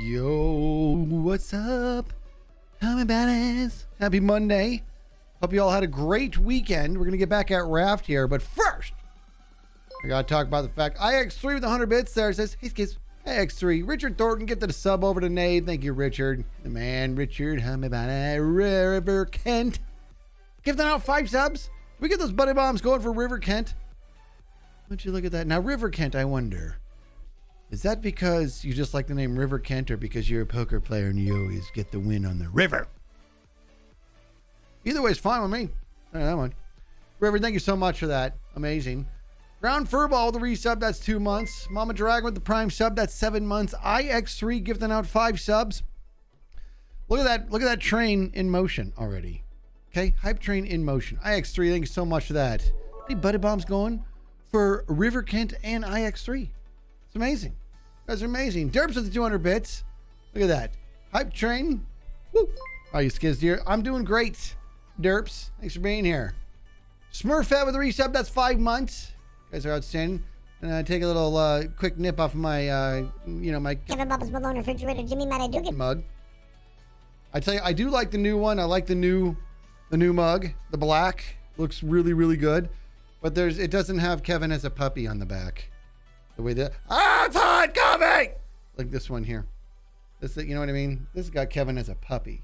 Yo, what's up? Tell me about it. Happy Monday. Hope you all had a great weekend. We're going to get back at Raft here, but first, I got to talk about the fact IX3 with 100 bits there says, hey, Skizz. Hey, X3. Richard Thornton, get the sub over to Nate. Thank you, Richard. The man, Richard. Tell me about it. River Kent. Give them out 5 subs. We get those buddy bombs going for River Kent. Why don't you look at that? Now, River Kent, I wonder. Is that because you just like the name River Kent or because you're a poker player and you always get the win on the river? Either way is fine with me. That one. River, thank you so much for that. Amazing. Ground Furball with the resub, that's 2 months. Mama Dragon with the prime sub, that's 7 months. IX3 gifting out 5 subs. Look at that. Look at that train in motion already. Okay, hype train in motion. IX3, thank you so much for that. Any buddy bombs going for River Kent and IX3? It's amazing. You guys are amazing. Derps with the 200 bits. Look at that. Hype train. Woo. How are you, Skizz dear? I'm doing great. Derps, thanks for being here. Smurfette with the resub, that's 5 months. You guys are outstanding. And take a little quick nip off of my, my Kevin Bubbles Malone refrigerator. Jimmy Matt, I do get mug. I tell you, I do like the new one. I like the new mug. The black looks really, really good. But it doesn't have Kevin as a puppy on the back. The way that it's hot coming, like this one here. This, you know what I mean? This has got Kevin as a puppy.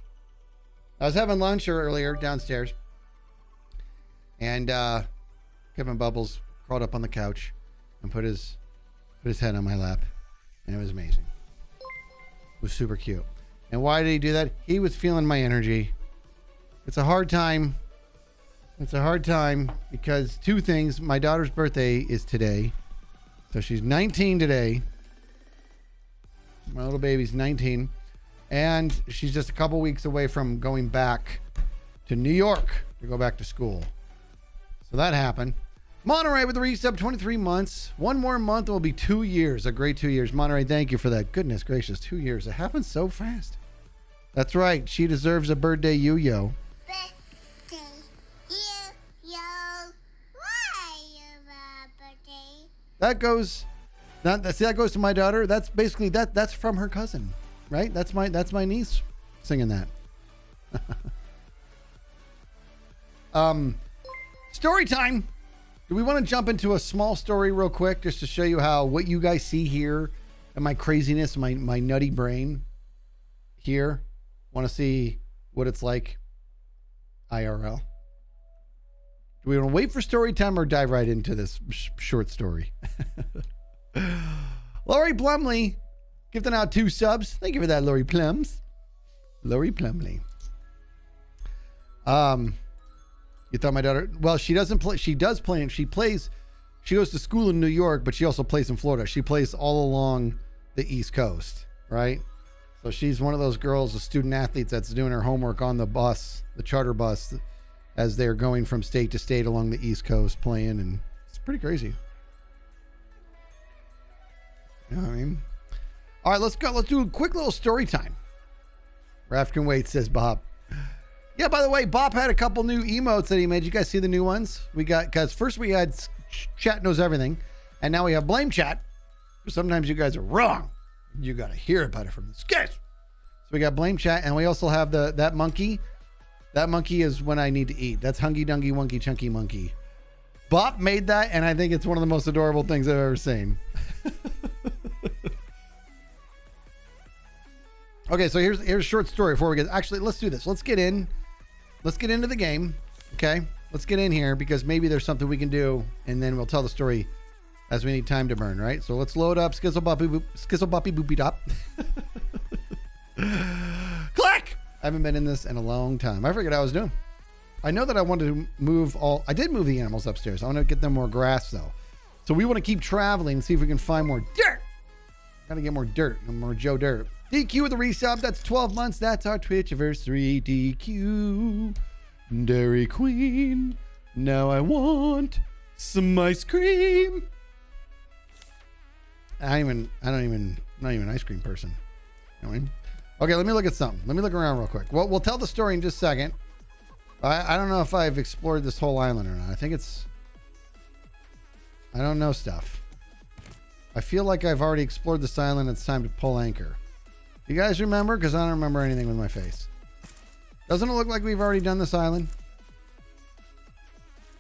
I was having lunch earlier downstairs, and Kevin Bubbles crawled up on the couch and put his head on my lap, and it was amazing. It was super cute. And why did he do that? He was feeling my energy. It's a hard time. It's a hard time because 2 things. My daughter's birthday is today. So she's 19 today. My little baby's 19. And she's just a couple weeks away from going back to New York to go back to school. So that happened. Monterey with the resub, 23 months. 1 more month, it will be 2 years. A great 2 years. Monterey, thank you for that. Goodness gracious, 2 years. It happens so fast. That's right. She deserves a birthday yo-yo. That goes to my daughter. That's basically that's from her cousin, right? That's my niece singing that. Story time. Do we want to jump into a small story real quick just to show you what you guys see here and my craziness, my nutty brain here? Want to see what it's like IRL? Do we want to wait for story time or dive right into this short story? Lori Plumley gifting out 2 subs. Thank you for that, Lori Plums. Lori Plumley. You thought my daughter? Well, she doesn't play. She does play. She plays. She goes to school in New York, but she also plays in Florida. She plays all along the East Coast, right? So she's one of those girls, the student athletes that's doing her homework on the bus, the charter bus, as they're going from state to state along the East Coast playing, and it's pretty crazy. You know what I mean? All right, let's go. Let's do a quick little story time. Raft can wait, says Bob. Yeah, by the way, Bob had a couple new emotes that he made. You guys see the new ones? We got, because first we had Chat Knows Everything, and now we have Blame Chat. Sometimes you guys are wrong. You got to hear about it from the Skizz. So we got Blame Chat, and we also have that monkey. That monkey is when I need to eat. That's Hungy Dungy Wunky Chunky Monkey. Bob made that, and I think it's one of the most adorable things I've ever seen. Okay, so here's a short story before we get... Actually, let's do this. Let's get into the game. Okay? Let's get in here because maybe there's something we can do, and then we'll tell the story as we need time to burn, right? So let's load up Skizzle Boppy Boopy Dop. Click! I haven't been in this in a long time. I forget what I was doing. I know that I wanted to move I did move the animals upstairs. I want to get them more grass, though. So we want to keep traveling and see if we can find more dirt. Gotta get more dirt. More Joe Dirt. DQ with the resub. That's 12 months. That's our Twitch anniversary. DQ. Dairy Queen. Now I want some ice cream. I'm not even an ice cream person. You know what I mean? Okay, let me look at something. Let me look around real quick. Well, we'll tell the story in just a second. I don't know if I've explored this whole island or not. I don't know stuff. I feel like I've already explored this island. It's time to pull anchor. You guys remember? Because I don't remember anything with my face. Doesn't it look like we've already done this island?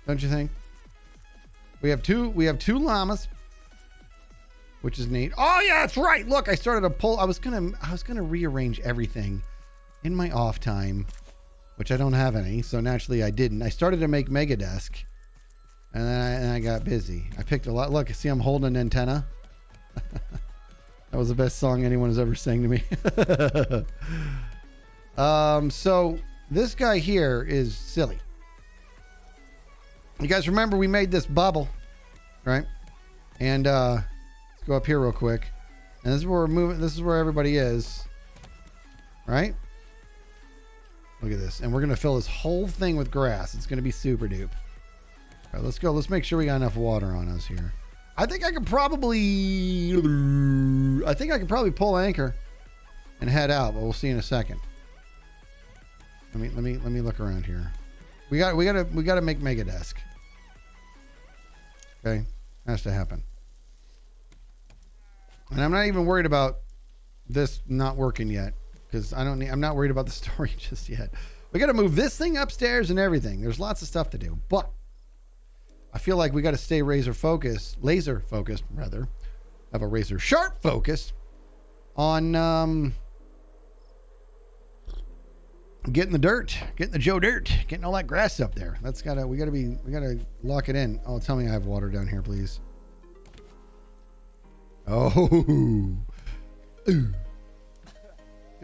Don't you think? We have two llamas, which is neat. Oh yeah, that's right. Look, I started a poll. I was gonna rearrange everything in my off time, which I don't have any, so naturally I didn't. I started to make Mega Desk, and then I got busy. I picked a lot. Look, see, I'm holding an antenna. That was the best song anyone has ever sang to me. So this guy here is silly. You guys remember we made this bubble, right? And let's go up here real quick. And this is where we're moving. This is where everybody is, right? Look at this. And we're going to fill this whole thing with grass. It's going to be super dupe. All right, let's go. Let's make sure we got enough water on us here. I think I could probably pull anchor and head out, but we'll see in a second. Let me look around here. We got to make Mega Desk. Okay, has to happen. And I'm not even worried about this not working yet, because I'm not worried about the story just yet. We got to move this thing upstairs and everything. There's lots of stuff to do, but I feel like we got to stay laser focused rather. Have a razor sharp focus on getting the dirt, getting the Joe dirt, getting all that grass up there. We gotta lock it in. Oh, tell me I have water down here, please. Oh, ooh. Did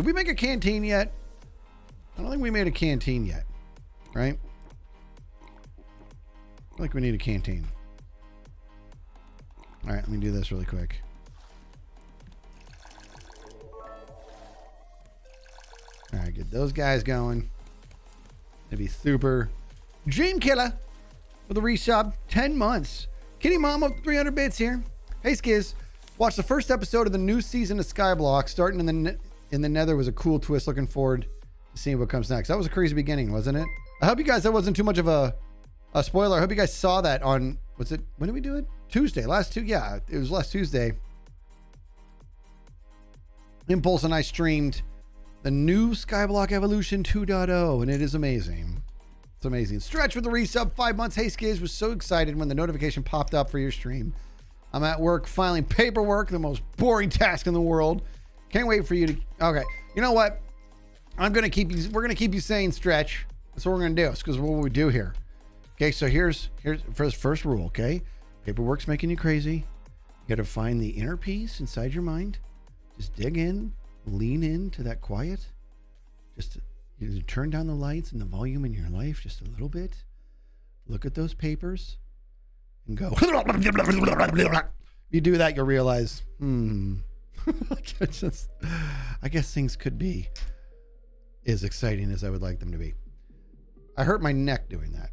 we make a canteen yet? I don't think we made a canteen yet, right? I think we need a canteen. All right, let me do this really quick. All right, get those guys going. It'd be super. Dream Killer with a resub, 10 months. Kitty Mama, 300 bits here. Hey, Skizz. Watch the first episode of the new season of Skyblock. Starting in the Nether was a cool twist. Looking forward to seeing what comes next. That was a crazy beginning, wasn't it? I hope you guys, that wasn't too much of a spoiler. I hope you guys saw that on, when did we do it? Tuesday. Yeah, it was last Tuesday. Impulse and I streamed the new Skyblock Evolution 2.0, and it is amazing. It's amazing. Stretch with the resub, 5 months. Hey, Skizz, was so excited when the notification popped up for your stream. I'm at work filing paperwork, the most boring task in the world. Can't wait for you to. Okay, you know what? We're gonna keep you saying stretch. That's what we're gonna do. It's because what we do here. Okay, so here's first rule. Okay, paperwork's making you crazy. You got to find the inner peace inside your mind. Just dig in, lean into that quiet. Just you turn down the lights and the volume in your life just a little bit. Look at those papers and go. If you do that, you'll realize, I guess things could be as exciting as I would like them to be. I hurt my neck doing that.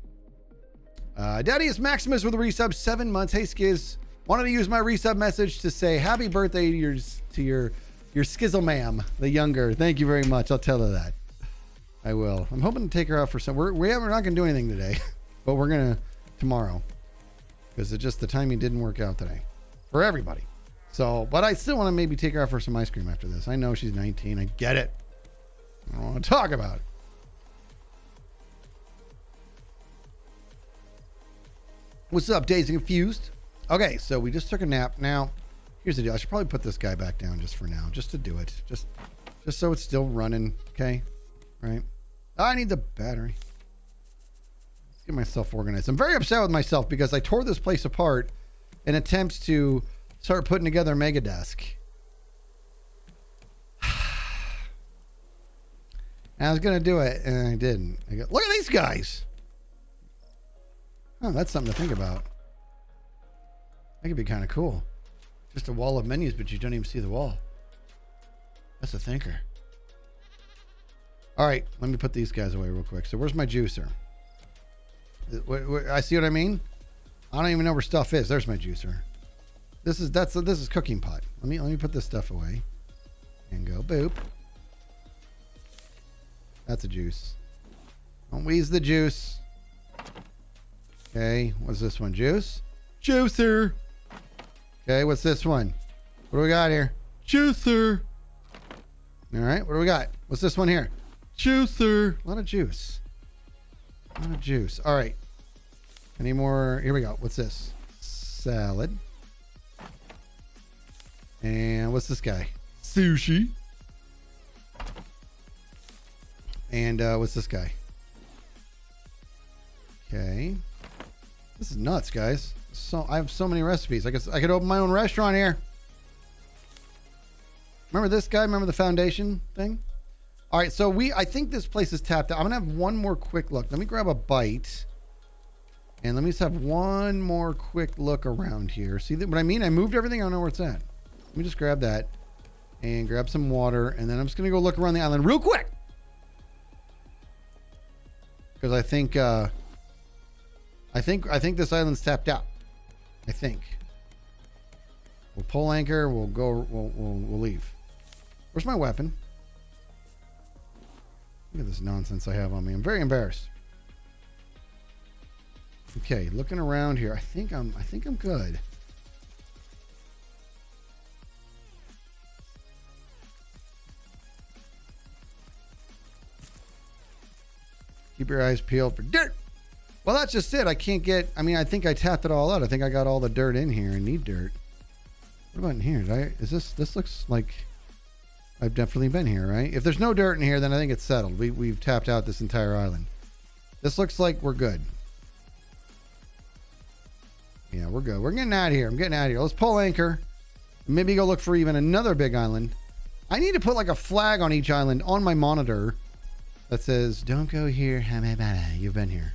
Daddius Maximus with a resub, 7 months. Hey, Skizz. Wanted to use my resub message to say happy birthday to your Skizzle ma'am, the younger. Thank you very much. I'll tell her that. I will. I'm hoping to take her out for some. We're not going to do anything today, but we're going to tomorrow, because it's just the timing didn't work out today for everybody. So, but I still want to maybe take her out for some ice cream after this. I know she's 19. I get it. I don't want to talk about it. What's up, Dazed and Confused? Okay, so we just took a nap. Now, here's the deal. I should probably put this guy back down just for now, just to do it. Just so it's still running, okay? Right? I need the battery. Let's get myself organized. I'm very upset with myself because I tore this place apart in attempts to start putting together Mega Desk. And I was going to do it, and I didn't. Look at these guys. Oh, that's something to think about. That could be kind of cool. Just a wall of menus, but you don't even see the wall. That's a thinker. All right, let me put these guys away real quick. So where's my juicer? I see what I mean? I don't even know where stuff is. There's my juicer. This is cooking pot. Let me put this stuff away. And go boop. That's a juice. Don't wheeze the juice. Okay, what's this one? Juice? Juicer. Okay, what's this one? What do we got here? Juicer. All right, what do we got? What's this one here? Juicer. A lot of juice. A lot of juice. All right. Any more? Here we go. What's this? Salad. And what's this guy? Sushi. And what's this guy? Okay. This is nuts, guys. So I have so many recipes. I guess I could open my own restaurant here. Remember this guy? Remember the foundation thing? All right, so I think this place is tapped out. I'm gonna have one more quick look. Let me grab a bite. And let me just have one more quick look around here. See what I mean? I moved everything. I don't know where it's at. Let me just grab that and grab some water. And then I'm just gonna go look around the island real quick. Because I think this island's tapped out. I think. We'll pull anchor. We'll go. We'll leave. Where's my weapon? Look at this nonsense I have on me. I'm very embarrassed. Okay, looking around here. I think I'm good. Keep your eyes peeled for dirt. Well, that's just it. I can't get. I mean, I think I tapped it all out. I think I got all the dirt in here. I need dirt. What about in here? Is this? This looks like I've definitely been here, right? If there's no dirt in here, then I think it's settled. We've tapped out this entire island. This looks like we're good. Yeah, we're good. We're getting out of here. I'm getting out of here. Let's pull anchor. Maybe go look for even another big island. I need to put like a flag on each island on my monitor that says, "Don't go here. You've been here."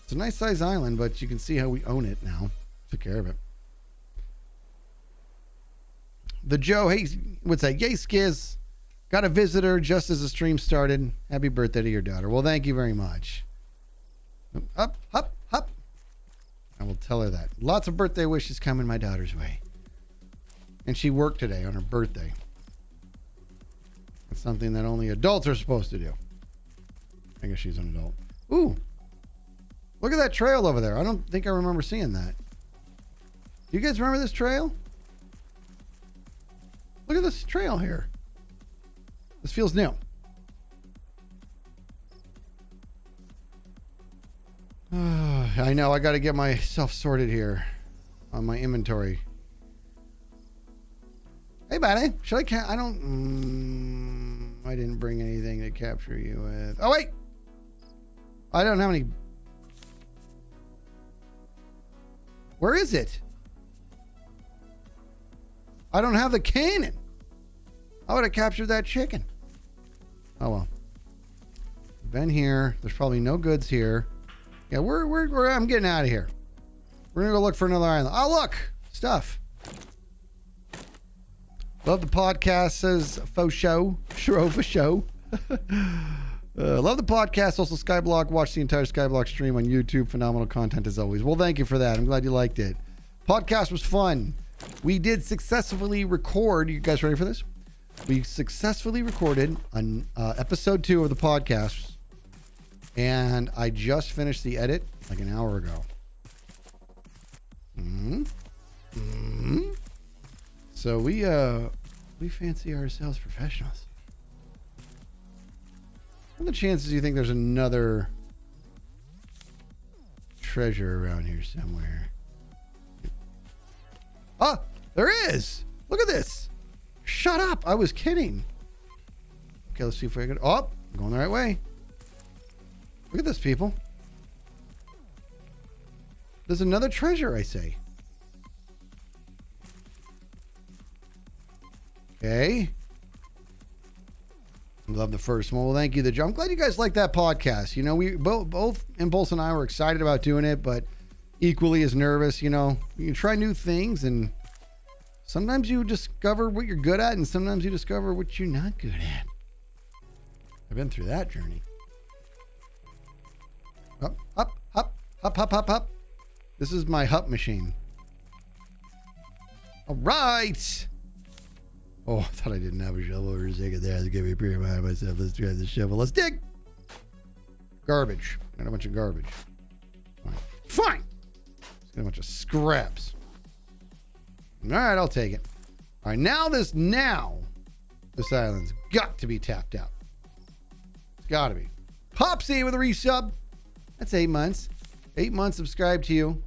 It's a nice size island, but you can see how we own it now. Took care of it. The Joe, hey, what's that? Yay, Skizz. Got a visitor just as the stream started. Happy birthday to your daughter. Well, thank you very much. Up, up, up. I will tell her that. Lots of birthday wishes coming my daughter's way. And she worked today on her birthday. It's something that only adults are supposed to do. I guess she's an adult. Ooh. Look at that trail over there. I don't think I remember seeing that. Do you guys remember this trail? Look at this trail here. This feels new. I know. I got to get myself sorted here on my inventory. Hey, buddy. Should I I don't... I didn't bring anything to capture you with. Oh, wait. I don't have any... Where is it? I don't have the cannon. I would have captured that chicken. Oh well. Been here. There's probably no goods here. Yeah, I'm getting out of here. We're gonna go look for another island. Oh look, stuff. Love the podcast, says faux show. Sure, for show. Love the podcast. Also, Skyblock. Watch the entire Skyblock stream on YouTube. Phenomenal content as always. Well, thank you for that. I'm glad you liked it. Podcast was fun. We did successfully record. You guys ready for this? We successfully recorded an episode 2 of the podcast, and I just finished the edit like an hour ago. So we fancy ourselves professionals. What are the chances you think there's another treasure around here somewhere? Ah, there is. Look at this. Shut up. I was kidding. Okay, let's see if I can. Oh, I'm going the right way. Look at this, people. There's another treasure, I say. Okay. Love the first one. Well, thank you, the Joe. I'm glad you guys like that podcast. You know, we both Impulse and I were excited about doing it, but equally as nervous. You know, you can try new things, and sometimes you discover what you're good at, and sometimes you discover what you're not good at. I've been through that journey. Up, up, up, up, up, up, up. This is my hup machine. All right. Oh, I thought I didn't have a shovel for a second there. Let's give me a pretty mind of myself. Let's try the shovel. Let's dig. Garbage. Got a bunch of garbage. Fine. Let's get a bunch of scraps. All right, I'll take it. All right, now This island's got to be tapped out. It's got to be. Popsy with a resub. That's 8 months. 8 months subscribed to you.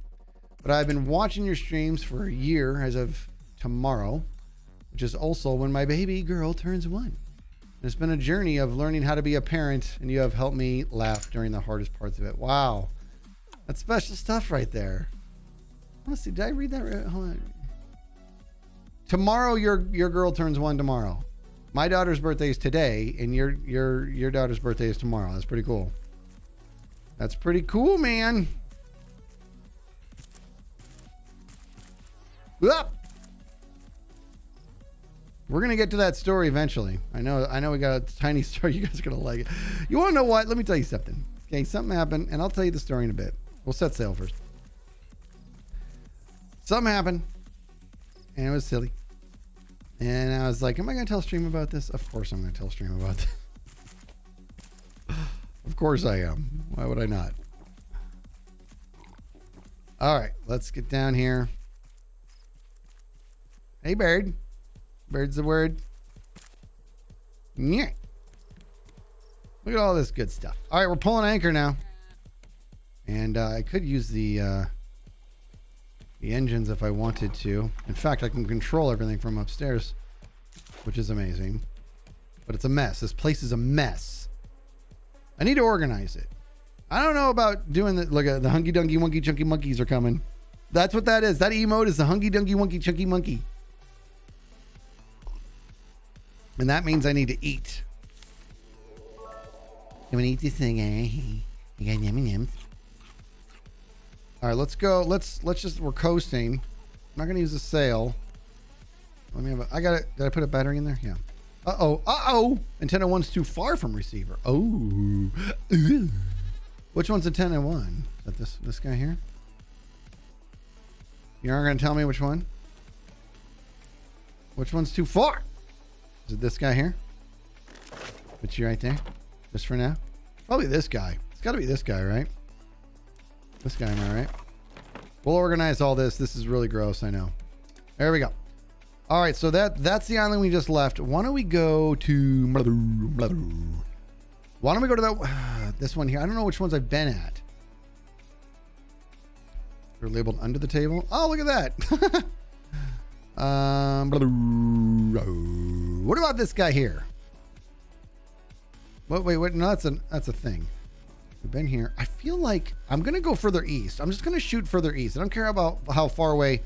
But I've been watching your streams for a year as of tomorrow, which is also when my baby girl turns 1. And it's been a journey of learning how to be a parent, and you have helped me laugh during the hardest parts of it. Wow. That's special stuff right there. Honestly, did I read that right? Hold on. Tomorrow, your girl turns 1 tomorrow. My daughter's birthday is today, and your daughter's birthday is tomorrow. That's pretty cool. That's pretty cool, man. Up. We're gonna get to that story eventually. I know we got a tiny story. You guys are gonna like it. You wanna know what? Let me tell you something. Okay, something happened, and I'll tell you the story in a bit. We'll set sail first. Something happened, and it was silly. And I was like, am I going to tell stream about this? Of course I'm going to tell stream about this. Of course I am. Why would I not? All right, let's get down here. Hey, bird. Bird's the word. Yeah. Look at all this good stuff. All right, we're pulling anchor now. And I could use the engines if I wanted to. In fact, I can control everything from upstairs, which is amazing. But it's a mess. This place is a mess. I need to organize it. I don't know about doing the look at the hunky dunky wonky chunky monkeys are coming. That's what that is. That emote is the hunky dunky wonky chunky monkey. And that means I need to eat. I'm gonna eat this thing, eh? You got yummy yums. All right, let's go. Let's just, we're coasting. I'm not going to use the sail. Let me have a, did I put a battery in there? Yeah. Uh-oh. Antenna 1's too far from receiver. Oh. Which one's antenna 1? Is that this guy here? You aren't going to tell me which one? Which one's too far? Is it this guy here? Put you right there. Just for now. Probably this guy. It's got to be this guy, right? This guy, am I right? We'll organize all this. This is really gross, I know. There we go. All right, so that's the island we just left. Why don't we go to... Why don't we go to that this one here? I don't know which ones I've been at. They're labeled under the table. Oh, look at that. What about this guy here? Wait. No, that's a thing. We've been here. I feel like I'm going to go further east. I'm just going to shoot further east. I don't care about how far away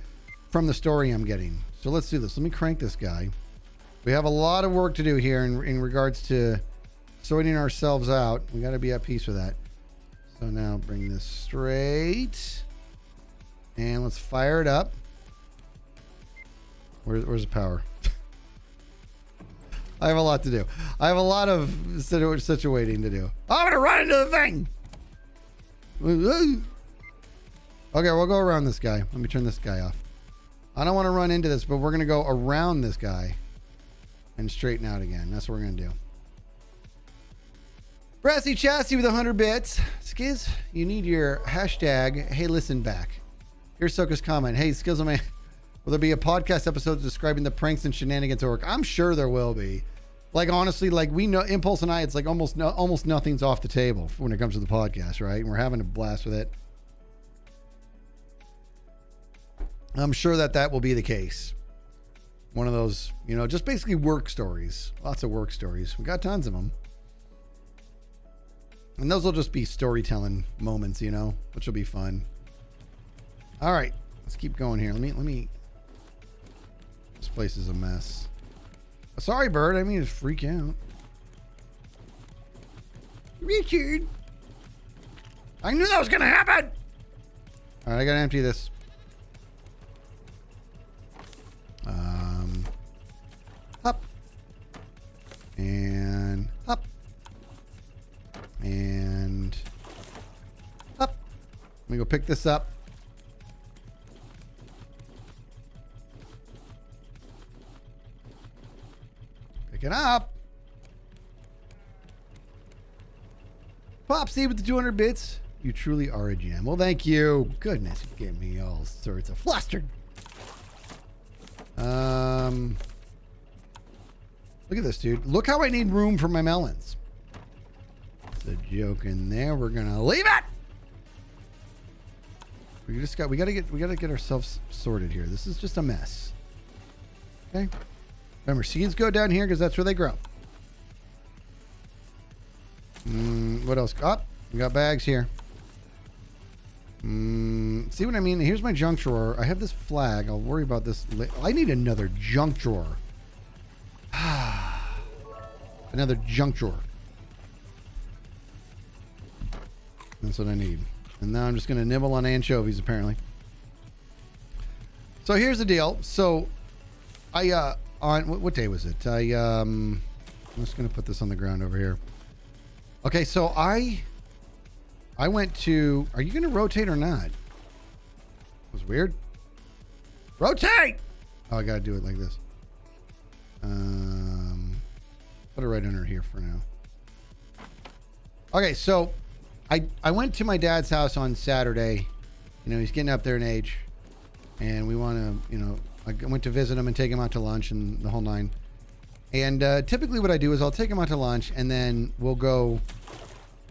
from the story I'm getting. So let's do this. Let me crank this guy. We have a lot of work to do here in regards to sorting ourselves out. We got to be at peace with that. So now bring this straight. And let's fire it up. Where's the power? I have a lot to do. I have a lot of situating to do. I'm gonna run into the thing. Okay, we'll go around this guy. Let me turn this guy off. I don't want to run into this, but we're gonna go around this guy and straighten out again. That's what we're gonna do. Brassy Chassis with 100 bits. Skizz, you need your hashtag. Hey, listen back. Here's Soka's comment. Hey, Skizz, man. Will there be a podcast episode describing the pranks and shenanigans at work? I'm sure there will be. Like, honestly, like we know, Impulse and I, it's like almost nothing's off the table when it comes to the podcast, right? And we're having a blast with it. I'm sure that will be the case. One of those, just basically work stories. Lots of work stories. We got tons of them. And those will just be storytelling moments, which will be fun. All right, let's keep going here. Let me. This place is a mess. Sorry, bird. I mean to freak out. Richard. I knew that was going to happen. All right, I got to empty this. Up. And up. And up. Let me go pick this up. Pick it up. Popsy with the 200 bits. You truly are a gem. Well, thank you. Goodness, you gave me all sorts of flustered. Look at this, dude. Look how I need room for my melons. The joke in there. We're gonna leave it. We gotta get ourselves sorted here. This is just a mess. Okay. Remember, seeds go down here because that's where they grow. What else? Oh, we got bags here. See what I mean? Here's my junk drawer. I have this flag. I'll worry about this later. I need another junk drawer. Another junk drawer. That's what I need. And now I'm just going to nibble on anchovies, apparently. So here's the deal. So I, on what day was it? I'm just going to put this on the ground over here. Okay, so I went to, are you going to rotate or not? That was weird. Rotate! Oh, I got to do it like this. Put it right under here for now. Okay, so I went to my dad's house on Saturday. You know, he's getting up there in age. And we want to, you know, I went to visit him and take him out to lunch and the whole nine. And typically what I do is I'll take him out to lunch and then we'll go,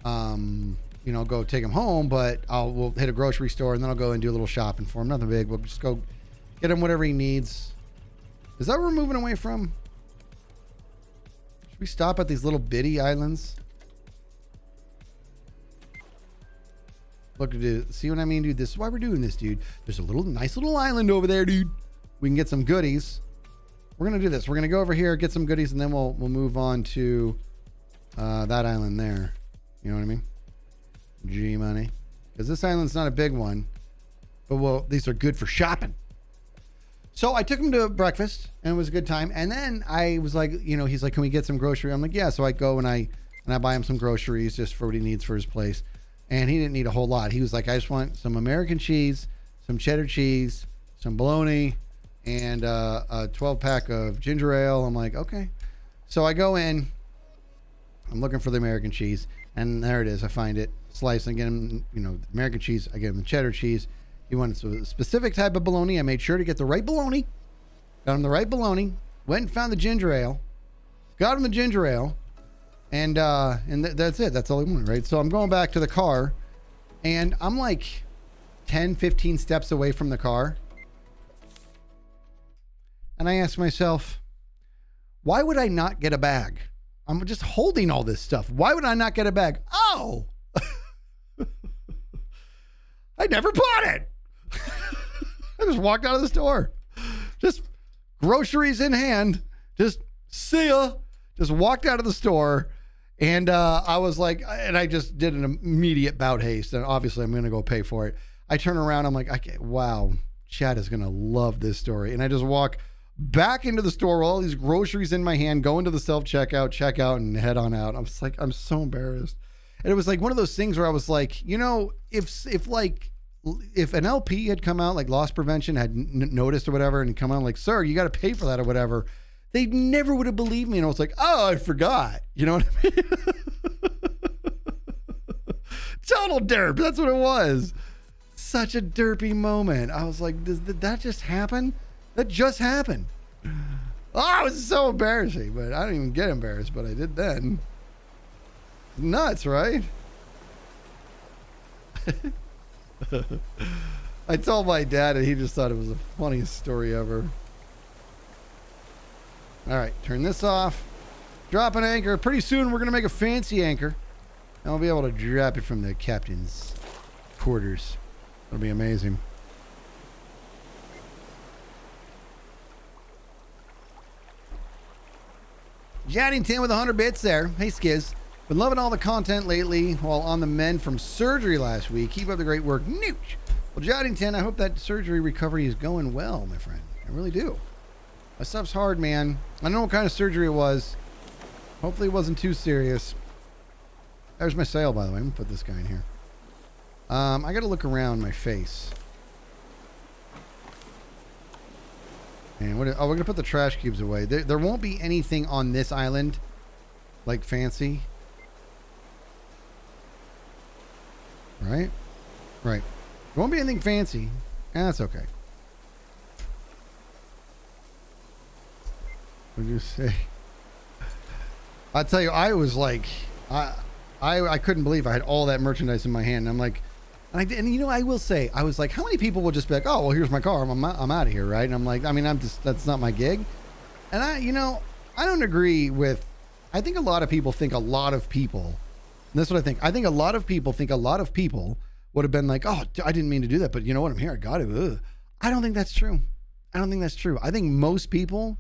you know, go take him home. But we'll hit a grocery store and then I'll go and do a little shopping for him. Nothing big. We'll just go get him whatever he needs. Is that what we're moving away from? Should we stop at these little bitty islands? Look, dude, see what I mean, dude? This is why we're doing this, dude. There's a nice little island over there, dude. We can get some goodies. We're gonna do this. We're gonna go over here, get some goodies, and then we'll move on to that island there. You know what I mean? G money, because this island's not a big one, but well, these are good for shopping. So I took him to breakfast, and it was a good time. And then I was like, you know, he's like, "Can we get some grocery?" I'm like, "Yeah." So I go and I buy him some groceries just for what he needs for his place. And he didn't need a whole lot. He was like, "I just want some American cheese, some cheddar cheese, some bologna, and a 12-pack of ginger ale." I'm like, "Okay." So I go in. I'm looking for the American cheese, and there it is. I find it, slice, and get him, you know, American cheese. I get him the cheddar cheese. He wanted a specific type of bologna. I made sure to get the right bologna. Got him the right bologna. Went and found the ginger ale. Got him the ginger ale. And that's it. That's all I wanted, right? So I'm going back to the car, and I'm like 10, 15 steps away from the car. And I ask myself, why would I not get a bag? I'm just holding all this stuff. Why would I not get a bag? Oh, I never bought it. I just walked out of the store, just groceries in hand, just see ya, just walked out of the store. And I was like, and I just did an immediate bout haste. And obviously I'm going to go pay for it. I turn around. I'm like, wow, Chad is going to love this story. And I just walk back into the store with all these groceries in my hand, go into the self-checkout, check out, and head on out. I was like, I'm so embarrassed. And it was like one of those things where I was like, you know, if an LP had come out, like Loss Prevention had noticed or whatever, and come out like, "Sir, you got to pay for that," or whatever, they never would have believed me. And I was like, "Oh, I forgot." You know what I mean? Total derp. That's what it was. Such a derpy moment. I was like, did that just happen? That just happened. Oh, it was so embarrassing. But I don't even get embarrassed, but I did then. Nuts, right? I told my dad, and he just thought it was the funniest story ever. All right, turn this off. Drop an anchor. Pretty soon we're going to make a fancy anchor. And I'll be able to drop it from the captain's quarters. It'll be amazing. Jaddington with 100 bits there. Hey, Skizz. Been loving all the content lately while on the mend from surgery last week. Keep up the great work. Nooch. Well, Jaddington, I hope that surgery recovery is going well, my friend. I really do. That stuff's hard, man. I don't know what kind of surgery it was. Hopefully it wasn't too serious. There's my sail, by the way. I'm going to put this guy in here. I got to look around my face. And we're going to put the trash cubes away. There won't be anything on this island like fancy. Right? Right. There won't be anything fancy. That's okay. What did you say? I tell you, I was like, I couldn't believe I had all that merchandise in my hand. And I'm like, and you know, I will say, I was like, how many people will just be like, oh, well, here's my car. I'm out of here, right? And I'm like, I mean, that's not my gig. And I don't agree with. I think a lot of people think a lot of people. And that's what I think. I think a lot of people think a lot of people would have been like, oh, I didn't mean to do that, but you know what? I'm here. I got it. Ugh. I don't think that's true. I don't think that's true. I think most people,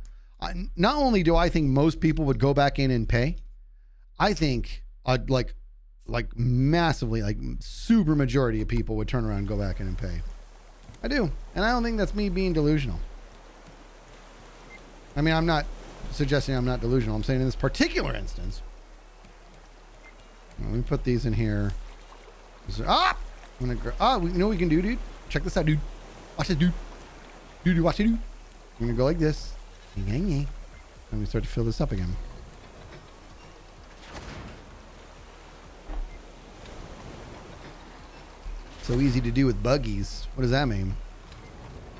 not only do I think most people would go back in and pay, I think like massively, like super majority of people would turn around and go back in and pay. I do. And I don't think that's me being delusional. I mean, I'm not suggesting I'm not delusional. I'm saying in this particular instance, let me put these in here. I'm gonna you know what we can do, dude? Check this out, dude. Watch this, dude. Dude, watch it, dude. I'm gonna go like this. And we start to fill this up again. So easy to do with buggies. What does that mean?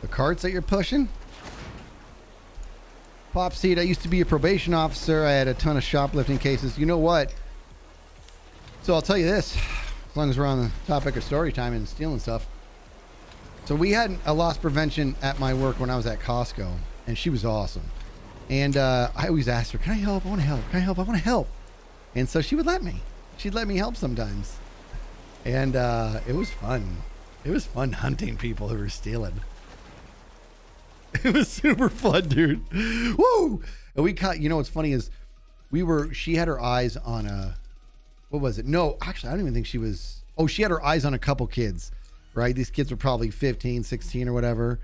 The carts that you're pushing? Pop seed, I used to be a probation officer. I had a ton of shoplifting cases. You know what? So I'll tell you this, as long as we're on the topic of story time and stealing stuff. So we had a loss prevention at my work when I was at Costco, and she was awesome. And I always asked her, can I help? I want to help. Can I help? I want to help. And so she would let me. She'd let me help sometimes. And it was fun. It was fun hunting people who were stealing. It was super fun, dude. Woo! And we caught, you know what's funny is she had her eyes on what was it? No, actually, I don't even think she was, she had her eyes on a couple kids, right? These kids were probably 15, 16 or whatever.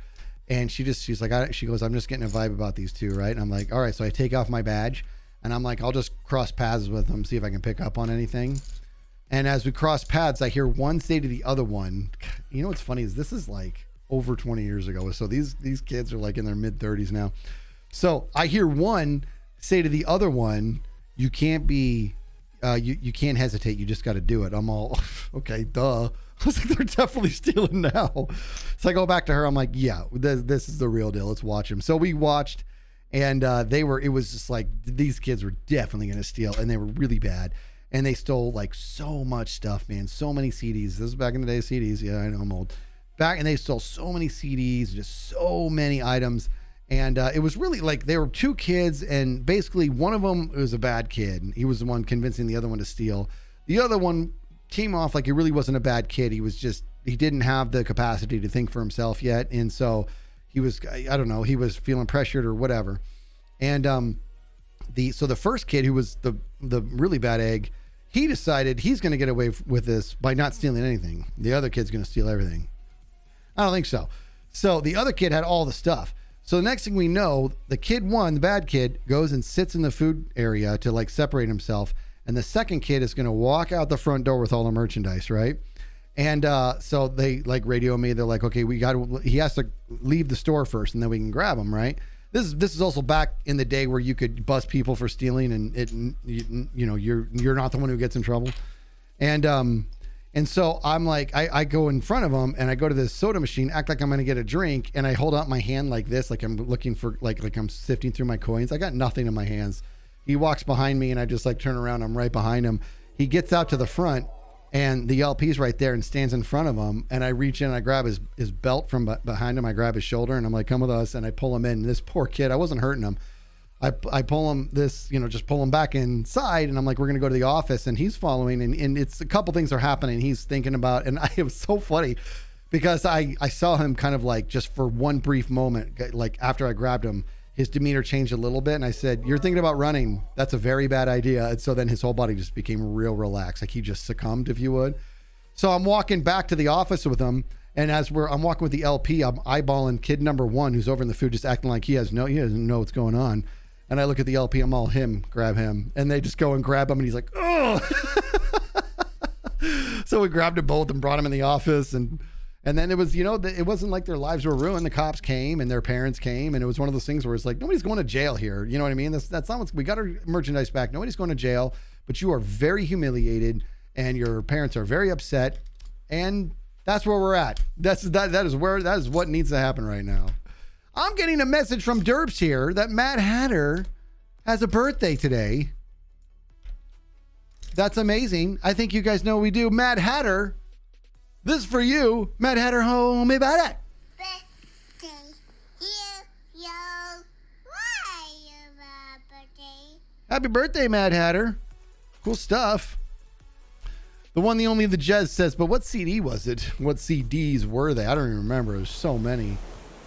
And she goes, I'm just getting a vibe about these two, right? And I'm like, all right. So I take off my badge and I'm like, I'll just cross paths with them, see if I can pick up on anything. And as we cross paths, I hear one say to the other one, you know what's funny is this is like over 20 years ago. So these kids are like in their mid 30s now. So I hear one say to the other one, you can't be, you can't hesitate. You just got to do it. I'm all, okay, duh. I was like, they're definitely stealing now. So I go back to her. I'm like, yeah, this is the real deal. Let's watch them. So we watched and it was just like, these kids were definitely going to steal and they were really bad. And they stole like so much stuff, man. So many CDs. This was back in the day of CDs. Yeah, I know I'm old. And they stole so many CDs, just so many items. And it was really like there were two kids, and basically one of them was a bad kid. He was the one convincing the other one to steal. The other one came off like he really wasn't a bad kid. He didn't have the capacity to think for himself yet. And so he was, I don't know, he was feeling pressured or whatever. And so the first kid, who was the really bad egg, he decided he's going to get away with this by not stealing anything. The other kid's going to steal everything. I don't think so. So the other kid had all the stuff. So the next thing we know, the kid one, the bad kid, goes and sits in the food area to like separate himself. And the second kid is going to walk out the front door with all the merchandise, right? And so they like radio me. They're like, okay, he has to leave the store first and then we can grab him, right? This is also back in the day where you could bust people for stealing and you're not the one who gets in trouble. And so I'm like, I go in front of him and I go to this soda machine, act like I'm going to get a drink. And I hold out my hand like this, like I'm looking for, like I'm sifting through my coins. I got nothing in my hands. He walks behind me and I just like turn around. I'm right behind him. He gets out to the front and the LP's right there and stands in front of him. And I reach in and I grab his belt from behind him. I grab his shoulder and I'm like, come with us. And I pull him in. And this poor kid, I wasn't hurting him. I pull him just pull him back inside and I'm like, we're going to go to the office, and he's following and it's a couple things are happening. He's thinking about, and it was so funny because I saw him kind of like just for one brief moment, like after I grabbed him, his demeanor changed a little bit. And I said, you're thinking about running. That's a very bad idea. And so then his whole body just became real relaxed. Like he just succumbed, if you would. So I'm walking back to the office with him. And as I'm walking with the LP, I'm eyeballing kid number one, who's over in the food, just acting like he doesn't know what's going on. And I look at the LP, I'm all, grab him. And they just go and grab him and he's like, oh. So we grabbed them both and brought them in the office. And then it was, it wasn't like their lives were ruined. The cops came and their parents came. And it was one of those things where it's like, nobody's going to jail here. You know what I mean? That's not what's, we got our merchandise back. Nobody's going to jail, but you are very humiliated and your parents are very upset. And that's where we're at. That is what needs to happen right now. I'm getting a message from Derps here that Mad Hatter has a birthday today. That's amazing. I think you guys know what we do. Mad Hatter, this is for you. Mad Hatter, home about it. Happy birthday, Mad Hatter. Cool stuff. The one, the only, the Jez says, but what CD was it? What CDs were they? I don't even remember. There's so many.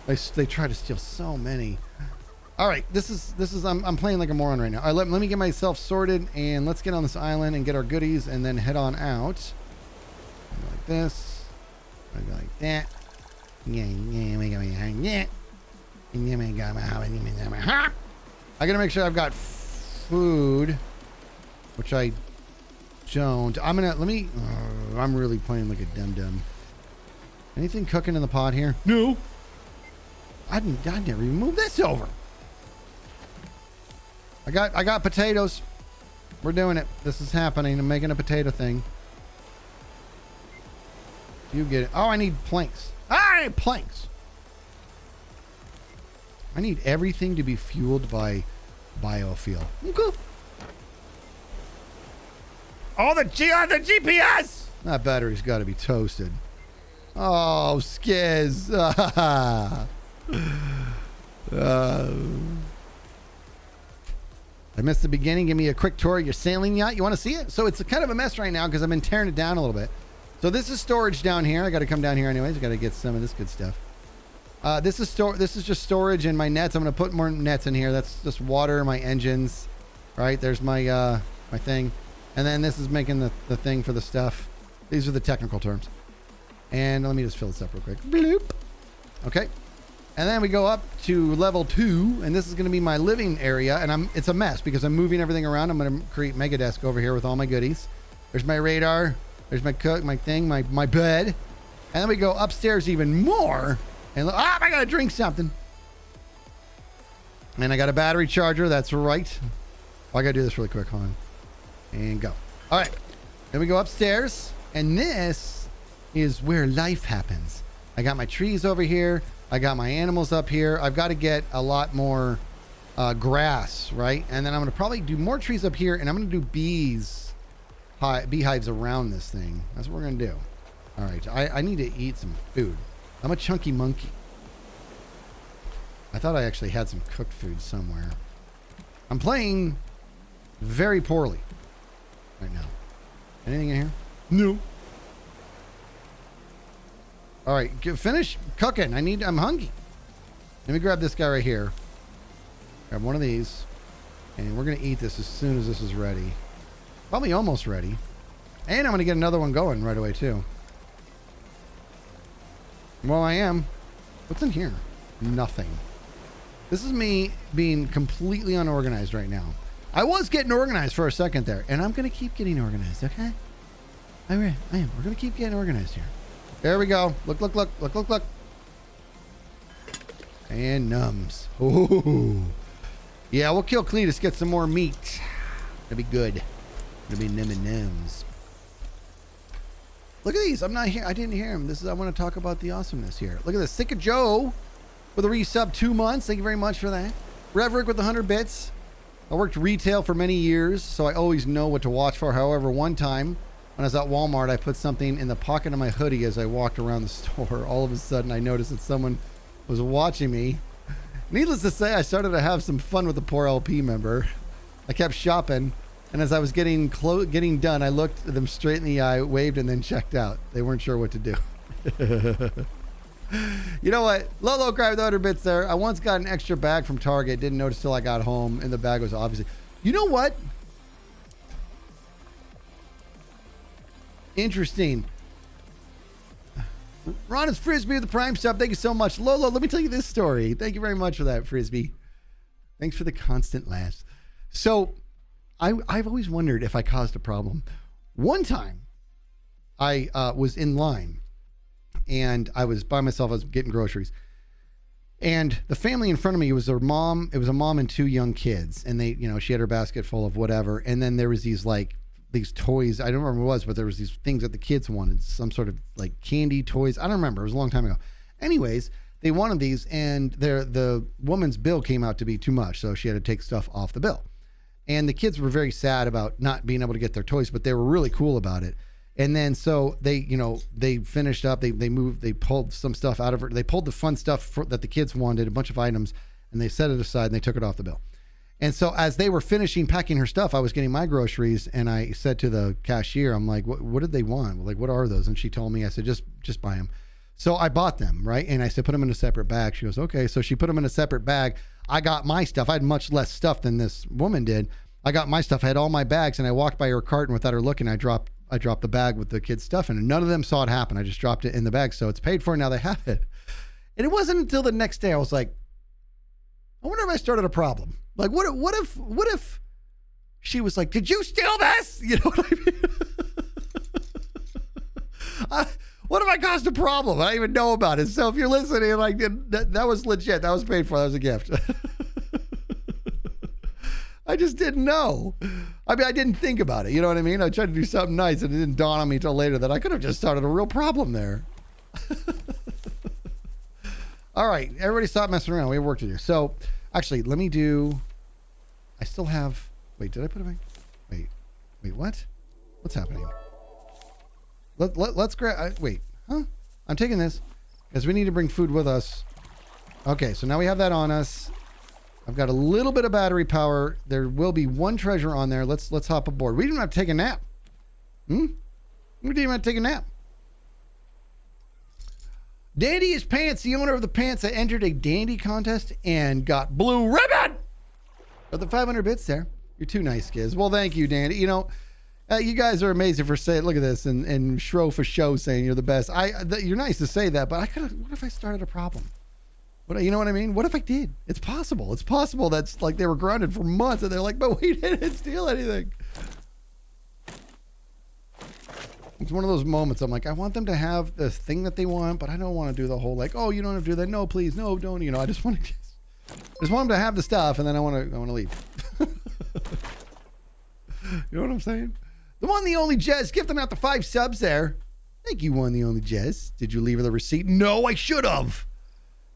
They try to steal so many. All right, this is. I'm playing like a moron right now. All right, let me get myself sorted and let's get on this island and get our goodies and then head on out. Like this. Maybe like that. I gotta make sure I've got food, which I don't. I'm really playing like a dum-dum. Anything cooking in the pot here? No. I never even moved this over. I got potatoes. We're doing it. This is happening. I'm making a potato thing. You get it. Oh, I need planks. I need planks. I need everything to be fueled by biofuel. Okay. Oh, the GPS! That battery's got to be toasted. Oh, Skizz. I missed the beginning. Give me a quick tour of your sailing yacht. You want to see it? So it's kind of a mess right now because I've been tearing it down a little bit. So this is storage down here. I got to come down here anyways. I got to get some of this good stuff. This is just storage and my nets. I'm going to put more nets in here. That's just water, my engines. Right, there's my my thing. And then this is making the thing for the stuff. These are the technical terms. And let me just fill this up real quick. Bloop. Okay. And then we go up to level 2, and this is going to be my living area. And it's a mess because I'm moving everything around. I'm going to create Mega Desk over here with all my goodies. There's my radar. There's my cook, my thing, my bed. And then we go upstairs even more. And I got to drink something. And I got a battery charger. That's right. Oh, I got to do this really quick. Hold on. And go. All right. Then we go upstairs. And this is where life happens. I got my trees over here. I got my animals up here. I've got to get a lot more grass, right? And then I'm going to probably do more trees up here. And I'm going to do beehives around this thing. That's what we're going to do. All right. I need to eat some food. I'm a chunky monkey. I thought I actually had some cooked food somewhere. I'm playing very poorly right now. Anything in here? No. All right, finish cooking. I'm hungry. Let me grab this guy right here. Grab one of these. And we're going to eat this as soon as this is ready. Probably almost ready. And I'm going to get another one going right away, too. Well, I am. What's in here? Nothing. This is me being completely unorganized right now. I was getting organized for a second there, and I'm going to keep getting organized, okay? I am. We're going to keep getting organized here. There we go. Look. And nums. Ooh. Yeah, we'll kill Cletus, get some more meat. That'll be good. It'll be nums. Look at these. I'm not here. I didn't hear him. I want to talk about the awesomeness here. Look at this. Sick of Joe with a resub 2 months. Thank you very much for that. Reverick with 100 bits. I worked retail for many years, so I always know what to watch for. However, one time when I was at Walmart, I put something in the pocket of my hoodie as I walked around the store. All of a sudden, I noticed that someone was watching me. Needless to say, I started to have some fun with the poor LP member. I kept shopping, and as I was getting done, I looked them straight in the eye, waved, and then checked out. They weren't sure what to do. You know what? Lolo cried with 100 bits there. I once got an extra bag from Target. Didn't notice till I got home, and the bag was obviously... You know what? Interesting. Ron is Frisbee with the Prime Sub. Thank you so much. Lolo, let me tell you this story. Thank you very much for that, Frisbee. Thanks for the constant laughs. So, I've always wondered if I caused a problem. One time, I was in line, and I was by myself. I was getting groceries. And the family in front of me was her mom. It was a mom and 2 young kids. And they, she had her basket full of whatever. And then there was these toys. I don't remember what it was, but there was these things that the kids wanted. Some sort of like candy toys. I don't remember. It was a long time ago. Anyways, they wanted these, and the woman's bill came out to be too much. So she had to take stuff off the bill. And the kids were very sad about not being able to get their toys, but they were really cool about it. And then so they, they finished up. They moved. They pulled some stuff out of it. They pulled the fun stuff that the kids wanted, a bunch of items, and they set it aside and they took it off the bill. And so as they were finishing packing her stuff, I was getting my groceries, and I said to the cashier, I'm like, what did they want? Like, what are those? And she told me. I said, just buy them. So I bought them, right? And I said, put them in a separate bag. She goes, okay. So she put them in a separate bag. I got my stuff. I had much less stuff than this woman did. I got my stuff. I had all my bags, and I walked by her cart, and without her looking, I dropped the bag with the kids' stuff in it. None of them saw it happen. I just dropped it in the bag. So it's paid for. Now they have it. And it wasn't until the next day I was like, I wonder if I started a problem. Like, what if she was like, did you steal this? You know what I mean? What if I caused a problem? I don't even know about it. So if you're listening, like that was legit. That was paid for. That was a gift. I just didn't know. I mean, I didn't think about it. You know what I mean? I tried to do something nice, and it didn't dawn on me until later that I could have just started a real problem there. All right. Everybody stop messing around. We have work to do. So actually, let me do... I still have... Wait, did I put it back? Wait, what? What's happening? Let's grab... Wait, huh? I'm taking this because we need to bring food with us. Okay, so now we have that on us. I've got a little bit of battery power. There will be one treasure on there. Let's hop aboard. We didn't have to take a nap. We didn't even have to take a nap. Dandy is Pants, the owner of the pants that entered a dandy contest and got blue ribbon. Got the 500 bits there. You're too nice, Skizz. Well, thank you, Dandy. You guys are amazing for saying, look at this, and Shro for show saying you're the best. You're nice to say that, but what if I started a problem? You know what I mean? What if I did? It's possible. It's possible that's like they were grounded for months and they're like, but we didn't steal anything. It's one of those moments. I'm like, I want them to have the thing that they want, but I don't want to do the whole like, oh, you don't have to do that. No, please, no, don't. I just want them to have the stuff, and then I want to leave. You know what I'm saying? The one, the only Jez, gifting out the 5 subs there. Thank you, one, the only Jez. Did you leave her the receipt? No, I should have.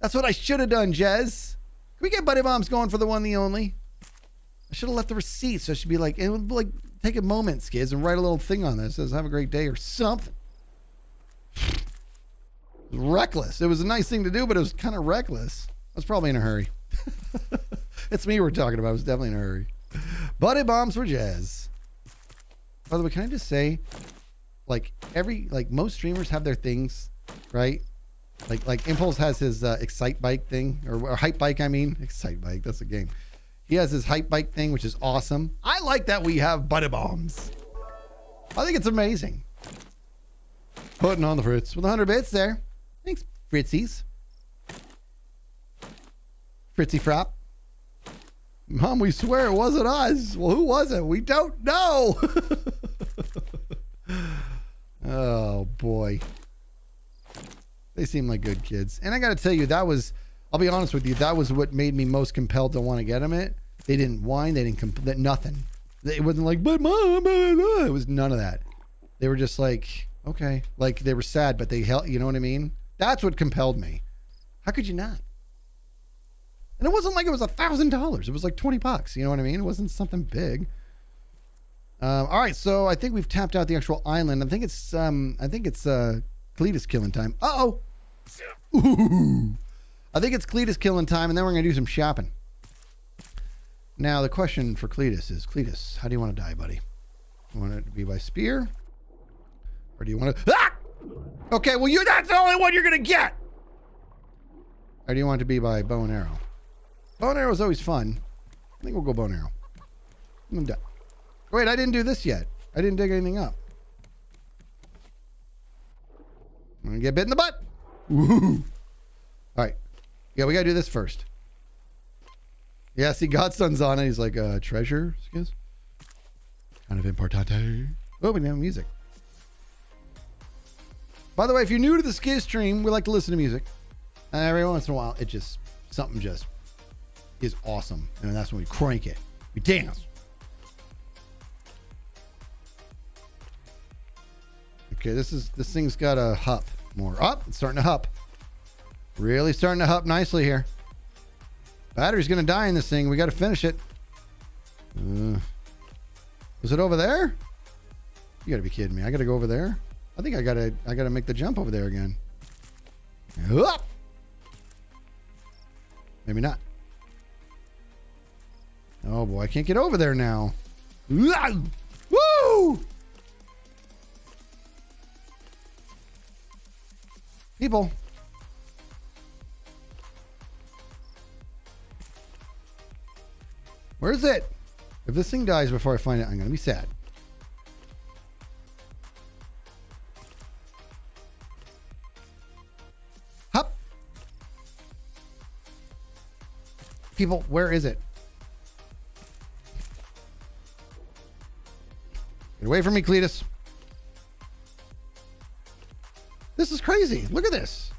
That's what I should have done, Jez. Can we get Buddy Bombs going for the one, the only? I should have left the receipt, so I should be like, it would like take a moment, Skizz, and write a little thing on this. It says, have a great day or something. It was reckless. It was a nice thing to do, but it was kind of reckless. I was probably in a hurry. It's me we're talking about. I was definitely in a hurry. Buddy Bombs for Jez. By the way, can I just say, like most streamers have their things, right? Like Impulse has his Excite bike thing, or Hype bike. I mean, Excite bike. That's a game. He has his Hype bike thing, which is awesome. I like that we have Buddy Bombs. I think it's amazing. Putting on the Fritz with 100 bits there. Thanks, Fritzies. Fritzy Frop. Mom, we swear it wasn't us. Well, who was it? We don't know. Oh, boy. They seem like good kids. And I got to tell you, I'll be honest with you, that was what made me most compelled to want to get them it. They didn't whine. They didn't nothing. It wasn't like, but mom, blah, blah. It was none of that. They were just like, okay. Like they were sad, but they held, you know what I mean? That's what compelled me. How could you not? And it wasn't like it was $1,000. It was like $20. You know what I mean? It wasn't something big. All right. So I think we've tapped out the actual island. I think it's Cletus killing time. Uh-oh. Ooh. I think it's Cletus killing time, and then we're going to do some shopping. Now, the question for Cletus is, Cletus, how do you want to die, buddy? You want it to be by spear? Or do you want to... Ah! Okay, well, that's the only one you're going to get! Or do you want it to be by bow and arrow? Bow and arrow is always fun. I think we'll go bow and arrow. I'm done. Wait, I didn't do this yet. I didn't dig anything up. I'm going to get bit in the butt. Woo! All right. Yeah, we got to do this first. Yeah, see, Godson's on it. He's like, treasure, Skizz? Kind of importante. Oh, we have music. By the way, if you're new to the Skizz stream, we like to listen to music. And every once in a while, something just is awesome. And that's when we crank it. We dance. Okay, this thing's got a hup more. Up, it's starting to hup. Really starting to hup nicely here. Battery's going to die in this thing. We got to finish it. Was it over there? You gotta be kidding me. I gotta go over there. I think I gotta make the jump over there again. Up. Maybe not. Oh boy, I can't get over there now. Woo! People. Where is it? If this thing dies before I find it, I'm gonna be sad. Hup. People, where is it? Get away from me, Cletus. This is crazy. Look at this.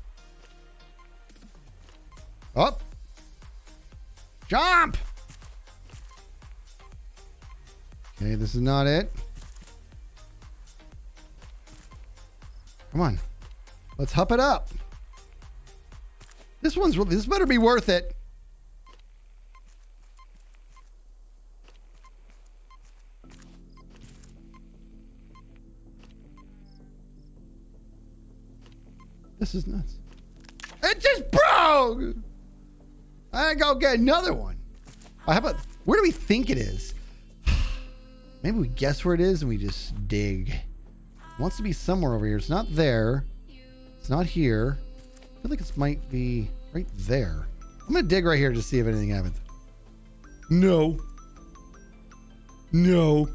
Up. Jump. Okay, this is not it. Come on. Let's hup it up. This better be worth it. This is nuts. It just broke. I go get another one. How about, where do we think it is? Maybe we guess where it is and we just dig. It wants to be somewhere over here. It's not there. It's not here. I feel like it might be right there. I'm going to dig right here to see if anything happens. No. No.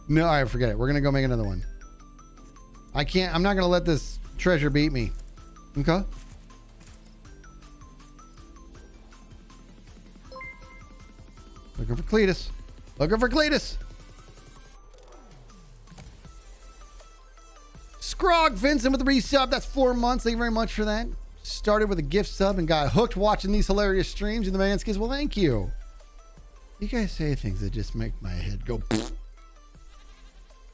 No, all right, forget it. We're going to go make another one. I'm not going to let this treasure beat me. Okay. Looking for Cletus. Looking for Cletus. Scrog Vincent with the resub. That's 4 months. Thank you very much for that. Started with a gift sub and got hooked watching these hilarious streams. And the man Skizz, well, thank you. You guys say things that just make my head go.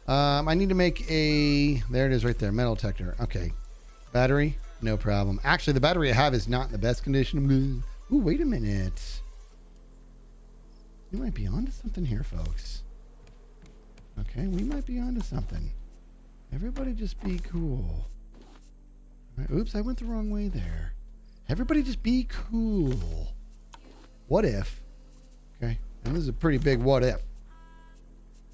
I need to make a, there it is right there, metal detector. Okay. Battery, no problem. Actually, the battery I have is not in the best condition. Ooh, wait a minute. We might be onto something here, folks. Okay, we might be onto something. Everybody just be cool. Right, oops, I went the wrong way there. Everybody just be cool. What if? Okay, and this is a pretty big what if.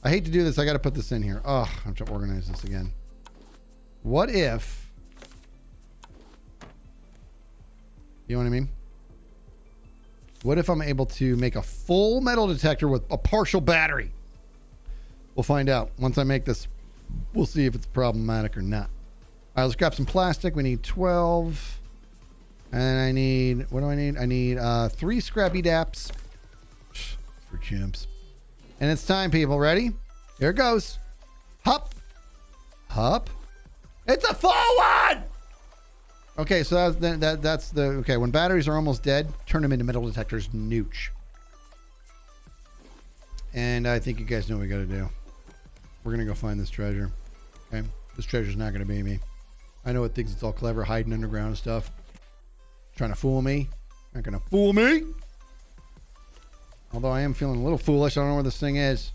I hate to do this. I got to put this in here. Oh, I have to organize this again. What if? You know what I mean? What if I'm able to make a full metal detector with a partial battery? We'll find out. Once I make this, we'll see if it's problematic or not. All right, let's grab some plastic. We need 12. And I need, what do I need? I need 3 scrappy daps. For chimps. And it's time, people. Ready? Here it goes. Hup. Hup. It's a full one! Okay, so that's the... Okay, when batteries are almost dead, turn them into metal detectors. Nooch. And I think you guys know what we got to do. We're going to go find this treasure. Okay? This treasure's not going to be me. I know it thinks it's all clever, hiding underground and stuff. Trying to fool me. Not going to fool me. Although I am feeling a little foolish. I don't know where this thing is.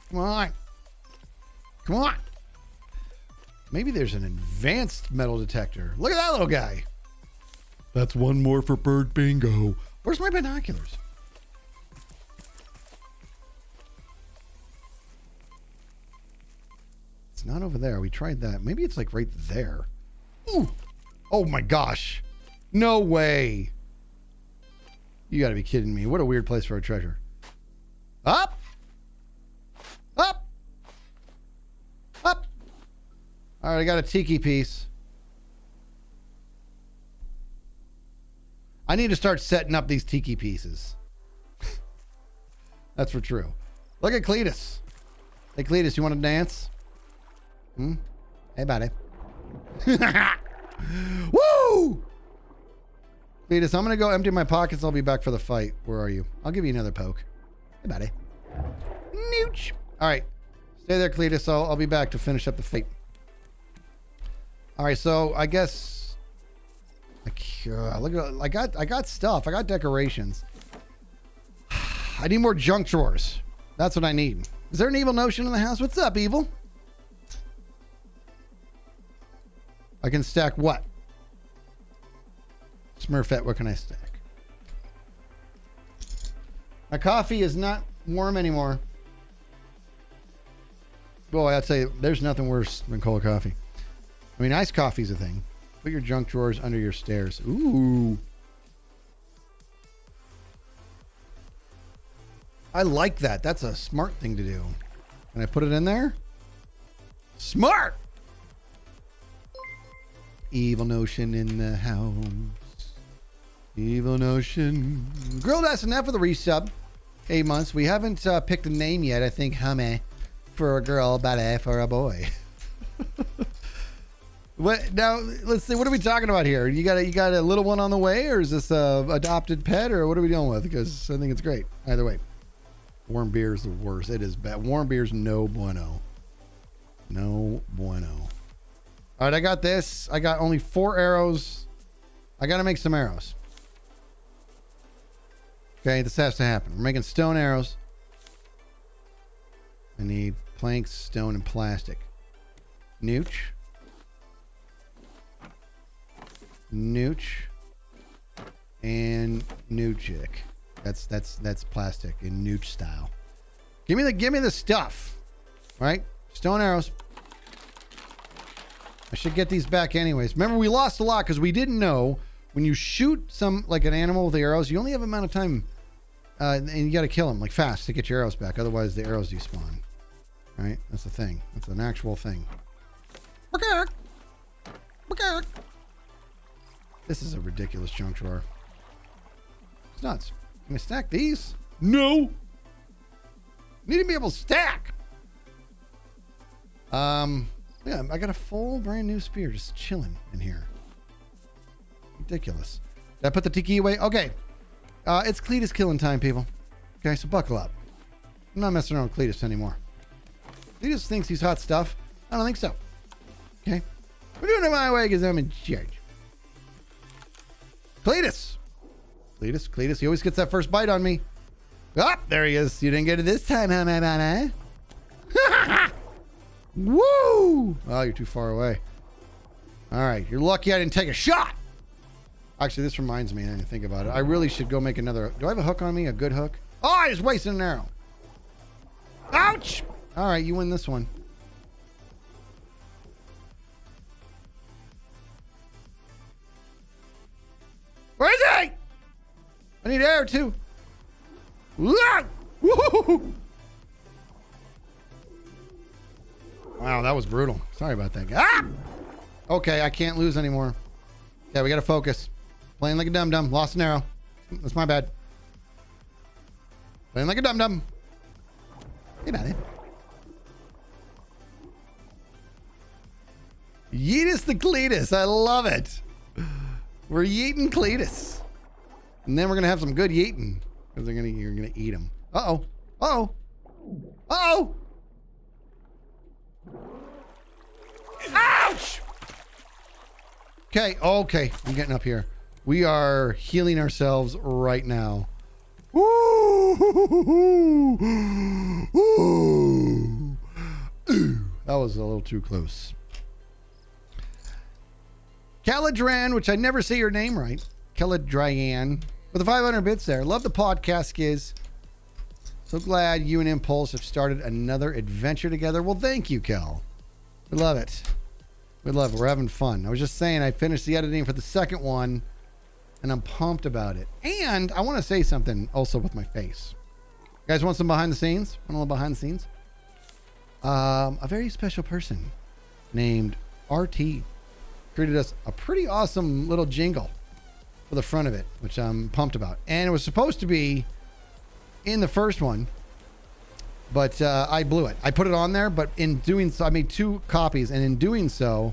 Come on. Come on. Maybe there's an advanced metal detector. Look at that little guy. That's one more for bird bingo. Where's my binoculars? It's not over there. We tried that. Maybe it's like right there. Ooh. Oh my gosh. No way. You gotta be kidding me. What a weird place for a treasure. Up! Up! Up! Alright, I got a tiki piece. I need to start setting up these tiki pieces. That's for true. Look at Cletus. Hey, Cletus, you want to dance? Hmm? Hey, buddy. Woo! Cletus, I'm going to go empty my pockets. I'll be back for the fight. Where are you? I'll give you another poke. Hey, buddy. Nooch. All right. Stay there, Cletus. I'll be back to finish up the fight. All right. So I guess... look at, I got stuff. I got decorations. I need more junk drawers. That's what I need. Is there an evil notion in the house? What's up, evil? I can stack what? Smurfette, what can I stack? My coffee is not warm anymore. Boy, I'd say there's nothing worse than cold coffee. I mean, iced coffee's a thing. Put your junk drawers under your stairs. Ooh. I like that. That's a smart thing to do. Can I put it in there? Smart! Evil notion in the house. Evil notion. Grilled SNF for the resub. 8 months. We haven't picked a name yet. I think Humme for a girl, ballet for a boy. What now? Let's see. What are we talking about here? You got a little one on the way, or is this a adopted pet, or what are we dealing with? Because I think it's great. Either way, warm beer is the worst. It is bad. Warm beer's no bueno. No bueno. All right, I got this. I got only 4 arrows. I got to make some arrows. Okay, this has to happen. We're making stone arrows. I need planks, stone, and plastic. Nooch. Nooch. And noochick. That's plastic in nooch style. Give me the stuff. All right? Stone arrows. I should get these back anyways. Remember, we lost a lot because we didn't know when you shoot some, like an animal with the arrows, you only have amount of time and you got to kill them like fast to get your arrows back. Otherwise, the arrows despawn. Right? That's the thing. That's an actual thing. This is a ridiculous junk drawer. It's nuts. Can I stack these? No. Need to be able to stack. Yeah, I got a full brand new spear just chilling in here. Ridiculous. Did I put the tiki away? Okay. It's Cletus killing time, people. Okay, so buckle up. I'm not messing around with Cletus anymore. Cletus thinks he's hot stuff. I don't think so. Okay. We're doing it my way because I'm in charge. Cletus. Cletus. He always gets that first bite on me. Ah, there he is. You didn't get it this time, huh? Woo! Oh, you're too far away. All right. You're lucky I didn't take a shot. Actually, this reminds me. I didn't think about it. I really should go make another. Do I have a hook on me? A good hook? Oh, I just wasted an arrow. Ouch! All right. You win this one. Where is he? I need air too. Woo! Wow, that was brutal. Sorry about that. Ah! Okay, I can't lose anymore. Yeah, we got to focus. Playing like a dum-dum. Lost an arrow. That's my bad. Playing like a dum-dum. Hey, buddy. Yeetus the Cletus. I love it. We're yeeting Cletus. And then we're going to have some good yeeting. Because you're going to eat them. Uh-oh. Uh-oh. Uh-oh. Ouch! Okay, okay. I'm getting up here. We are healing ourselves right now. Ooh. Ooh. That was a little too close. Caladran, which I never say your name right. Caladran. With the 500 bits there. Love the podcast, Skizz. So glad you and Impulse have started another adventure together. Well, thank you, Cal. We love it. We love it. We're having fun. I was just saying I finished the editing for the second one, and I'm pumped about it. And I want to say something also with my face. You guys want some behind the scenes? Want a little behind the scenes? A very special person named RT created us a pretty awesome little jingle for the front of it, which I'm pumped about. And it was supposed to be in the first one, but I blew it. I put it on there, but in doing so, I made 2 copies, and in doing so,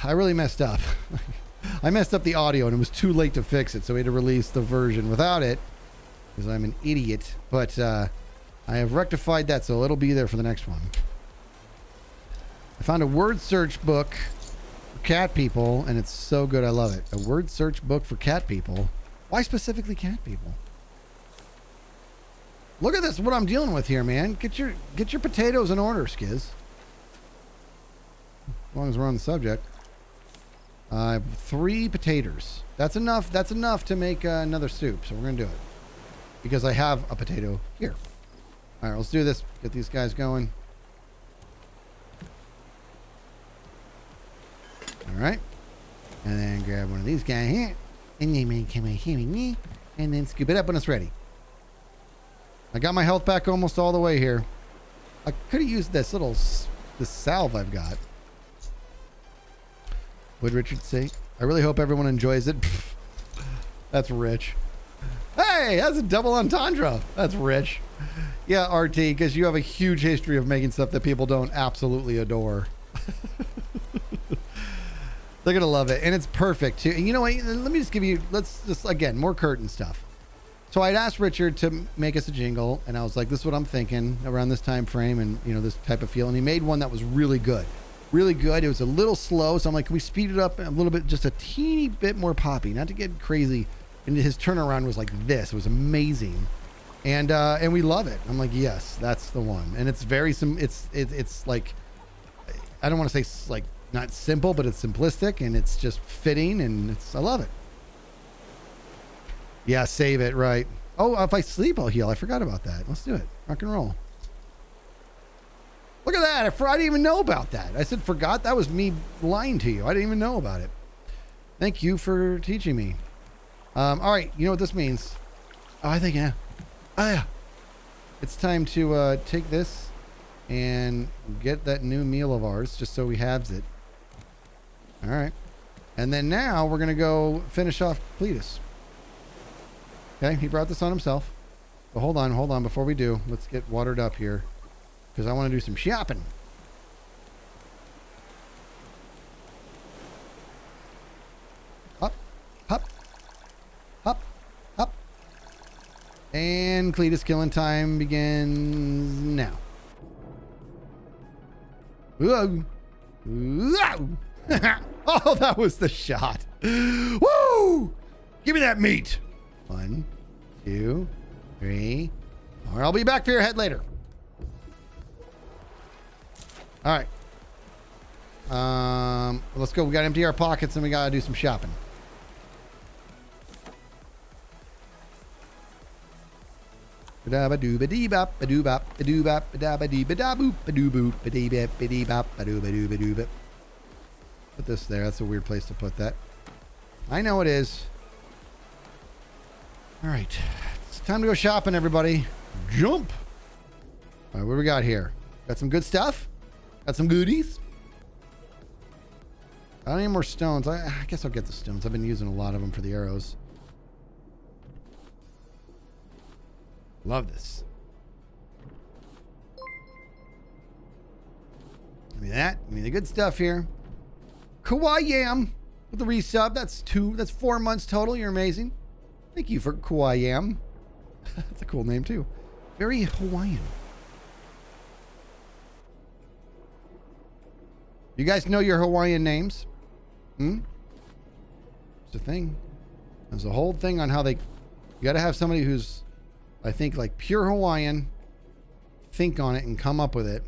I really messed up. I messed up the audio, and it was too late to fix it, so we had to release the version without it, because I'm an idiot. But I have rectified that, so it'll be there for the next one. I found a word search book for cat people, and it's so good. I love it. A word search book for cat people. Why specifically cat people? Look at this, what I'm dealing with here, man. Get your potatoes in order, Skizz. As long as we're on the subject. I have 3 potatoes. That's enough to make another soup, so we're gonna do it. Because I have a potato here. All right, let's do this. Get these guys going. All right. And then grab one of these guys here. And then come here with me. And then scoop it up when it's ready. I got my health back almost all the way here. I could have used this salve I've got. Would Richard say? I really hope everyone enjoys it. That's rich. Hey, that's a double entendre. That's rich. Yeah, RT, because you have a huge history of making stuff that people don't absolutely adore. They're going to love it. And it's perfect, too. And you know what? Let me just give you, again, more curtain stuff. So I'd asked Richard to make us a jingle, and I was like, this is what I'm thinking around this time frame and, you know, this type of feel. And he made one that was really good. Really good. It was a little slow. So I'm like, can we speed it up a little bit, just a teeny bit more poppy, not to get crazy. And his turnaround was like this. It was amazing. And we love it. I'm like, yes, that's the one. And it's very, it's like, I don't want to say like not simple, but it's simplistic and it's just fitting and I love it. Yeah, save it, right. Oh, if I sleep, I'll heal. I forgot about that. Let's do it. Rock and roll. Look at that. I didn't even know about that. I said forgot. That was me lying to you. I didn't even know about it. Thank you for teaching me. All right. You know what this means? Oh, I think, yeah. Oh, yeah. It's time to take this and get that new meal of ours just so we have it. All right. And then now we're going to go finish off Cletus. Okay. He brought this on himself. But hold on. Before we do, let's get watered up here because I want to do some shopping. Up, up, up, up. And Cletus killing time begins now. Whoa. Whoa. Oh, that was the shot. Woo! Give me that meat. 1, 2, 3. Or I'll be back for your head later. All right. Let's go. We got to empty our pockets and we got to do some shopping. Put this there. That's a weird place to put that. I know it is. All right. It's time to go shopping, everybody. Jump. All right, what do we got here? Got some good stuff? Got some goodies? I don't need more stones. I guess I'll get the stones. I've been using a lot of them for the arrows. Love this. Give me that. Give me the good stuff here. Kawaii Yam with the resub. That's 4 months total. You're amazing. Thank you for Kawaii Yam. That's a cool name too. Very Hawaiian. You guys know your Hawaiian names? It's a thing. There's a whole thing on how you got to have somebody who's, I think, like pure Hawaiian, think on it and come up with it.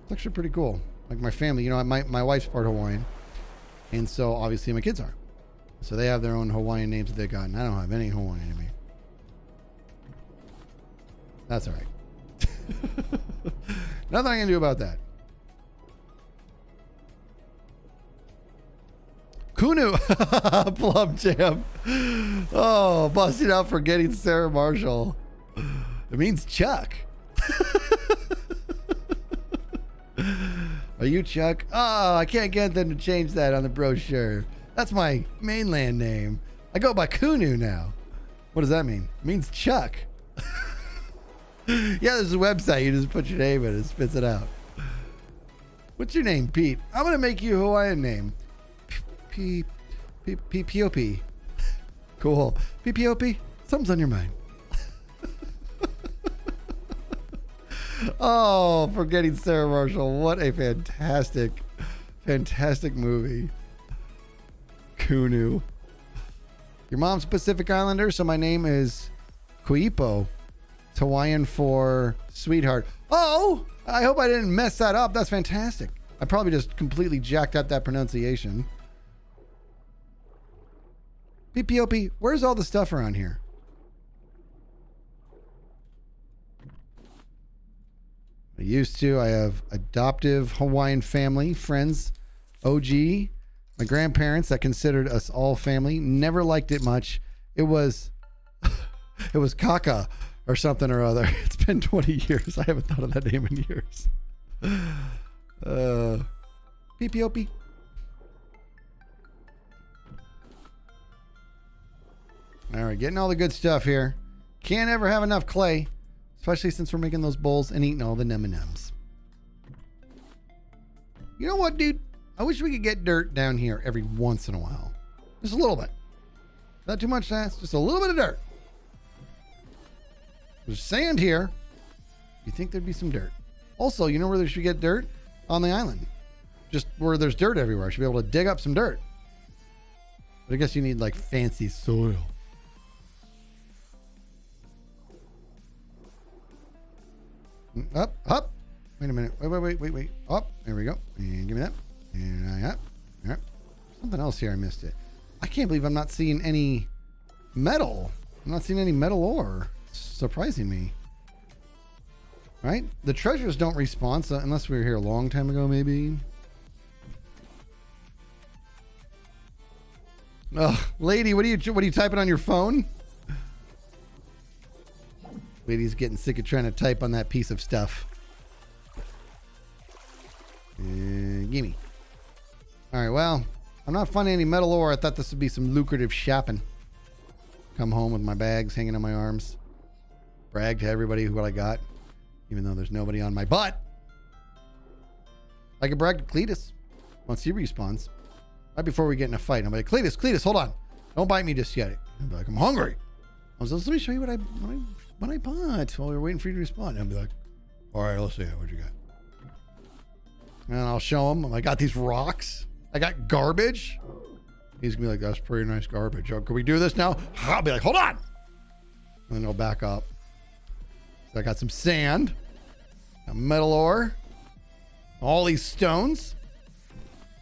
It's actually pretty cool. Like my family, you know, my wife's part Hawaiian. And so obviously my kids are. So they have their own Hawaiian names that they've gotten. I don't have any Hawaiian in me. That's all right. Nothing I can do about that. Kunu. Plum Jam. Oh, busting out for getting Sarah Marshall. It means Chuck. Are you Chuck? Oh, I can't get them to change that on the brochure. That's my mainland name. I go by Kunu now. What does that mean? It means Chuck. Yeah, there's a website. You just put your name in and it spits it out. What's your name, Pete? I'm going to make you a Hawaiian name. P-P-P-P-P-O-P. Cool. P-P-O-P? Something's on your mind. Oh, Forgetting Sarah Marshall. What a fantastic movie. Kunu. Your mom's Pacific Islander, so my name is Kuipo. It's Hawaiian for sweetheart. Oh, I hope I didn't mess that up. That's fantastic. I probably just completely jacked up that pronunciation. PPOP, where's all the stuff around here? I used to. I have adoptive Hawaiian family, friends, OG, my grandparents that considered us all family. Never liked it much. It was Kaka or something or other. It's been 20 years. I haven't thought of that name in years. PPOP. All right, getting all the good stuff here. Can't ever have enough clay, especially since we're making those bowls and eating all the M&Ms. You know what, dude? I wish we could get dirt down here every once in a while. Just a little bit. Not too much to ask, just a little bit of dirt. There's sand here. You think there'd be some dirt. Also, you know where they should get dirt? On the island. Just where there's dirt everywhere. I should be able to dig up some dirt. But I guess you need like fancy soil. Up. Wait a minute. Wait. Up. There we go. And give me that. And up. All right. Something else here. I missed it. I can't believe I'm not seeing any metal. I'm not seeing any metal ore. It's surprising me. Right? The treasures don't respawn, so unless we were here a long time ago, maybe. Oh, lady, what are you typing on your phone? Lady's getting sick of trying to type on that piece of stuff. Gimme. All right, well, I'm not finding any metal ore. I thought this would be some lucrative shopping. Come home with my bags hanging on my arms. Brag to everybody what I got, even though there's nobody on my butt. I can brag to Cletus once he respawns. Right before we get in a fight, I'm like, Cletus, hold on. Don't bite me just yet. I'll be like, I'm hungry. I was like, let me show you what I bought while we were waiting for you to respond. I'll be like, all right, let's see what you got. And I'll show him. I got these rocks. I got garbage. He's gonna be like, that's pretty nice garbage. Oh, can we do this now? I'll be like, hold on. And then he'll back up. So I got some sand, a metal ore, all these stones.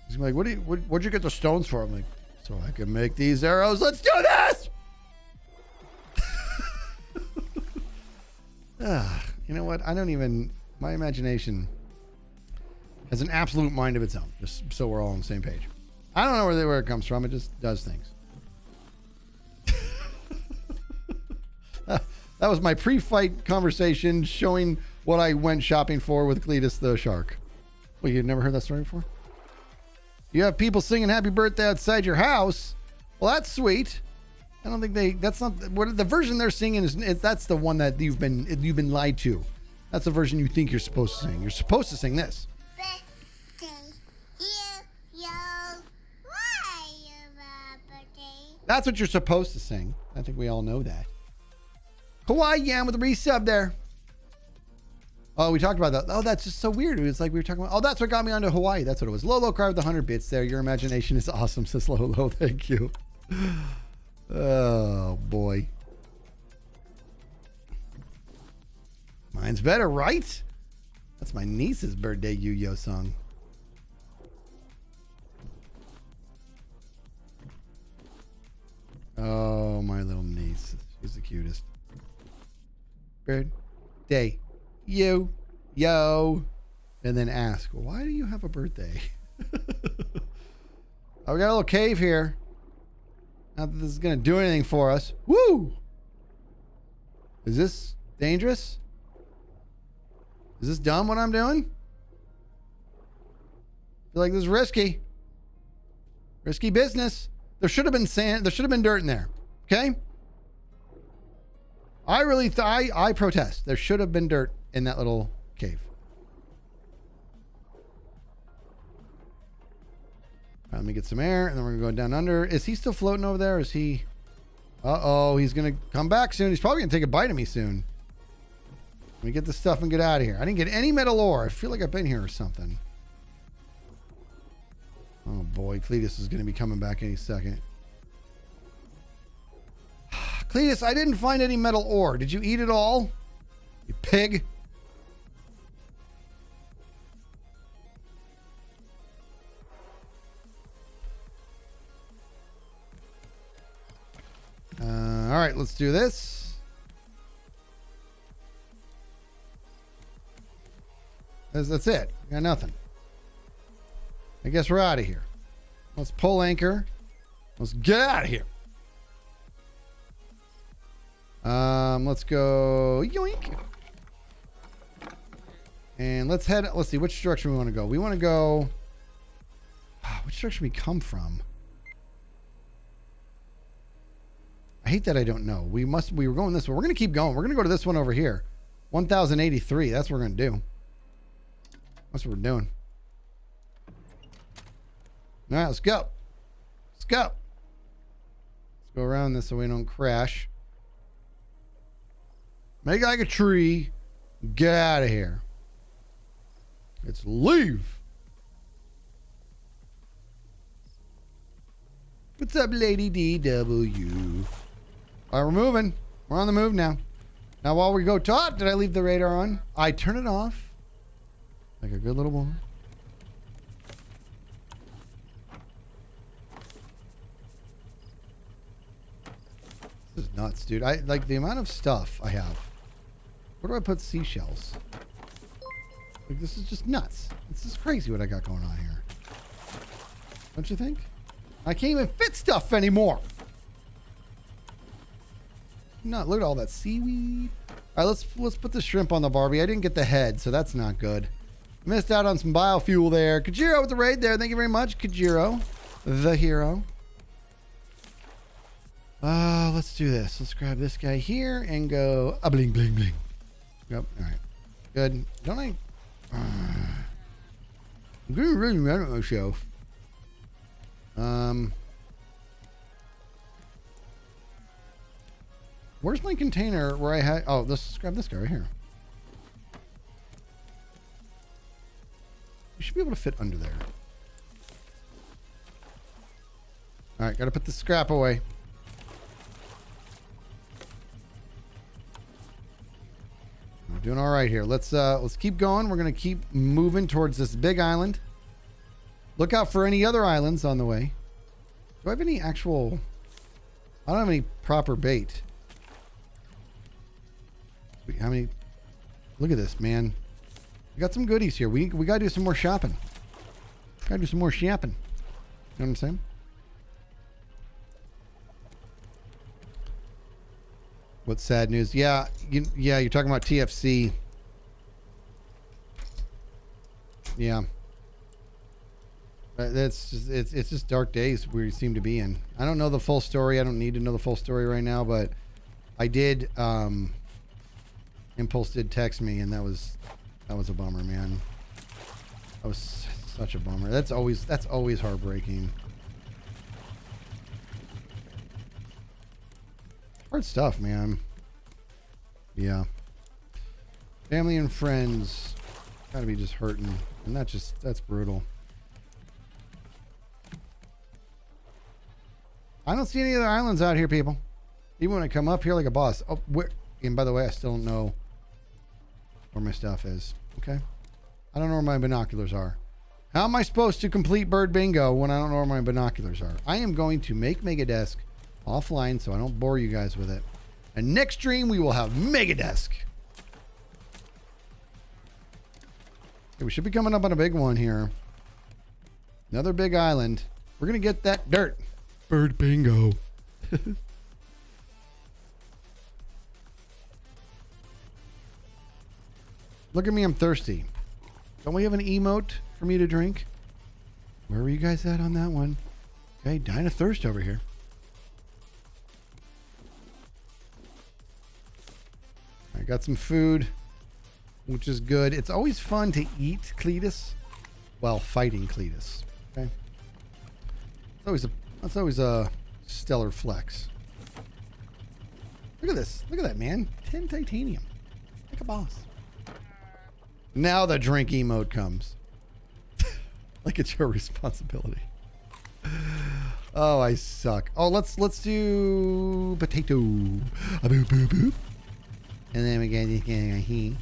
He's gonna be like, what'd you get the stones for? I'm like, so I can make these arrows. Let's do this. You know what? My imagination has an absolute mind of its own, just so we're all on the same page. I don't know where it comes from. It just does things. That was my pre-fight conversation showing what I went shopping for with Cletus the shark. Well, you'd never heard that story before? You have people singing happy birthday outside your house. Well, that's sweet. I don't think that's not what the version they're singing is. That's the one that you've been lied to. That's the version you think you're supposed to sing. You're supposed to sing this. That's what you're supposed to sing. I think we all know that. Hawaii Yam with a resub there. Oh, we talked about that. Oh, that's just so weird. It was like we were talking about. Oh, that's what got me onto Hawaii. That's what it was. Lolo cried with the 100 bits there. Your imagination is awesome, says Lolo. Thank you. Oh boy. Mine's better, right? That's my niece's birthday Yu-Yo song. Oh, my little niece. She's the cutest. Birthday. Yo. And then ask, why do you have a birthday? Oh, we got a little cave here. Not that this is going to do anything for us. Woo! Is this dangerous? Is this dumb what I'm doing? I feel like this is risky. Risky business. There should have been sand. There should have been dirt in there. Okay? I protest. There should have been dirt in that little cave. All right, let me get some air, and then we're going to go down under. Is he still floating over there? Is he... Uh-oh, he's going to come back soon. He's probably going to take a bite of me soon. Let me get this stuff and get out of here. I didn't get any metal ore. I feel like I've been here or something. Oh, boy. Cletus is going to be coming back any second. Cletus, I didn't find any metal ore. Did you eat it all? You pig. All right, let's do this. That's it. Got nothing. I guess we're out of here. Let's pull anchor. Let's get out of here. Let's go yoink. And let's head. Let's see which direction we want to go. We want to go. Which direction we come from? I hate that I don't know. We were going this way. We're going to keep going. We're going to go to this one over here. 1083. That's what we're going to do. That's what we're doing. All right, let's go. Let's go. Let's go around this so we don't crash. Make it like a tree. Get out of here. Let's leave. What's up, Lady DW? All right, we're moving. We're on the move now. Now, while we go taut, did I leave the radar on? I turn it off. Like a good little woman. This is nuts, dude. I like the amount of stuff I have. Where do I put seashells? Like, this is just nuts. This is crazy what I got going on here. Don't you think? I can't even fit stuff anymore. Not look at all that seaweed. All right, let's put the shrimp on the Barbie. I didn't get the head, so that's not good. Missed out on some biofuel there. Kajiro with the raid there. Thank you very much, Kajiro, the hero. Let's do this. Let's grab this guy here and go bling bling bling. Yep. All right. Good. Don't I? I'm getting really mad at myself. Where's my container where I had? Oh, let's grab this guy right here. We should be able to fit under there. All right, gotta put the scrap away. We're doing all right here. Let's keep going. We're gonna keep moving towards this big island. Look out for any other islands on the way. Do I have any actual? I don't have any proper bait. How many? Look at this, man. We got some goodies here. We gotta do some more shopping. Gotta do some more shopping. You know what I'm saying? What's sad news? Yeah, you're talking about TFC. Yeah. It's just dark days we seem to be in. I don't know the full story. I don't need to know the full story right now, but I did. Impulse did text me, and that was a bummer, man. That was such a bummer. That's always heartbreaking. Hard stuff, man. Yeah. Family and friends gotta be just hurting, and that's brutal. I don't see any other islands out here, people. Even when I come up here like a boss. Oh, where? And by the way, I still don't know where my stuff is. Okay. I don't know where my binoculars are. How am I supposed to complete bird bingo when I don't know where my binoculars are? I am going to make Megadesk offline so I don't bore you guys with it. And next stream, we will have Megadesk. Okay, we should be coming up on a big one here. Another big island. We're going to get that dirt. Bird bingo. Look at me, I'm thirsty. Don't we have an emote for me to drink? Where were you guys at on that one? Okay, dying of thirst over here. I got some food, which is good. It's always fun to eat Cletus while fighting Cletus. Okay, that's always a stellar flex. Look at this. Look at that, man. 10 titanium. Like a boss. Now the drink emote comes. Like it's your responsibility. Oh, I suck. Oh, let's do potato. Boop, boop, boop. And then we got this guy right here.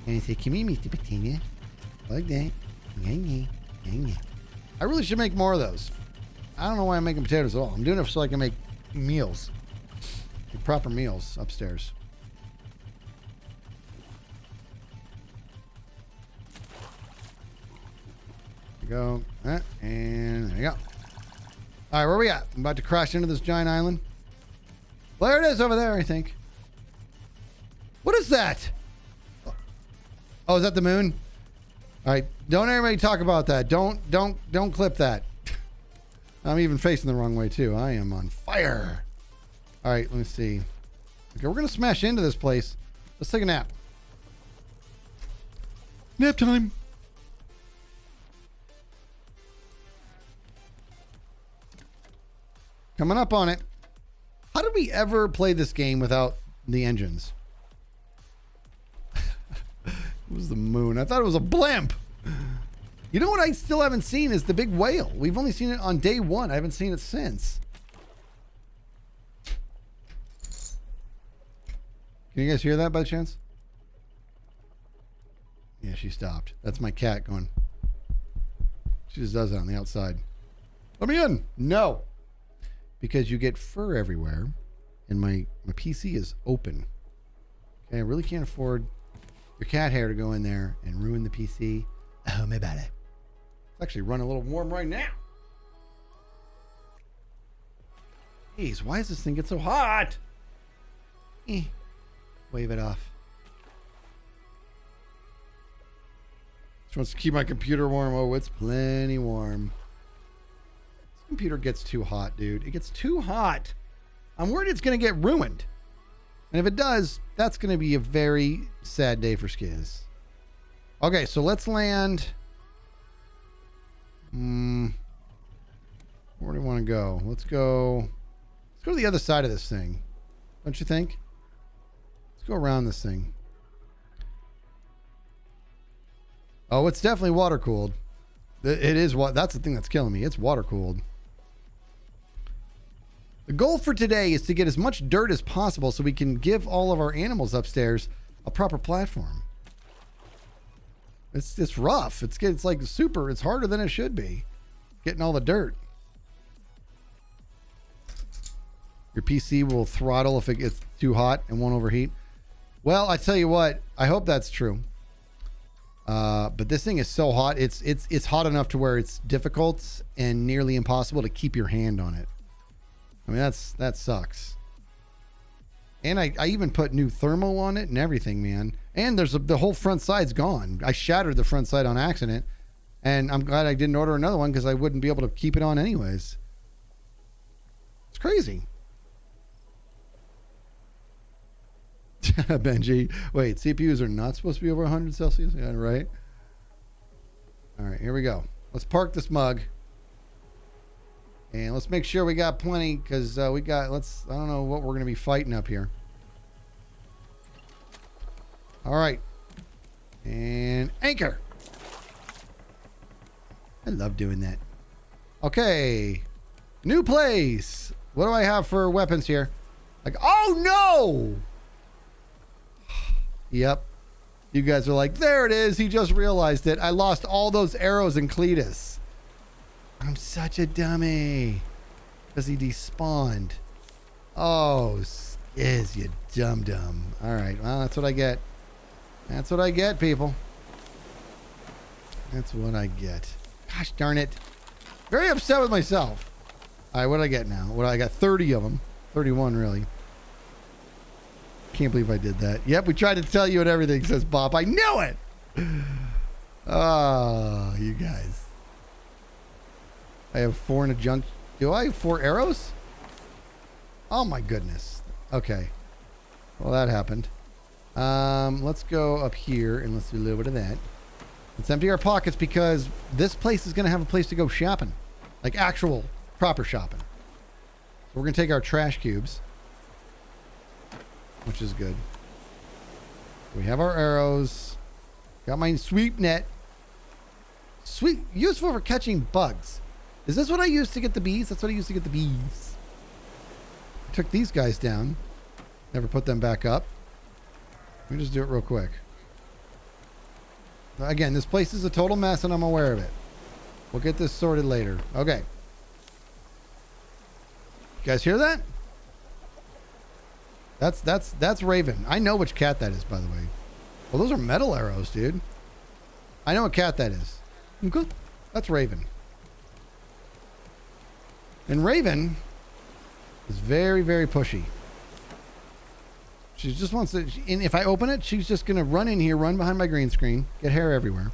And I say, come here, Mr. Potato. Like that. I really should make more of those. I don't know why I'm making potatoes at all. I'm doing it so I can make meals. Like proper meals upstairs. There you go. And there you go. All right, where we at? I'm about to crash into this giant island. There it is over there, I think. What is that? Oh, is that the moon? All right, don't everybody talk about that. Don't clip that. I'm even facing the wrong way too. I am on fire. All right, let me see. Okay, we're gonna smash into this place. Let's take a nap. Nap time. Coming up on it. How did we ever play this game without the engines? It was the moon. I thought it was a blimp. You know what I still haven't seen is the big whale. We've only seen it on day one. I haven't seen it since. Can you guys hear that by chance? Yeah, she stopped. That's my cat going. She just does it on the outside. Let me in. No. Because you get fur everywhere. And my PC is open. Okay, I really can't afford your cat hair to go in there and ruin the PC. Oh, my bad. It's actually running a little warm right now. Jeez, why does this thing get so hot? Wave it off. Just wants to keep my computer warm. Oh, it's plenty warm. This computer gets too hot, dude. It gets too hot. I'm worried it's going to get ruined. And if it does, that's going to be a very sad day for Skizz. Okay, so let's land. Where do we want to go? Let's go to the other side of this thing. Don't you think? Let's go around this thing. Oh, it's definitely water cooled. It is what that's the thing that's killing me. It's water cooled. The goal for today is to get as much dirt as possible so we can give all of our animals upstairs a proper platform. It's rough. It's like super. It's harder than it should be. Getting all the dirt. Your PC will throttle if it gets too hot and won't overheat. Well, I tell you what. I hope that's true. But this thing is so hot. It's hot enough to where it's difficult and nearly impossible to keep your hand on it. I mean, that sucks. And I even put new thermal on it and everything, man. And the whole front side's gone. I shattered the front side on accident. And I'm glad I didn't order another one because I wouldn't be able to keep it on anyways. It's crazy. Benji. Wait, CPUs are not supposed to be over 100 Celsius? Yeah, right? All right, here we go. Let's park this mug. And let's make sure we got plenty because I don't know what we're going to be fighting up here. All right. And anchor. I love doing that. Okay. New place. What do I have for weapons here? Like, oh no! Yep. You guys are like, there it is. He just realized it. I lost all those arrows in Cletus. I'm such a dummy. Because he despawned. Oh, Skizz, you dum-dum. All right. Well, that's what I get. That's what I get, people. That's what I get. Gosh darn it. Very upset with myself. All right, what do I get now? I got 30 of them. 31, really. Can't believe I did that. Yep, we tried to tell you and everything, says Bob. I knew it. Oh, you guys. I have 4 in a junk. Do I have 4 arrows? Oh my goodness. Okay. Well, that happened. Let's go up here and let's do a little bit of that. Let's empty our pockets because this place is going to have a place to go shopping. Like actual proper shopping. So we're going to take our trash cubes. Which is good. We have our arrows. Got my sweep net. Sweet. Useful for catching bugs. Is this what I used to get the bees? That's what I used to get the bees. I took these guys down. Never put them back up. Let me just do it real quick. Again, this place is a total mess and I'm aware of it. We'll get this sorted later. Okay. You guys hear that? That's Raven. I know which cat that is, by the way. Well, those are metal arrows, dude. I know what cat that is. Okay. That's Raven. And Raven is very, very pushy. She just wants to, and if I open it, she's just going to run in here, run behind my green screen, get hair everywhere.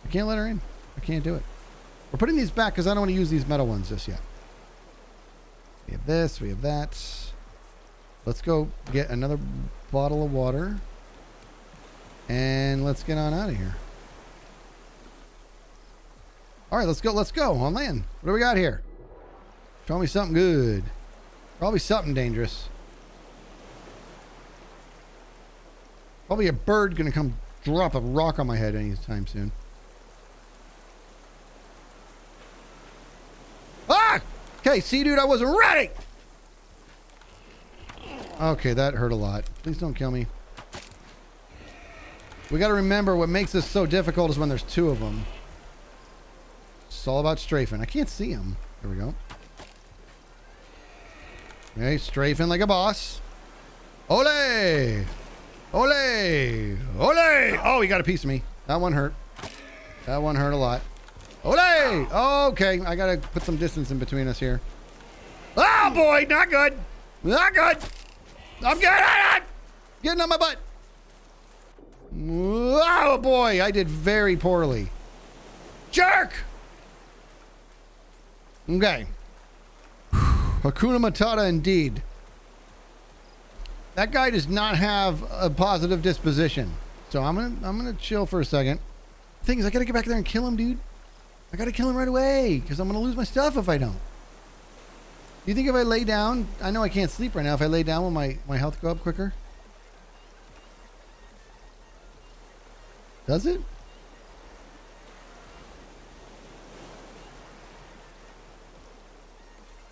I can't let her in. I can't do it. We're putting these back because I don't want to use these metal ones just yet. We have this, we have that. Let's go get another bottle of water. And let's get on out of here. All right, let's go on land. What do we got here? Show me something good. Probably something dangerous. Probably a bird gonna come drop a rock on my head anytime soon. Ah! Okay, see, dude, I wasn't ready! Okay, that hurt a lot. Please don't kill me. We gotta remember what makes this so difficult is when there's two of them. It's all about strafing. I can't see him. There we go. Okay, strafing like a boss. Ole! Ole! Ole! Oh, he got a piece of me. That one hurt. That one hurt a lot. Ole! Okay, I gotta put some distance in between us here. Oh boy, not good. Not good. I'm getting on my butt. Oh boy, I did very poorly. Jerk! Okay. Hakuna Matata indeed. That guy does not have a positive disposition. So I'm gonna chill for a second. Thing is, I gotta get back there and kill him, dude. I gotta kill him right away, because I'm gonna lose my stuff if I don't. Do you think if I lay down, I know I can't sleep right now, if I lay down will my health go up quicker? Does it?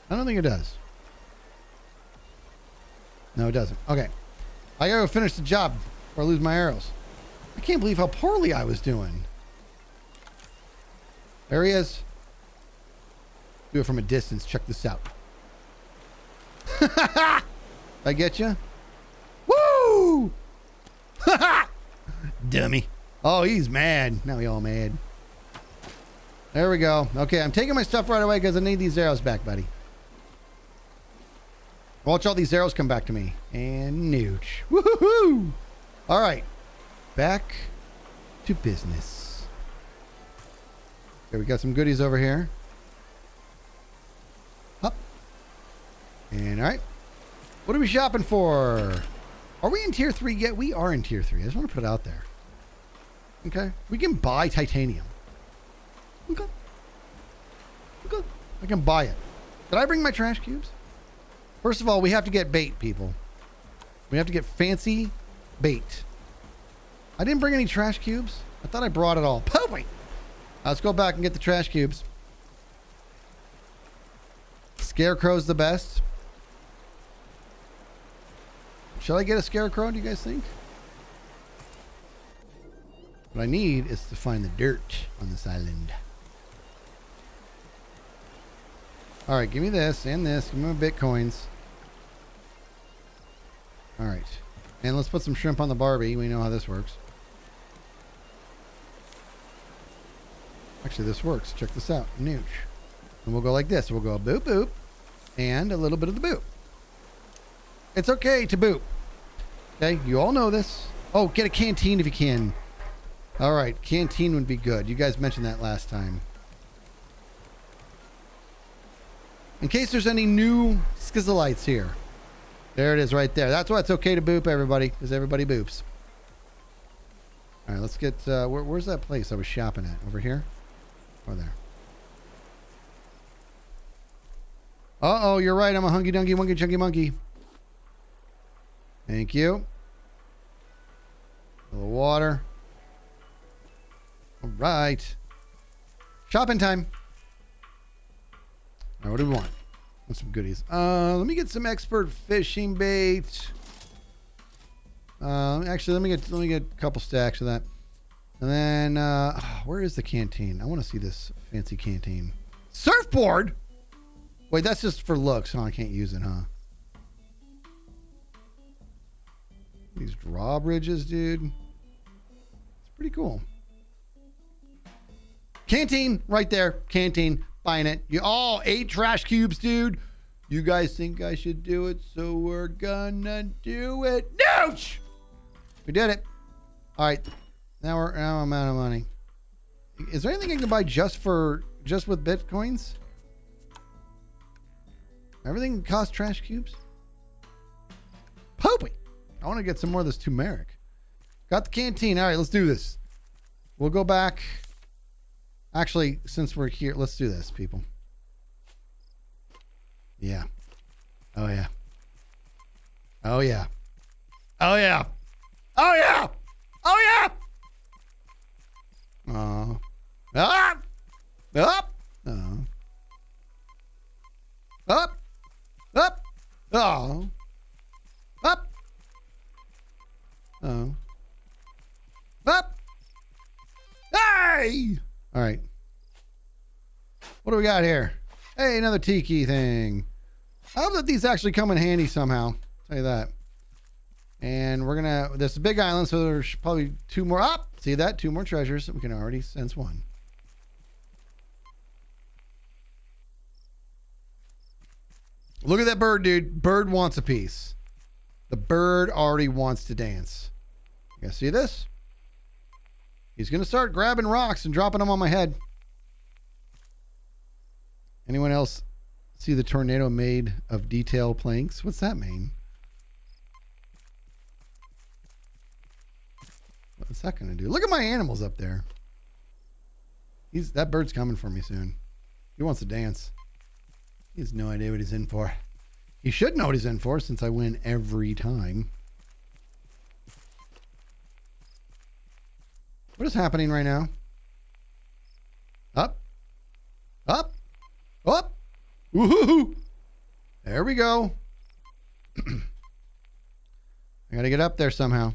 I don't think it does. No, it doesn't. Okay. I gotta go finish the job or lose my arrows. I can't believe how poorly I was doing. There he is. Do it from a distance. Check this out. I get you? Woo! Dummy. Oh, he's mad. Now we all mad. There we go. Okay, I'm taking my stuff right away because I need these arrows back, buddy. Watch all these arrows come back to me. And nooch. Woohoo! All right. Back to business. Okay, we got some goodies over here. Up. And all right. What are we shopping for? Are we in tier 3 yet? We are in tier 3. I just want to put it out there. Okay. We can buy titanium. Okay. Okay. I can buy it. Did I bring my trash cubes? First of all, we have to get bait, people. We have to get fancy bait. I didn't bring any trash cubes. I thought I brought it all. Poopy! Let's go back and get the trash cubes. Scarecrow's the best. Shall I get a scarecrow, do you guys think? What I need is to find the dirt on this island. All right, give me this and this. Give me my bitcoins. All right. And let's put some shrimp on the Barbie. We know how this works. Actually, this works. Check this out. Nooch. And we'll go like this. We'll go boop, boop, and a little bit of the boop. It's okay to boop. Okay, you all know this. Oh, get a canteen if you can. All right, canteen would be good. You guys mentioned that last time. In case there's any new Skizzites here. There it is right there. That's why it's okay to boop, everybody, because everybody boops. All right, let's get... where's that place I was shopping at? Over here? Or there? Uh-oh, you're right. I'm a hunky-dunky, wunky-chunky monkey. Thank you. A little water. All right. Shopping time. All right, what do we want? Want some goodies. Let me get some expert fishing bait. Actually, let me get a couple stacks of that. And then, where is the canteen? I want to see this fancy canteen. Surfboard? Wait, that's just for looks. Oh, I can't use it, huh? These drawbridges, dude. It's pretty cool. Canteen, right there. Canteen, buying it. Oh, 8 trash cubes, dude. You guys think I should do it, so we're gonna do it. Nooch! We did it. All right. Now I'm out of money. Is there anything I can buy just with bitcoins? Everything costs trash cubes? Poopy. I want to get some more of this turmeric. Got the canteen. All right, let's do this. We'll go back. Actually, since we're here, let's do this, people. Yeah. Oh, yeah. Oh, yeah. Oh, yeah. Oh, yeah. Oh, yeah. Oh. Up. Up. Oh. Up. Up. Oh. Up. Oh. Up. Hey! All right. What do we got here? Hey, another tiki thing. I hope that these actually come in handy somehow. I'll tell you that. And we're gonna, this is a big island, so there's probably 2 more. Up! See that? 2 more treasures. We can already sense 1. Look at that bird, dude. Bird wants a piece. The bird already wants to dance. You guys see this? He's gonna start grabbing rocks and dropping them on my head. Anyone else see the tornado made of detail planks? What's that mean? What's that gonna do? Look at my animals up there. That bird's coming for me soon. He wants to dance. He has no idea what he's in for. He should know what he's in for since I win every time. What is happening right now? Up. Up. Up. Woohoo. There we go. I gotta get up there somehow.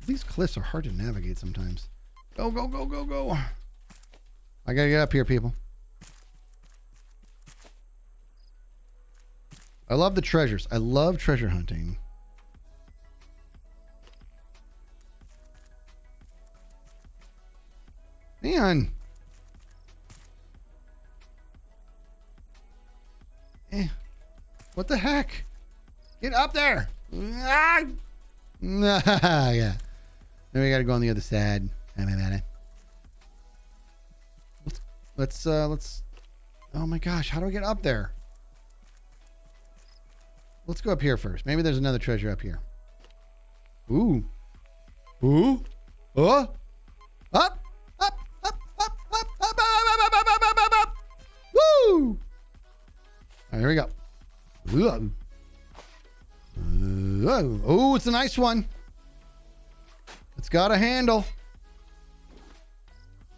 These cliffs are hard to navigate sometimes. Go, go, go, go, go. I gotta get up here, people. I love the treasures. I love treasure hunting. Man. What the heck? Get up there. Ah! Yeah. Then we gotta go on the other side. Let's oh my gosh, how do I get up there? Let's go up here first. Maybe there's another treasure up here. Ooh. Ooh. Oh. Up. Up. Up. Up. Up. Up. Up. Up. Woo. All right, here we go. Oh, it's a nice one. It's got a handle.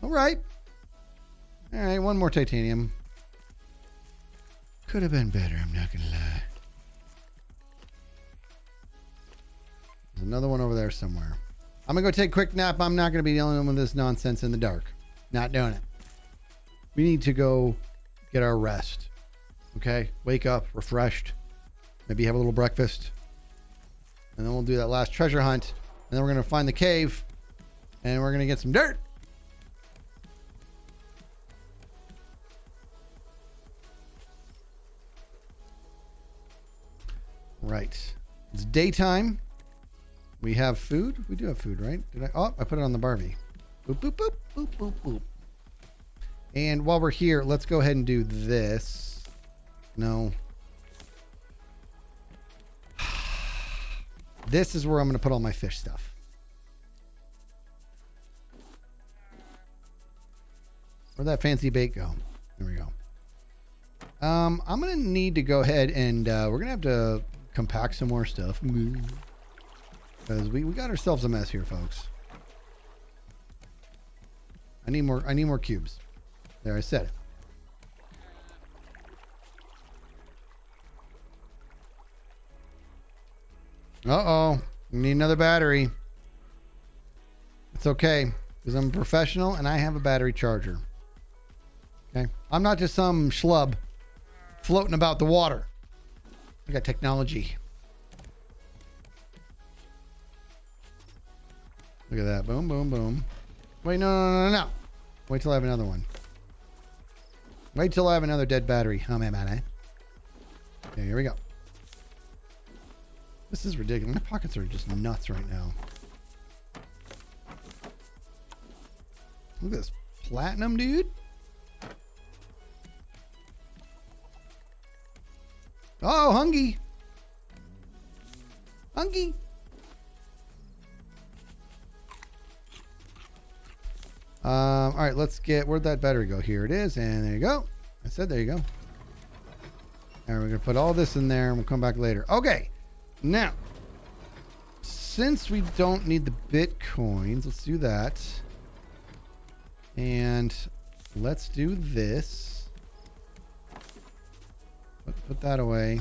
All right. All right, one more titanium. Could have been better, I'm not gonna lie. There's another one over there somewhere. I'm gonna go take a quick nap. I'm not gonna be dealing with this nonsense in the dark. Not doing it. We need to go get our rest. Okay? Wake up, refreshed. Maybe have a little breakfast. And then we'll do that last treasure hunt. And then we're gonna find the cave. And we're gonna get some dirt. Right. It's daytime. We have food. We do have food, right? Did I? Oh, I put it on the Barbie. Boop, boop, boop, boop, boop, boop. And while we're here, let's go ahead and do this. No. This is where I'm going to put all my fish stuff. Where'd that fancy bait go? There we go. I'm going to need to go ahead and we're going to have to compact some more stuff. Because we got ourselves a mess here, folks. I need more cubes. There, I said it. Uh-oh. We need another battery. It's okay, because I'm a professional and I have a battery charger. Okay? I'm not just some schlub floating about the water. I got technology. Look at that. Boom, boom, boom. Wait, no. Wait till I have another one. Wait till I have another dead battery. Oh, man. Okay, here we go. This is ridiculous. My pockets are just nuts right now. Look at this platinum, dude. Oh, Hungy. Hungy. All right, let's get, where'd that battery go? Here it is, and there you go. I said there you go. All right, we're gonna put all this in there and we'll come back later. Okay, now, since we don't need the Bitcoins, let's do that. And let's do this. Put that away.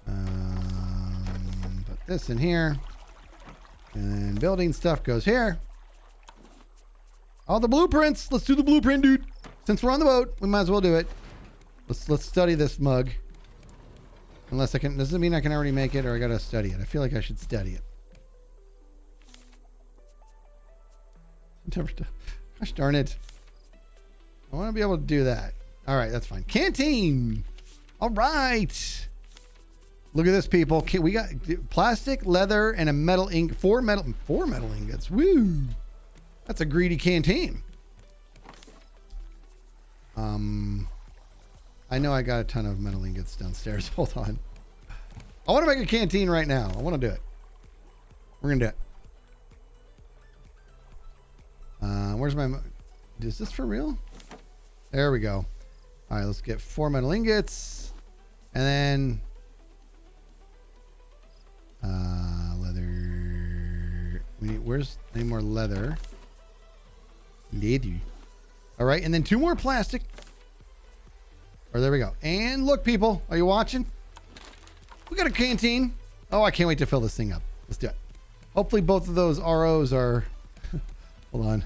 Put this in here. And building stuff goes here. All the blueprints. Let's do the blueprint, dude. Since we're on the boat, we might as well do it. Let's study this mug. Unless I can, does it mean I can already make it or I gotta study it? I feel like I should study it. Gosh darn it. I want to be able to do that. All right, that's fine. Canteen. All right. Look at this, people. We got plastic, leather, and a metal ink. Four metal ingots. Woo. That's a greedy canteen. I know I got a ton of metal ingots downstairs. Hold on. I want to make a canteen right now. I want to do it. We're going to do it. Where's my... Is this for real? There we go. All right, let's get 4 metal ingots. And then... leather... Where's any more leather? Leather. All right, and then 2 more plastic. Or there we go. And look, people, are you watching? We got a canteen. Oh, I can't wait to fill this thing up. Let's do it. Hopefully both of those ROs are... Hold on.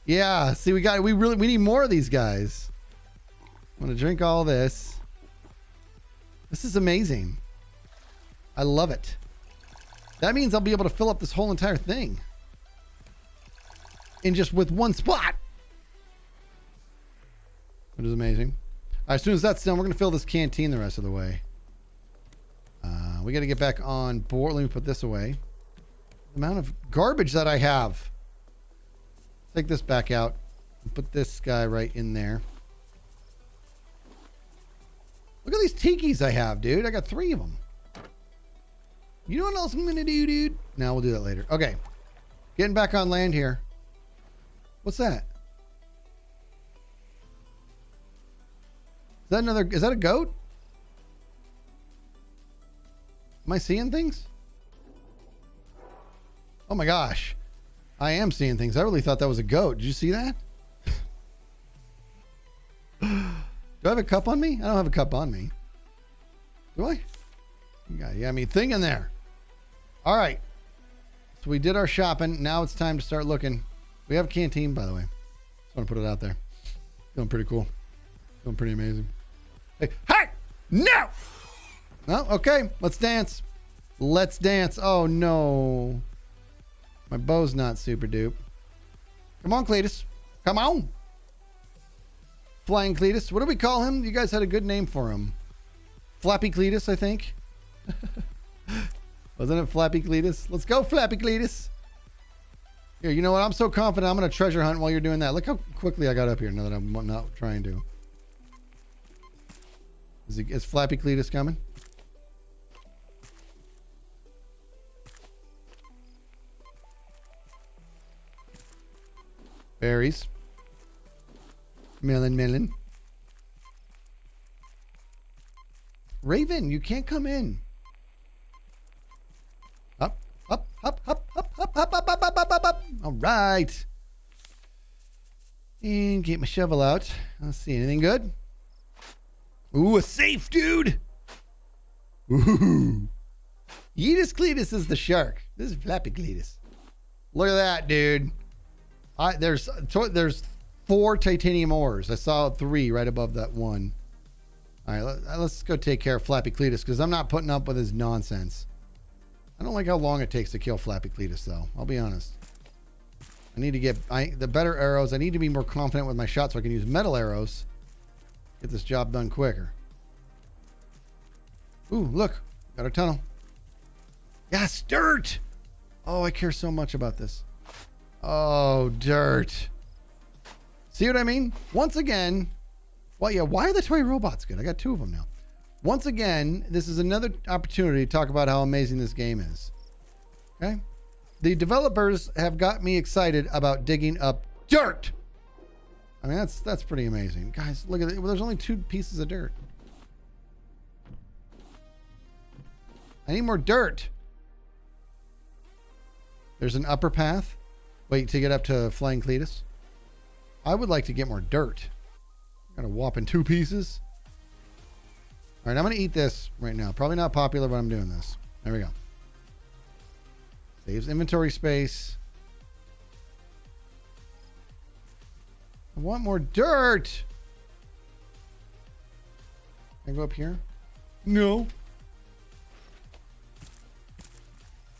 Yeah, see, we need more of these guys. I'm gonna drink all this. This is amazing. I love it. That means I'll be able to fill up this whole entire thing. In just with one spot. Which is amazing. All right, as soon as that's done, we're gonna fill this canteen the rest of the way. We gotta get back on board. Let me put this away. The amount of garbage that I have. Take this back out and put this guy right in there. Look at these tikis I have, dude. I got 3 of them. You know what else I'm gonna do, dude? Now we'll do that later. Okay. Getting back on land here. What's that? Is that a goat? Am I seeing things? Oh my gosh. I am seeing things. I really thought that was a goat. Did you see that? Do I have a cup on me? I don't have a cup on me. Do I? Yeah, I mean, thing in there. All right. So we did our shopping. Now it's time to start looking. We have a canteen, by the way. Just want to put it out there. Feeling pretty cool. Feeling pretty amazing. Hey, no! Oh, okay. Let's dance. Let's dance. Oh, no. My bow's not super dupe. Come on, Cletus. Come on. Flying Cletus. What do we call him? You guys had a good name for him. Flappy Cletus, I think. Wasn't it Flappy Cletus? Let's go, Flappy Cletus. Here, you know what? I'm so confident I'm going to treasure hunt while you're doing that. Look how quickly I got up here now that I'm not trying to. Is Flappy Cletus coming? Berries. Melon. Raven, you can't come in. Up. All right. And get my shovel out. Let's see, anything good? Ooh, a safe, dude. Ooh. Yeetus Cletus is the shark. This is Flappy Cletus. Look at that, dude. There's 4 titanium ores. I saw 3 right above that one. All right, let's go take care of Flappy Cletus because I'm not putting up with his nonsense. I don't like how long it takes to kill Flappy Cletus, though. I'll be honest. I need to get the better arrows. I need to be more confident with my shots so I can use metal arrows. Get this job done quicker. Ooh, look. Got a tunnel. Yes, dirt. Oh, I care so much about this. Oh, dirt. See what I mean? Once again, well, yeah, why are the toy robots good? I got 2 of them now. Once again, this is another opportunity to talk about how amazing this game is. Okay? The developers have got me excited about digging up dirt. I mean, that's pretty amazing. Guys, look at it. Well, there's only 2 pieces of dirt. I need more dirt. There's an upper path. Wait, to get up to Flying Cletus. I would like to get more dirt. Got a whopping 2 pieces. All right, I'm going to eat this right now. Probably not popular, but I'm doing this. There we go. Saves inventory space. I want more dirt. Can I go up here? No.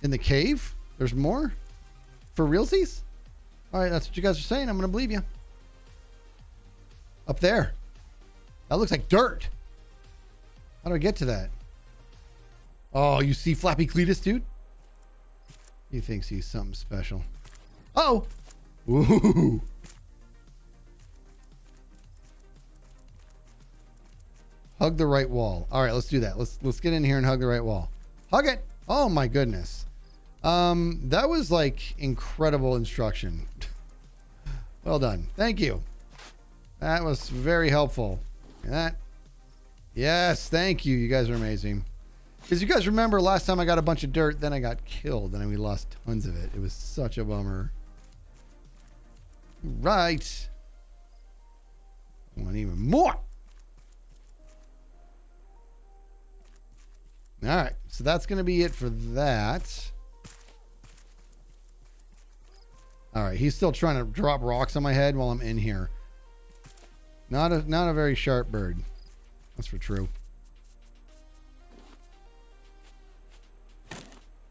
In the cave? There's more? For realsies? All right, that's what you guys are saying. I'm going to believe you. Up there. That looks like dirt. How do I get to that? Oh, you see Flappy Cletus, dude? He thinks he's something special. Oh! Ooh. Hug the right wall. All right, let's do that. Let's get in here and hug the right wall. Hug it. Oh my goodness. That was like incredible instruction. Well done. Thank you. That was very helpful. That. Yes, thank you. You guys are amazing. Because you guys remember last time I got a bunch of dirt, then I got killed and we lost tons of it. It was such a bummer. Right. I want even more. All right, so that's going to be it for that. All right, he's still trying to drop rocks on my head while I'm in here. Not a very sharp bird. That's for true.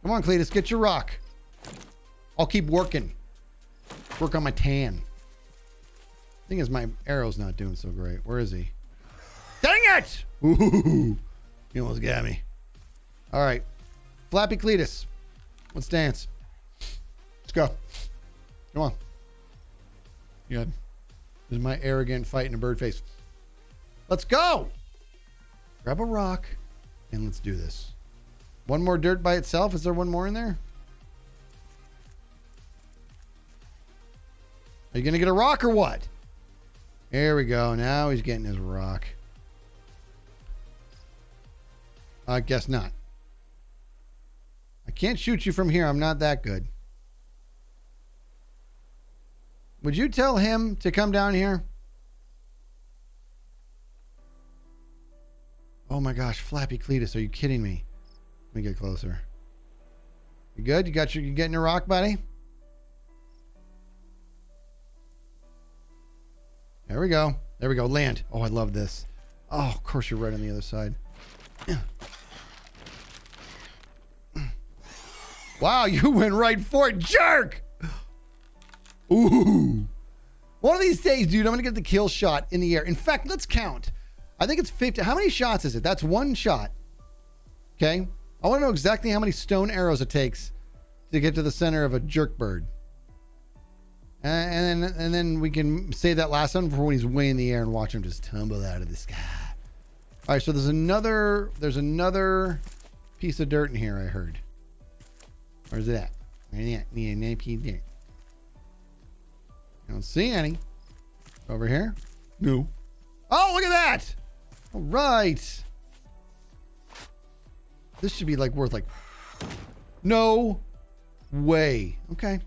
Come on, Cletus, get your rock. I'll keep working. Work on my tan. Thing is, my arrow's not doing so great. Where is he? Dang it! Ooh, he almost got me. All right, Flappy Cletus, let's dance. Let's go. Come on. Yeah, this is my arrogant fight in a bird face. Let's go. Grab a rock and let's do this. One more dirt by itself. Is there one more in there? Are you gonna get a rock or what? There we go. Now he's getting his rock. I guess not. I can't shoot you from here. I'm not that good. Would you tell him to come down here? Oh my gosh, Flappy Cletus, are you kidding me? Let me get closer. You good? You getting your rock, buddy? There we go. There we go. Land. Oh, I love this. Oh, of course you're right on the other side. Wow, you went right for it, jerk! Ooh. One of these days, dude, I'm gonna get the kill shot in the air. In fact, let's count. I think it's 50. How many shots is it? That's one shot. Okay. I want to know exactly how many stone arrows it takes to get to the center of a jerk bird. And then we can save that last one for when he's way in the air and watch him just tumble out of the sky. All right, so there's another piece of dirt in here, I heard. Where's it at? I don't see any. Over here? No. Oh, look at that! All right. This should be like worth like... No way. Okay.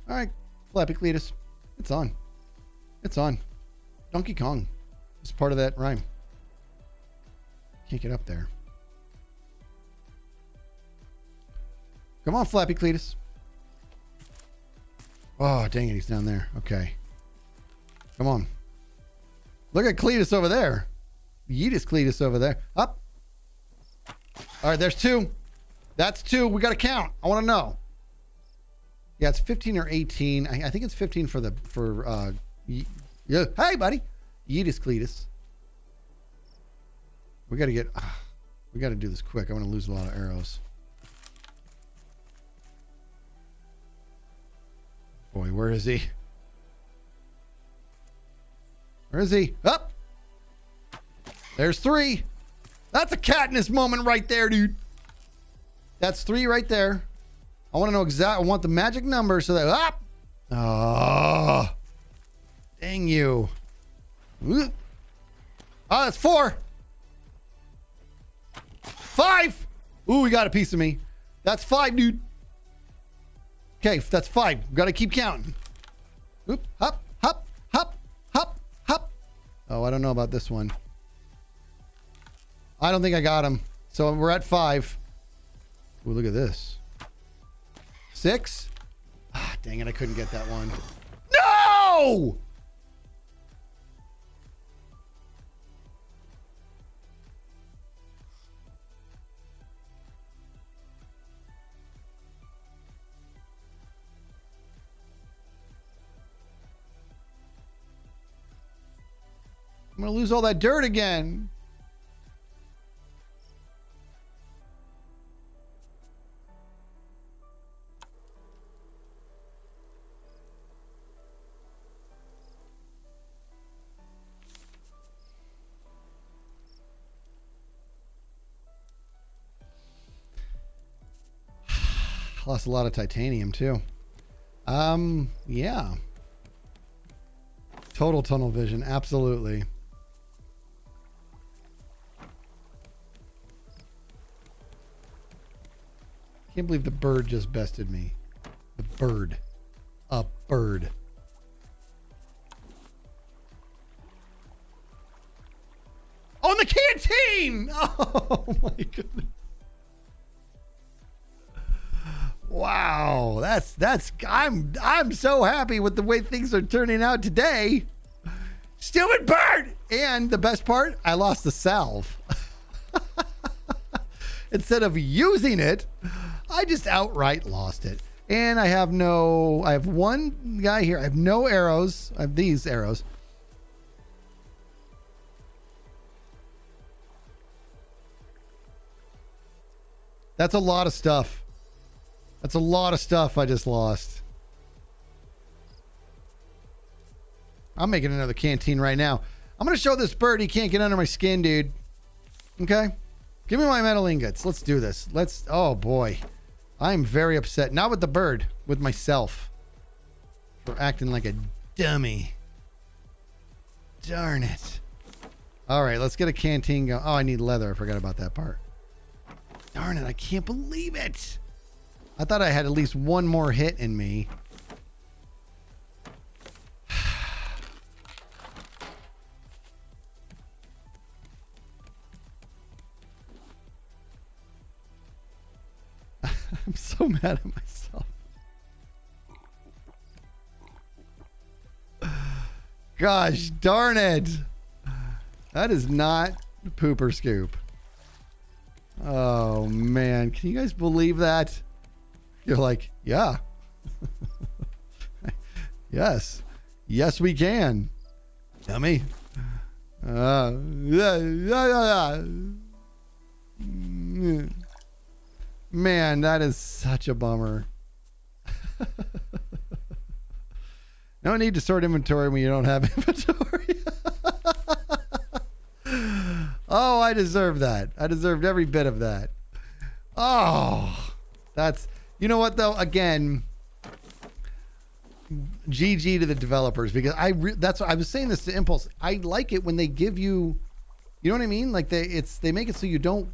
All right. Flappy Cletus. It's on. It's on. Donkey Kong. It's part of that rhyme. Can't get up there. Come on, Flappy Cletus. Oh, dang it. He's down there. Okay. Come on. Look at Cletus over there. Yeetus Cletus over there. Up. All right, there's 2. That's 2. We got to count. I want to know. Yeah, it's 15 or 18. I think it's 15 yeah. Hey, buddy. Yeetus Cletus. We got to do this quick. I'm going to lose a lot of arrows. Boy, where is he? Where is he? Up. There's 3. That's a Katniss moment right there, dude. That's 3 right there. I want to know exactly. I want the magic number so that up. Oh, dang you. Oh, that's 4. 5. Ooh, we got a piece of me. That's 5, dude. Okay, that's 5. Got to keep counting. Oop, hop, hop, hop, hop, hop. Oh, I don't know about this one. I don't think I got him. So we're at 5. Ooh, look at this. 6. Ah, dang it. I couldn't get that one. No! I'm going to lose all that dirt again. Lost a lot of titanium too. Yeah. Total tunnel vision, absolutely. Can't believe the bird just bested me. The bird. A bird. On the canteen! Oh my goodness. Wow, I'm so happy with the way things are turning out today. Stupid bird! And the best part, I lost the salve. Instead of using it, I just outright lost it. And I have one guy here. I have no arrows. I have these arrows. That's a lot of stuff. That's a lot of stuff I just lost. I'm making another canteen right now. I'm going to show this bird he can't get under my skin, dude. Okay? Give me my metal ingots. Let's do this. Oh boy. I'm very upset. Not with the bird, with myself. For acting like a dummy. Darn it. All right, let's get a canteen going. Oh, I need leather. I forgot about that part. Darn it, I can't believe it. I thought I had at least one more hit in me. I'm so mad at myself. Gosh darn it. That is not pooper scoop. Oh man, can you guys believe that? You're like, yeah. Yes. Yes, we can. Dummy. Man, that is such a bummer. No need to sort inventory when you don't have inventory. Oh, I deserve that. I deserved every bit of that. Oh, that's... You know what though? Again, GG to the developers, because that's what I was saying this to Impulse. I like it when they give you, you know what I mean? Like they make it so you don't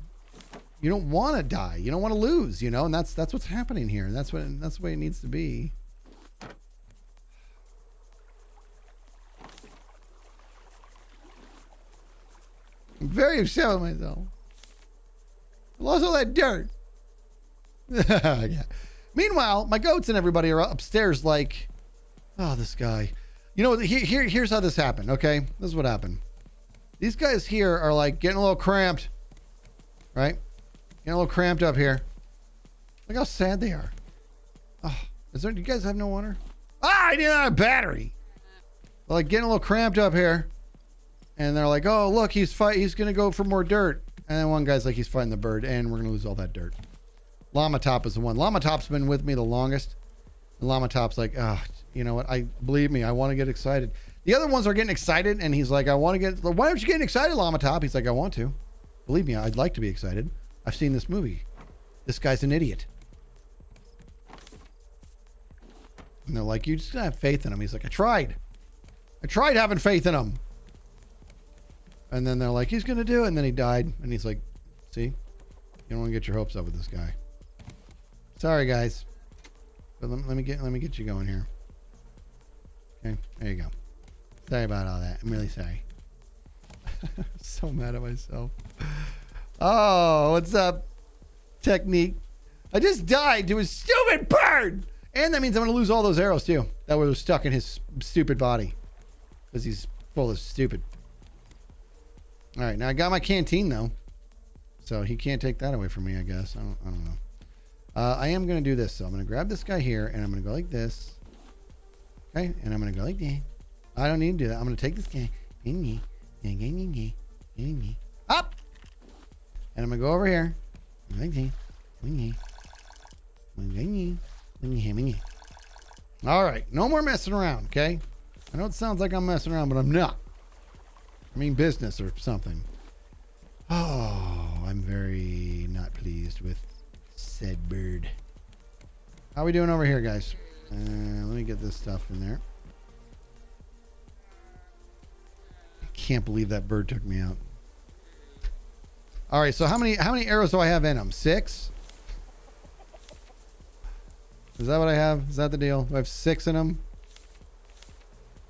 want to die, you don't want to lose, you know, and that's what's happening here, and that's the way it needs to be. I'm very upset with myself. I lost all that dirt. Yeah. Meanwhile, my goats and everybody are upstairs like, oh, this guy. You know, here's how this happened, okay? This is what happened. These guys here are like getting a little cramped, right? Getting a little cramped up here. Look how sad they are. Oh, do you guys have no water? Ah, I didn't have a battery. They're like getting a little cramped up here. And they're like, oh, look, he's going to go for more dirt. And then one guy's like, he's fighting the bird, and we're going to lose all that dirt. Llama Top is the one. Llama Top's been with me the longest. And Llama Top's like, oh, you know what? Believe me, I want to get excited. The other ones are getting excited, and he's like, why aren't you getting excited, Llama Top? He's like, I want to. Believe me, I'd like to be excited. I've seen this movie. This guy's an idiot. And they're like, you just gotta have faith in him. He's like, I tried having faith in him. And then they're like, he's gonna do it. And then he died. And he's like, see, you don't want to get your hopes up with this guy. Sorry, guys. But let me get you going here. Okay, there you go. Sorry about all that. I'm really sorry. So mad at myself. Oh, what's up, Technique? I just died to a stupid bird. And that means I'm going to lose all those arrows too that were stuck in his stupid body. Because he's full of stupid. All right, now I got my canteen though. So he can't take that away from me, I guess. I don't know. I am going to do this. So I'm going to grab this guy here and I'm going to go like this. Okay, and I'm going to go like that. I don't need to do that. I'm going to take this guy. Up! And I'm going to go over here. All right, no more messing around, okay? I know it sounds like I'm messing around, but I'm not. I mean business or something. Oh, I'm very not pleased with said bird. How are we doing over here, guys? Let me get this stuff in there. I can't believe that bird took me out. All right, so how many arrows do I have in them? 6? Is that what I have? Is that the deal? Do I have 6 in them?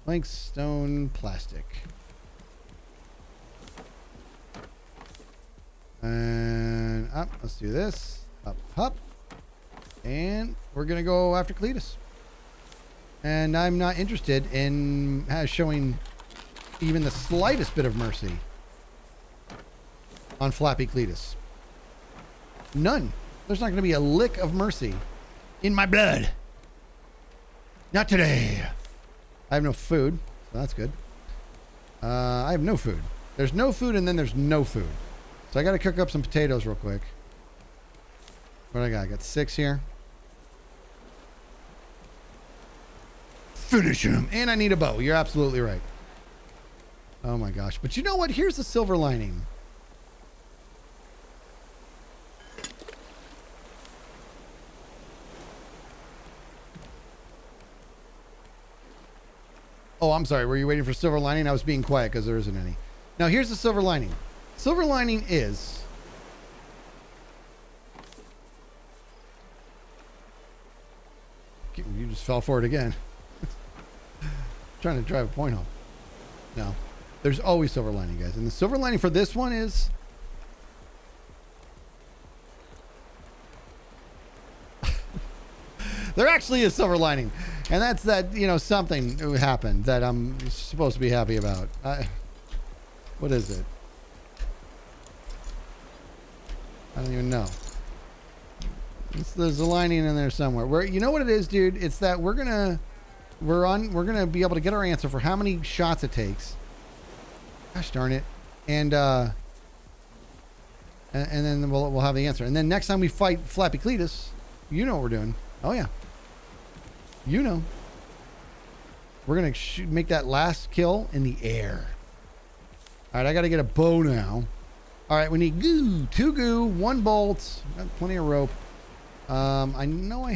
Plank, stone, plastic. And up. Let's do this. Up, up. And we're going to go after Cletus. And I'm not interested in showing even the slightest bit of mercy on Flappy Cletus. None. There's not going to be a lick of mercy in my blood. Not today. I have no food, so that's good. I have no food. There's no food and then there's no food. So I got to cook up some potatoes real quick. What do I got? I got 6 here. Finish him. And I need a bow. You're absolutely right. Oh my gosh. But you know what? Here's the silver lining. Oh, I'm sorry. Were you waiting for silver lining? I was being quiet because there isn't any. Now, here's the silver lining. Silver lining is... You just fell for it again. Trying to drive a point home. No. There's always silver lining, guys. And the silver lining for this one is... There actually is silver lining. And that's that, you know, something happened that I'm supposed to be happy about. What is it? I don't even know. There's a lining in there somewhere. Where, you know what it is, dude? It's that we're gonna be able to get our answer for how many shots it takes. Gosh darn it. And then we'll have the answer. And then next time we fight Flappy Cletus, you know what we're doing. Oh yeah. You know. We're going to make that last kill in the air. All right, I got to get a bow now. All right, we need goo. 2 goo, 1 bolt. Got plenty of rope. I know I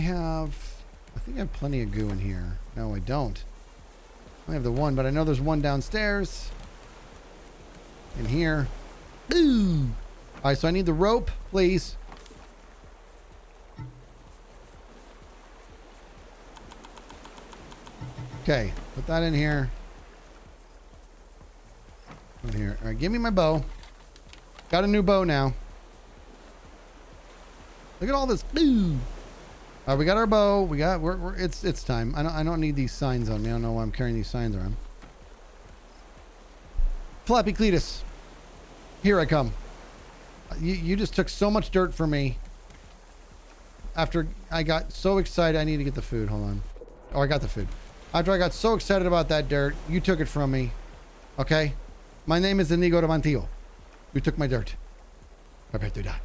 think I have plenty of goo in here. No, I don't. I have the 1, but I know there's 1 downstairs. In here. Ooh. All right, so I need the rope, please. Okay, put that in here. In here. All right, give me my bow. Got a new bow now. Look at all this. Ooh. All right, we got our bow. It's time. I don't need these signs on me. I don't know why I'm carrying these signs around. Flappy Cletus. Here I come. You just took so much dirt from me. After I got so excited, I need to get the food. Hold on. Oh, I got the food. After I got so excited about that dirt, you took it from me. Okay? My name is Inigo de Montillo. You took my dirt. Prepare to die.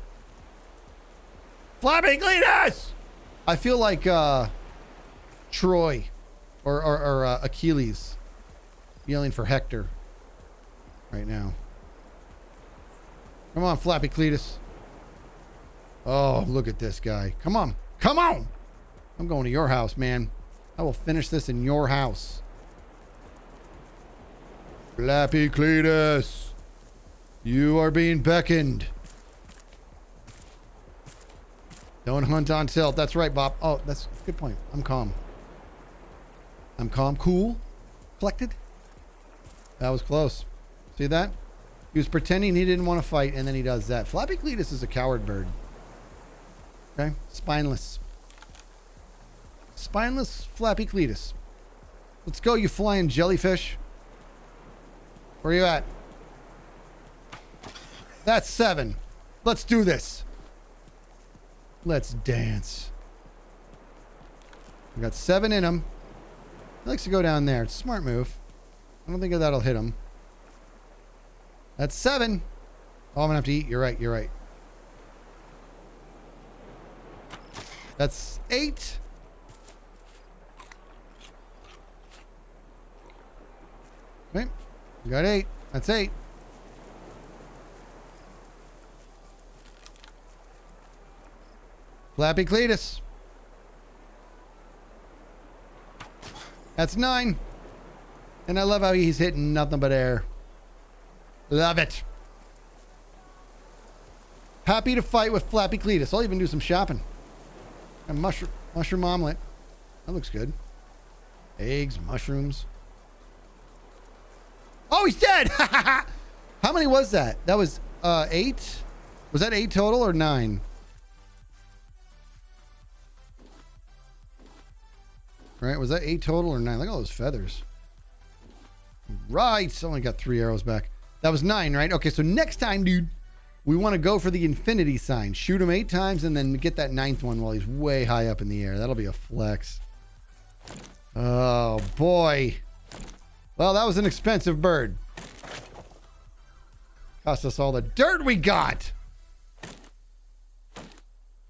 Flappy Cletus! I feel like Troy or Achilles yelling for Hector right now. Come on, Flappy Cletus. Oh, look at this guy. Come on. Come on. I'm going to your house, man. I will finish this in your house. Flappy Cletus. You are being beckoned. Don't hunt on tilt. That's right, Bob. Oh, that's a good point. I'm calm. I'm calm, cool, collected. That was close. See that? He was pretending he didn't want to fight, and then he does that. Flappy Cletus is a coward bird. Okay? Spineless. Spineless Flappy Cletus. Let's go, you flying jellyfish. Where are you at? That's 7. Let's do this. Let's dance. We got 7 in him. He likes to go down there. It's a smart move. I don't think that'll hit him. That's 7. Oh, I'm gonna have to eat. You're right. You're right. That's 8. Okay. We got 8. That's 8. Flappy Cletus. That's 9. And I love how he's hitting nothing but air. Love it. Happy to fight with Flappy Cletus. I'll even do some shopping. And mushroom omelet. That looks good. Eggs, mushrooms. Oh, he's dead! How many was that? That was 8? Was that 8 total or 9? Right, was that 8 total or 9? Look at all those feathers. Right, only got 3 arrows back. That was 9, right? Okay, so next time, dude, we want to go for the infinity sign. Shoot him 8 times and then get that 9th one while he's way high up in the air. That'll be a flex. Oh, boy. Well, that was an expensive bird. Cost us all the dirt we got.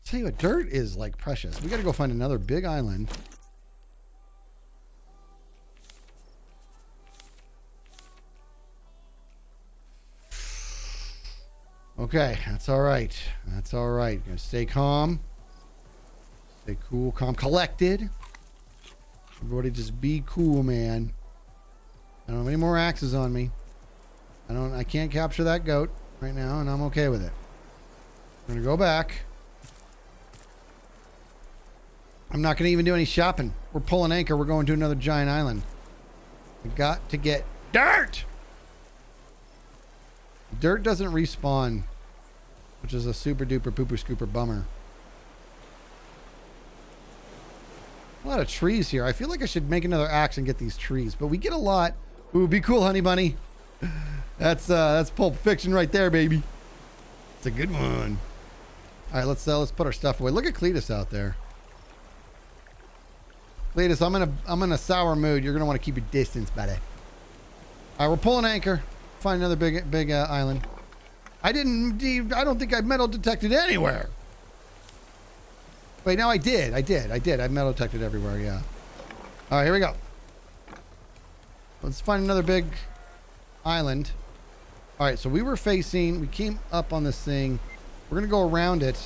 Tell you what, dirt is like precious. We got to go find another big island. Okay, that's all right. That's all right. Gonna stay calm. Stay cool, calm, collected. Everybody just be cool, man. I don't have any more axes on me. I can't capture that goat right now, and I'm okay with it. I'm gonna go back. I'm not gonna even do any shopping. We're pulling anchor. We're going to another giant island. We got to get dirt! Dirt doesn't respawn, which is a super duper pooper scooper bummer. A lot of trees here. I feel like I should make another axe and get these trees, but we get a lot. Ooh, be cool, honey bunny. That's Pulp Fiction right there, baby. It's a good one. All right, let's put our stuff away. Look at Cletus out there. Cletus, I'm in a sour mood. You're gonna want to keep your distance, buddy. All right, we're pulling anchor. Find another big island. I don't think I metal detected anywhere. Wait, no, I did. I metal detected everywhere, yeah. All right, here we go. Let's find another big island. All right, so we came up on this thing. We're gonna go around it.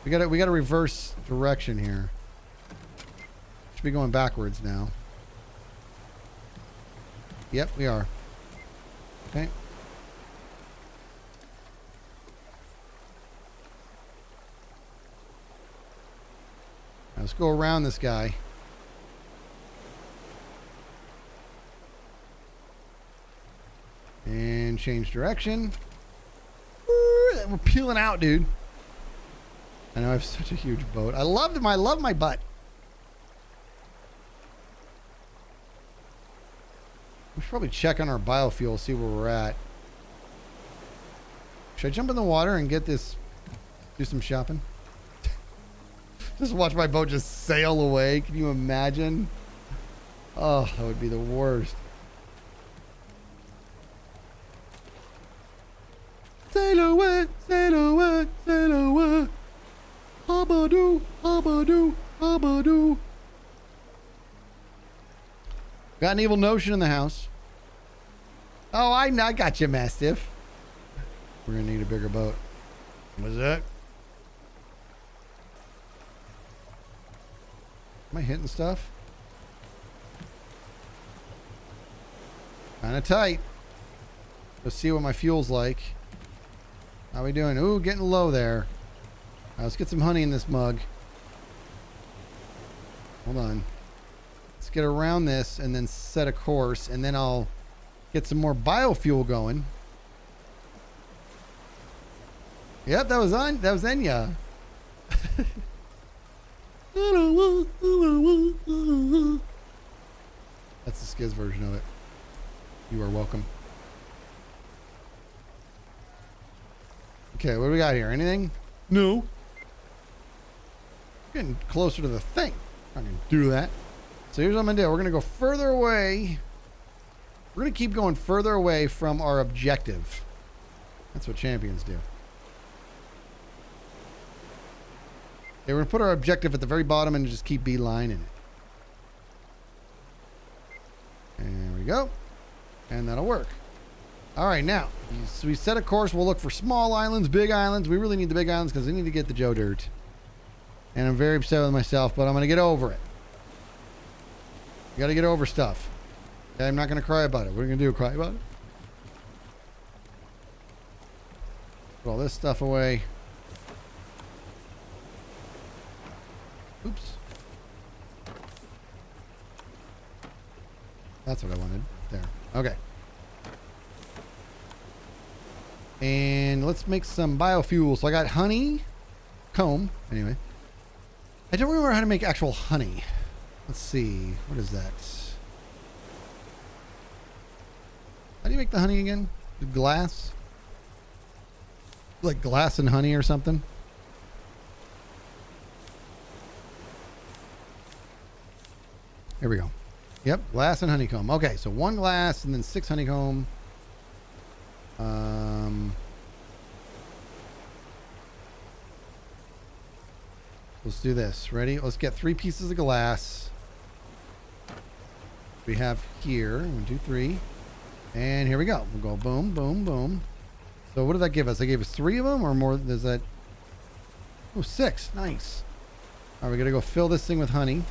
We got to reverse direction here. Should be going backwards now. Yep, we are. Okay. Now let's go around this guy. And change direction. We're peeling out, dude. I know I have such a huge boat. I love my butt. We should probably check on our biofuel, see where we're at. Should I jump in the water and get this, do some shopping? Just watch my boat just sail away. Can you imagine? Oh, that would be the worst. Sail away, sail away, sail away. Habadoo, habadoo, habadoo. Got an evil notion in the house. Oh, I got you, Mastiff. We're gonna need a bigger boat. What's that? Am I hitting stuff? Kind of tight. Let's see what my fuel's like. How we doing? Ooh, getting low there. Let's get some honey in this mug. Hold on. Let's get around this and then set a course, and then I'll get some more biofuel going. Yep, that was Enya. That's the Skizz version of it. You are welcome. Okay, what do we got here? Anything? No. Getting closer to the thing. I can do that. So here's what I'm gonna do. We're gonna go further away. We're gonna keep going further away from our objective. That's what champions do. Okay, we're gonna put our objective at the very bottom and just keep beelining it. There we go. And that'll work. All right, now, so we set a course. We'll look for small islands, big islands. We really need the big islands because we need to get the Joe Dirt. And I'm very upset with myself, but I'm going to get over it. You got to get over stuff. Okay, I'm not going to cry about it. What are you going to do, cry about it? Put all this stuff away. Oops. That's what I wanted. There. Okay. And let's make some biofuel. So I got honey, comb. Anyway, I don't remember how to make actual honey. Let's see. What is that? How do you make the honey again? The glass? Like glass and honey or something? Here we go. Yep, glass and honeycomb. Okay, so 1 glass and then 6 honeycomb. Let's do this. Ready? Let's get 3 pieces of glass. We have here 1, 2, 3, and here we go. We'll go boom, boom, boom. So what did that give us? They gave us 3 of them, or more? Does that? Oh, 6. Nice. All right, we gotta go fill this thing with honey.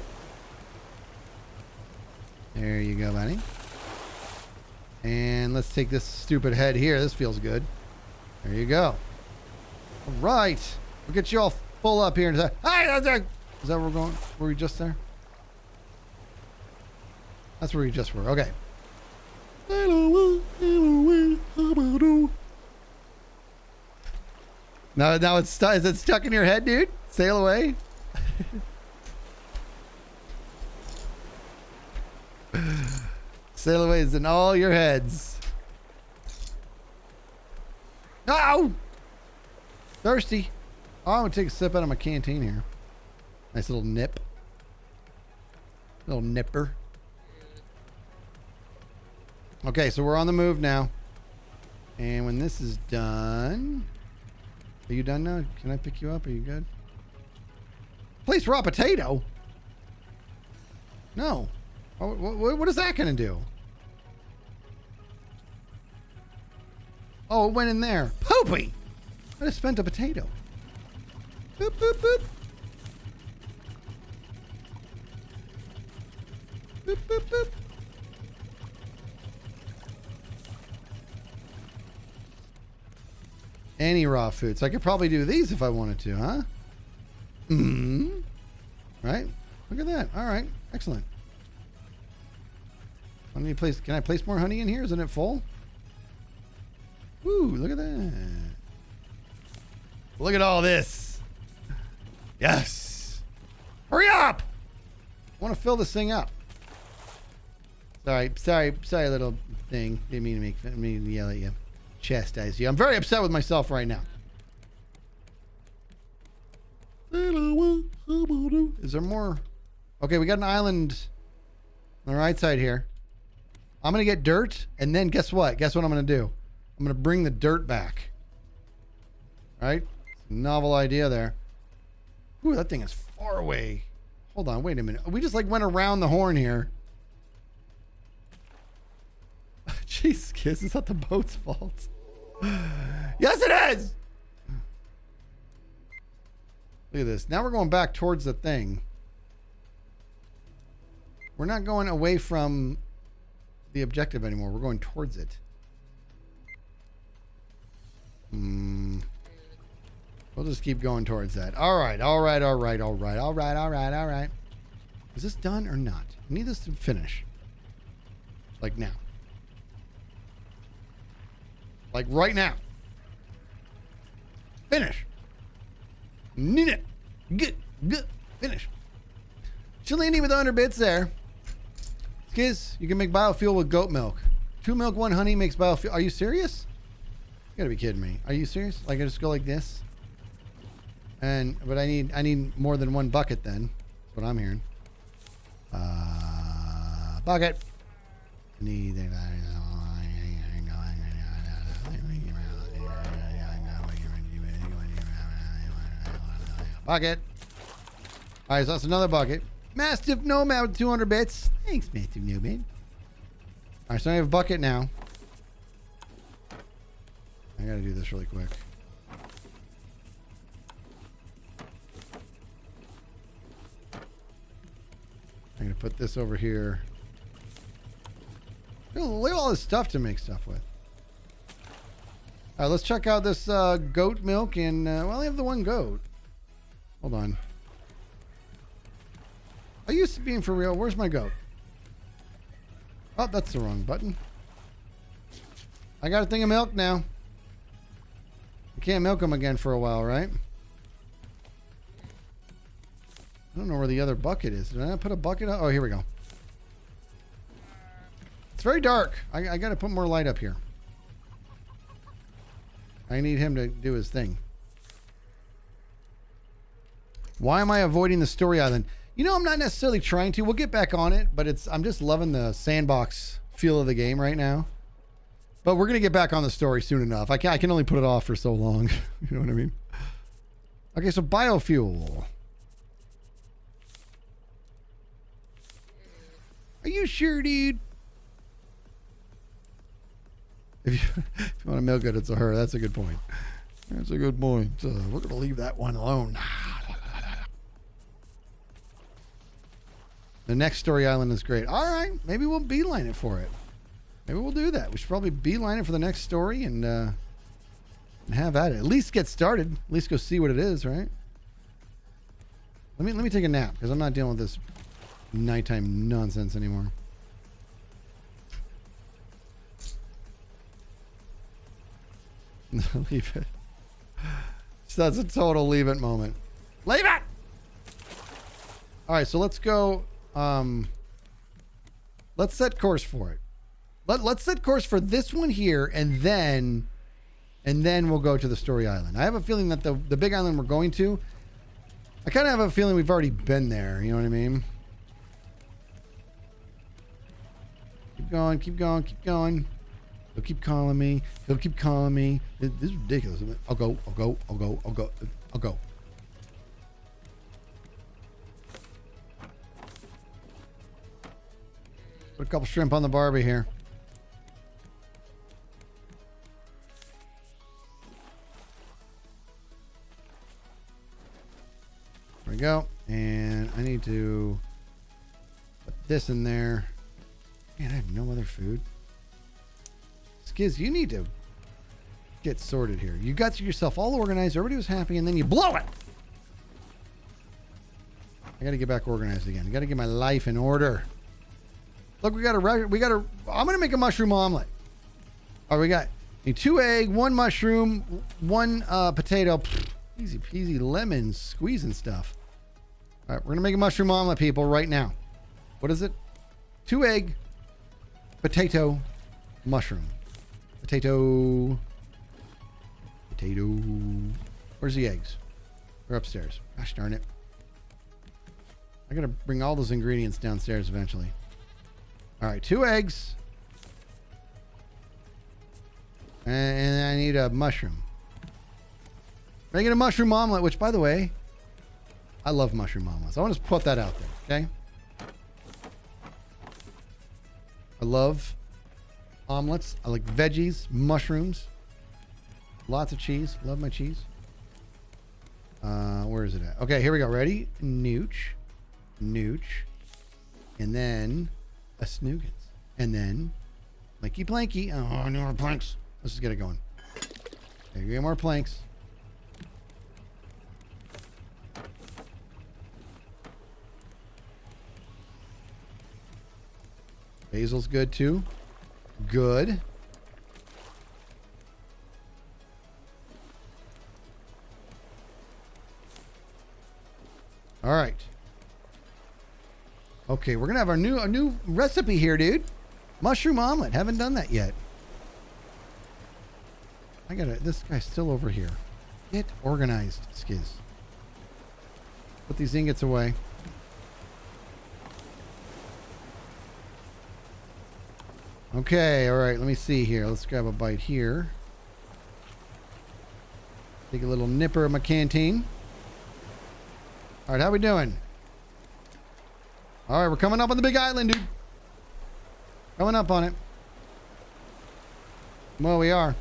There you go, buddy. And let's take this stupid head here. This feels good. There you go. All right. We'll get you all full up here. Is that where we're going? Were we just there? That's where we just were. Okay. Now it's stuck. Is it stuck in your head, dude? Sail away. Sail away is in all your heads. Ow! Thirsty. Oh, I'm gonna take a sip out of my canteen here. Nice little nip. Little nipper. Okay, so we're on the move now. And when this is done... Are you done now? Can I pick you up? Are you good? Place raw potato? No. What is that going to do? Oh, it went in there. Poopy! I just spent a potato. Boop, boop, boop. Boop, boop, boop. Any raw food. So I could probably do these if I wanted to, huh? Mm-hmm. Right? Look at that. All right. Excellent. Let me place. Can I place more honey in here? Isn't it full? Ooh, look at that. Look at all this. Yes. Hurry up. I want to fill this thing up. Sorry, little thing. Didn't mean to make me yell at you. Chastise you. I'm very upset with myself right now. Is there more? Okay, we got an island on the right side here. I'm going to get dirt, and then guess what? Guess what I'm going to do? I'm going to bring the dirt back. Right? Novel idea there. Ooh, that thing is far away. Hold on, wait a minute. We just like went around the horn here. Jeez, Skizz, it's not the boat's fault. Yes, it is! Look at this. Now we're going back towards the thing. We're not going away from the objective anymore. We're going towards it. We'll just keep going towards that. All right. Is this done or not? I need this to finish. Like now. Like right now. Finish. Need it. Good. Finish. Chilini with 100 bits there. Skizz, you can make biofuel with goat milk. 2 milk, 1 honey makes biofuel. Are you serious? You gotta be kidding me. Are you serious? Like I just go like this? But I need more than 1 bucket then. That's what I'm hearing. Bucket. Bucket. All right, so that's another bucket. Mastiff Nomad with 200 bits. Thanks, Mastiff Nomad. All right, so I have a bucket now. I gotta do this really quick. I'm gonna put this over here. Look at all this stuff to make stuff with. All right, let's check out this goat milk and well, I only have the 1 goat. Hold on. Are you being for real? Where's my goat? Oh, that's the wrong button. I got a thing of milk now. I can't milk them again for a while, right? I don't know where the other bucket is. Did I not put a bucket up? Oh, here we go. It's very dark. I got to put more light up here. I need him to do his thing. Why am I avoiding the story island? You know, I'm not necessarily trying to. We'll get back on it, but I'm just loving the sandbox feel of the game right now. But we're going to get back on the story soon enough. I can only put it off for so long. You know what I mean? Okay, so biofuel. Are you sure, dude? If you want to milk it, it's a her. That's a good point. That's a good point. We're going to leave that one alone. The next story island is great. All right. Maybe we'll beeline it for it. Maybe we'll do that. We should probably beeline it for the next story and have at it. At least get started. At least go see what it is, right? Let me take a nap because I'm not dealing with this nighttime nonsense anymore. Leave it. So that's a total leave it moment. Leave it! All right, so let's go. Let's set course for it. Let's set course for this one here, and then we'll go to the story island. I have a feeling that the big island we're going to, I kind of have a feeling we've already been there. You know what I mean? Keep going, keep going, keep going. He'll keep calling me. He'll keep calling me. This is ridiculous. I'll go. Put a couple shrimp on the barbie here. There we go. And I need to put this in there. Man, I have no other food. Skizz, you need to get sorted here. You got yourself all organized. Everybody was happy, and then you blow it. I got to get back organized again. I got to get my life in order. Look, we got a. I'm gonna make a mushroom omelet. All right, we got 2 egg, 1 mushroom, 1 potato. Easy peasy lemon squeezing stuff. All right, we're gonna make a mushroom omelet, people, right now. What is it? 2 egg, potato, mushroom. Potato. Where's the eggs? They're upstairs. Gosh darn it. I gotta bring all those ingredients downstairs eventually. All right, 2 eggs. And I need a mushroom. Making a mushroom omelet, which, by the way, I love mushroom omelets. I want to put that out there, okay? I love omelets. I like veggies, mushrooms, lots of cheese. Love my cheese. Where is it at? Okay, here we go. Ready? Nooch. And then a snoogans. And then blanky planky. Oh, no more planks. Let's just get it going. Okay, get more planks. Basil's good too. Good. All right. Okay, we're gonna have a new recipe here, dude. Mushroom omelet. Haven't done that yet. This guy's still over here. Get organized, Skizz. Put these ingots away. Okay, all right, let me see here. Let's grab a bite here. Take a little nipper of my canteen. All right, how we doing? All right, we're coming up on the big island, dude. Coming up on it. Well, we are.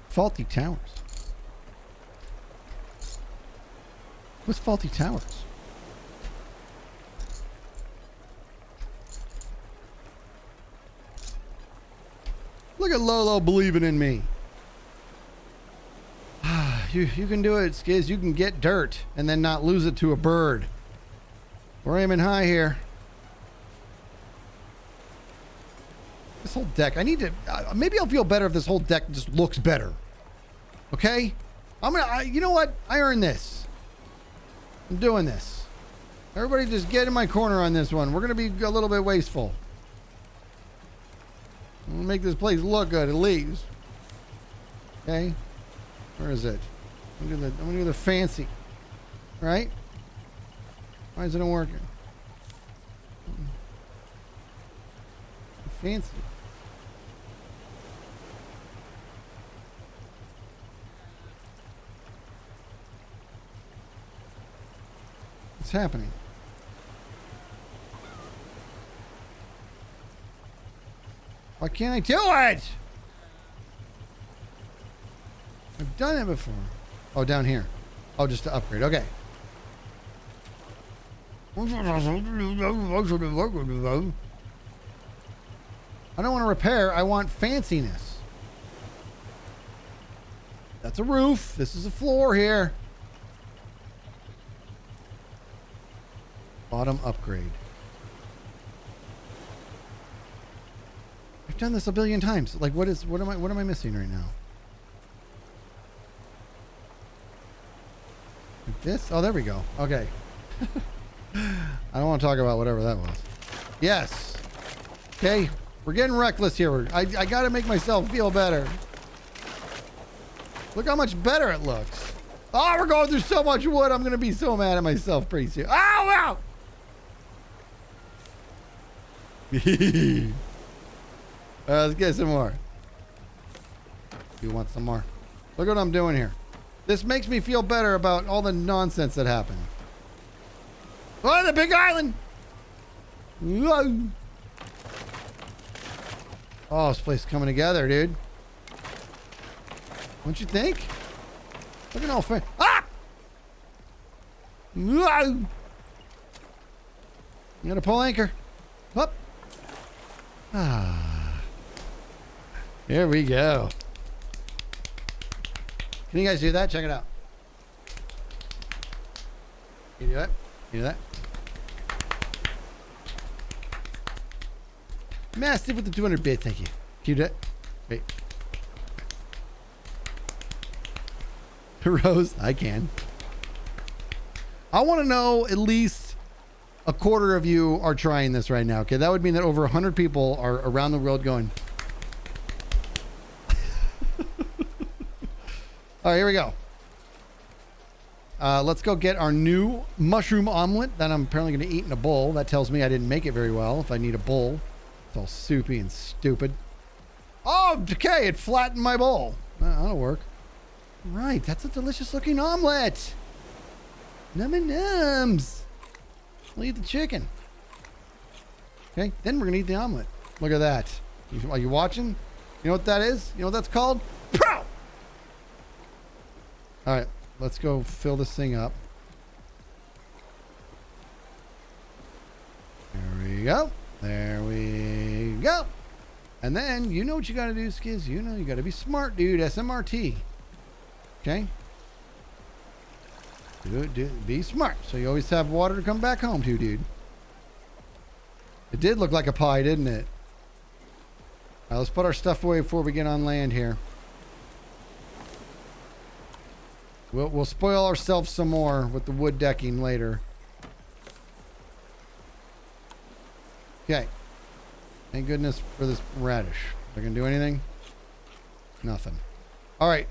Faulty towers. What's faulty towers? Look at Lolo believing in me. You can do it, Skizz. You can get dirt and then not lose it to a bird. We're aiming high here. This whole deck, I need to, maybe I'll feel better if this whole deck just looks better. Okay? You know what? I earned this. I'm doing this. Everybody just get in my corner on this one. We're going to be a little bit wasteful. I'm going to make this place look good at least. Okay? Where is it? I'm going to do the fancy. Right? Why isn't it working? Fancy. What's happening? Why can't I do it? I've done it before. Oh, down here. Oh, just to upgrade. Okay. I don't want to repair. I want fanciness. That's a roof. This is a floor here. Bottom upgrade. I've done this a billion times. Like, what am I missing right now? Like this? Oh, there we go. Okay. I don't want to talk about whatever that was. Yes. Okay. We're getting reckless here. I got to make myself feel better. Look how much better it looks. Oh, we're going through so much wood. I'm going to be so mad at myself pretty soon. Ow, ow. Let's get some more. You want some more? Look what I'm doing here. This makes me feel better about all the nonsense that happened. Oh, the big island. Whoa. Oh, this place is coming together, dude. Don't you think? Look at all fair. Ah! Whoa. You gotta pull anchor. Up. Ah. Here we go. Can you guys do that? Check it out. Can you do it? Can you do that? Massive with the 200 bits, thank you. Can you do that? Wait. Rose, I can. I want to know at least a quarter of you are trying this right now. Okay, that would mean that over 100 people are around the world going. All right, here we go. Let's go get our new mushroom omelet that I'm apparently going to eat in a bowl. That tells me I didn't make it very well if I need a bowl. It's all soupy and stupid. Oh, okay, it flattened my bowl. That'll work. Right, that's a delicious looking omelet. Nums. I'll eat the chicken. Okay, then we're going to eat the omelet. Look at that. Are you watching? You know what that is? You know what that's called? Pro! All right, let's go fill this thing up. There we go. There we go. And then, you know what you got to do, Skizz. You know you got to be smart, dude. SMRT. Okay? Be smart. So you always have water to come back home to, dude. It did look like a pie, didn't it? All right, let's put our stuff away before we get on land here. We'll spoil ourselves some more with the wood decking later. Okay. Thank goodness for this radish. They're gonna do anything? Nothing. All right.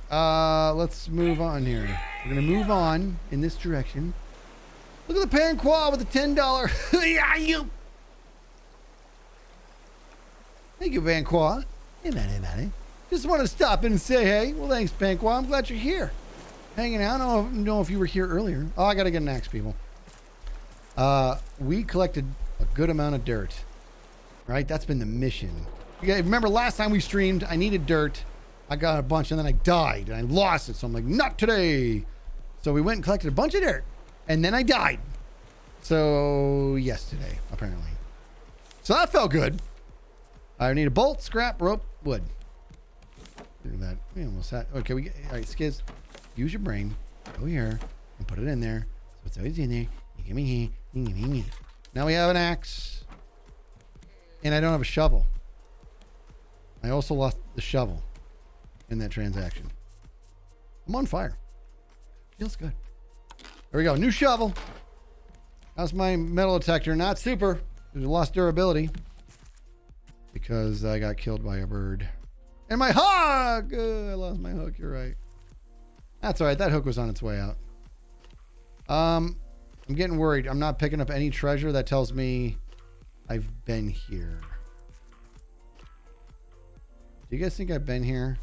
Let's move on here. We're gonna move on in this direction. Look at the panqua with the $10. Yeah, you. Thank you, panqua. Hey, man. Just want to stop in and say hey. Well, thanks, panqua. I'm glad you're here. Hanging out. I don't know if you were here earlier. Oh, I gotta get an axe, people. We collected a good amount of dirt. Right? That's been the mission. Okay, remember last time we streamed, I needed dirt. I got a bunch and then I died and I lost it. So I'm like, not today. So we went and collected a bunch of dirt and then I died. So yesterday, apparently. So that felt good. I need a bolt, scrap, rope, wood. Look at that. We almost had. Okay, all right, Skizz. Use your brain. Go here and put it in there. So it's always in there. You give me here. You give me. Now we have an axe. And I don't have a shovel. I also lost the shovel in that transaction. I'm on fire. Feels good. There we go. New shovel. How's my metal detector? Not super. It lost durability. Because I got killed by a bird. And my hook! I lost my hook. You're right. That's all right. That hook was on its way out. I'm getting worried. I'm not picking up any treasure that tells me I've been here. Do you guys think I've been here?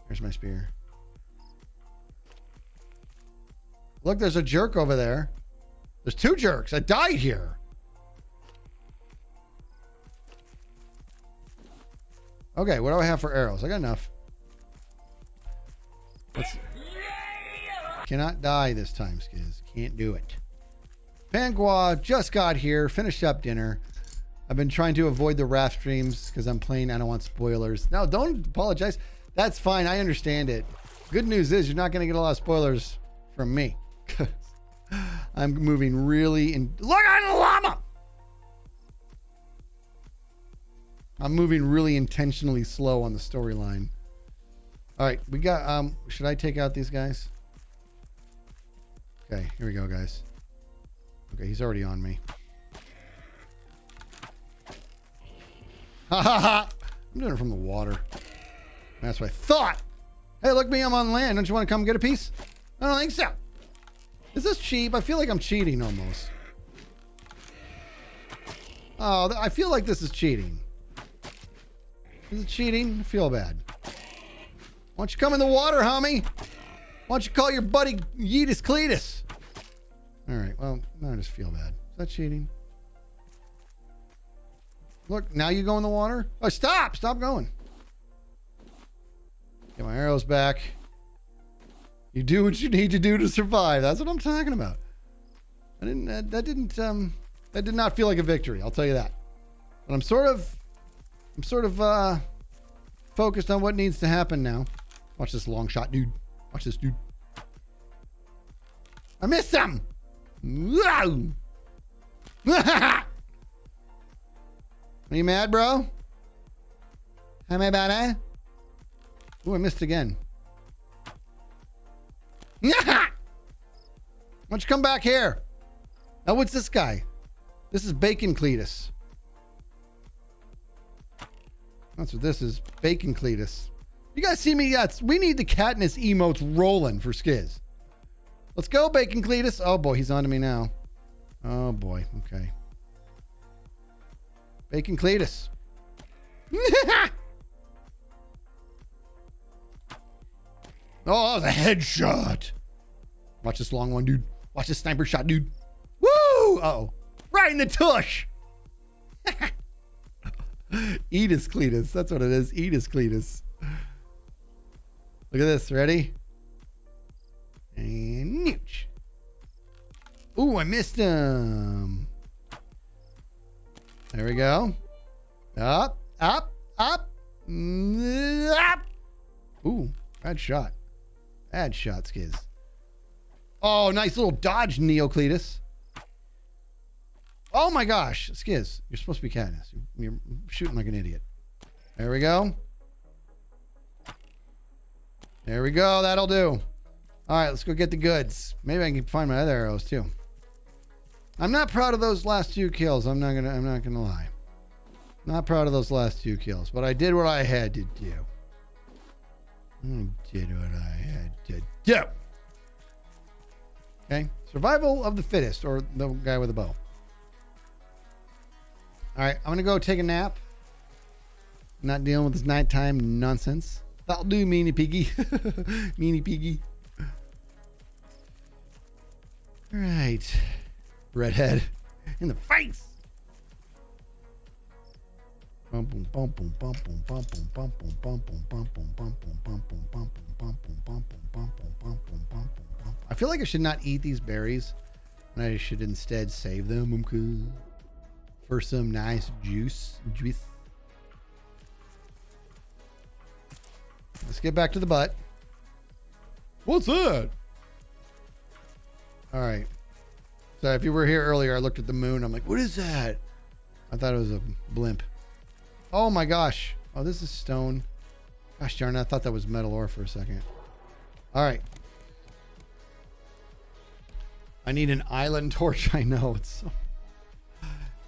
Here's my spear. Look, there's a jerk over there. There's two jerks. I died here. Okay, what do I have for arrows? I got enough. Cannot die this time, Skizz. Can't do it. Panqua just got here, finished up dinner. I've been trying to avoid the Raft streams because I'm playing. I don't want spoilers. No, don't apologize. That's fine. I understand it. Good news is you're not going to get a lot of spoilers from me. I'm moving really look at the llama. I'm moving really intentionally slow on the storyline. All right, we got. Should I take out these guys? Okay, here we go, guys. Okay, he's already on me. Ha ha ha! I'm doing it from the water. That's what I thought. Hey, look me, I'm on land. Don't you want to come get a piece? I don't think so. Is this cheap? I feel like I'm cheating almost. Oh, I feel like this is cheating. Is it cheating? I feel bad. Why don't you come in the water, homie? Why don't you call your buddy Yeetus Cletus? All right, well, I just feel bad. Is that cheating? Look, now you go in the water? Oh, stop! Stop going. Get my arrows back. You do what you need to do to survive. That's what I'm talking about. That did not feel like a victory. I'll tell you that. But I'm sort of focused on what needs to happen now. Watch this long shot, dude. Watch this, dude. I missed him. Are you mad, bro? How am I about, eh? Ooh, I missed again. Why don't you come back here? Now, what's this guy? This is Bacon Cletus. That's what this is. Bacon Cletus. You guys see me? Yes. We need the Katniss emotes rolling for Skizz. Let's go, Bacon Cletus. Oh, boy. He's on to me now. Oh, boy. Okay. Bacon Cletus. Oh, that was a headshot. Watch this long one, dude. Watch this sniper shot, dude. Woo! Uh-oh. Right in the tush. Edis Cletus. That's what it is. Edis Cletus. Look at this. Ready? And nooch. Ooh, I missed him. There we go. Up, up, up. Up. Ooh, bad shot. Bad shot, Skizz. Oh, nice little dodge, Neocletus. Oh my gosh, Skizz, you're supposed to be Katniss. You're shooting like an idiot. There we go. There we go. That'll do. All right, let's go get the goods. Maybe I can find my other arrows too. I'm not proud of those last 2 kills. I'm not gonna lie. Not proud of those last 2 kills, but I did what I had to do. I did what I had to do. Okay, survival of the fittest, or the guy with a bow. All right, I'm gonna go take a nap. Not dealing with this nighttime nonsense. That'll do, meanie piggy. Meanie piggy. All right, redhead in the face. I feel like I should not eat these berries, and I should instead save them for some nice juice. Let's get back to the butt. What's that? All right. So if you were here earlier, I looked at the moon. I'm like, what is that? I thought it was a blimp. Oh my gosh. Oh, this is stone. Gosh darn it. I thought that was metal ore for a second. All right. I need an island torch. I know.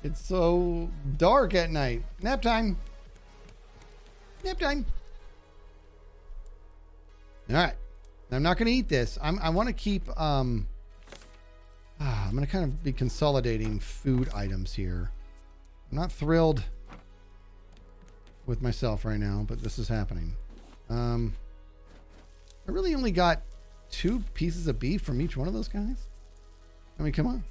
It's so dark at night. Nap time. Nap time. All right. I'm not going to eat this. I want to keep, I'm going to kind of be consolidating food items here. I'm not thrilled with myself right now, but this is happening. I really only got 2 pieces of beef from each one of those guys. I mean, come on.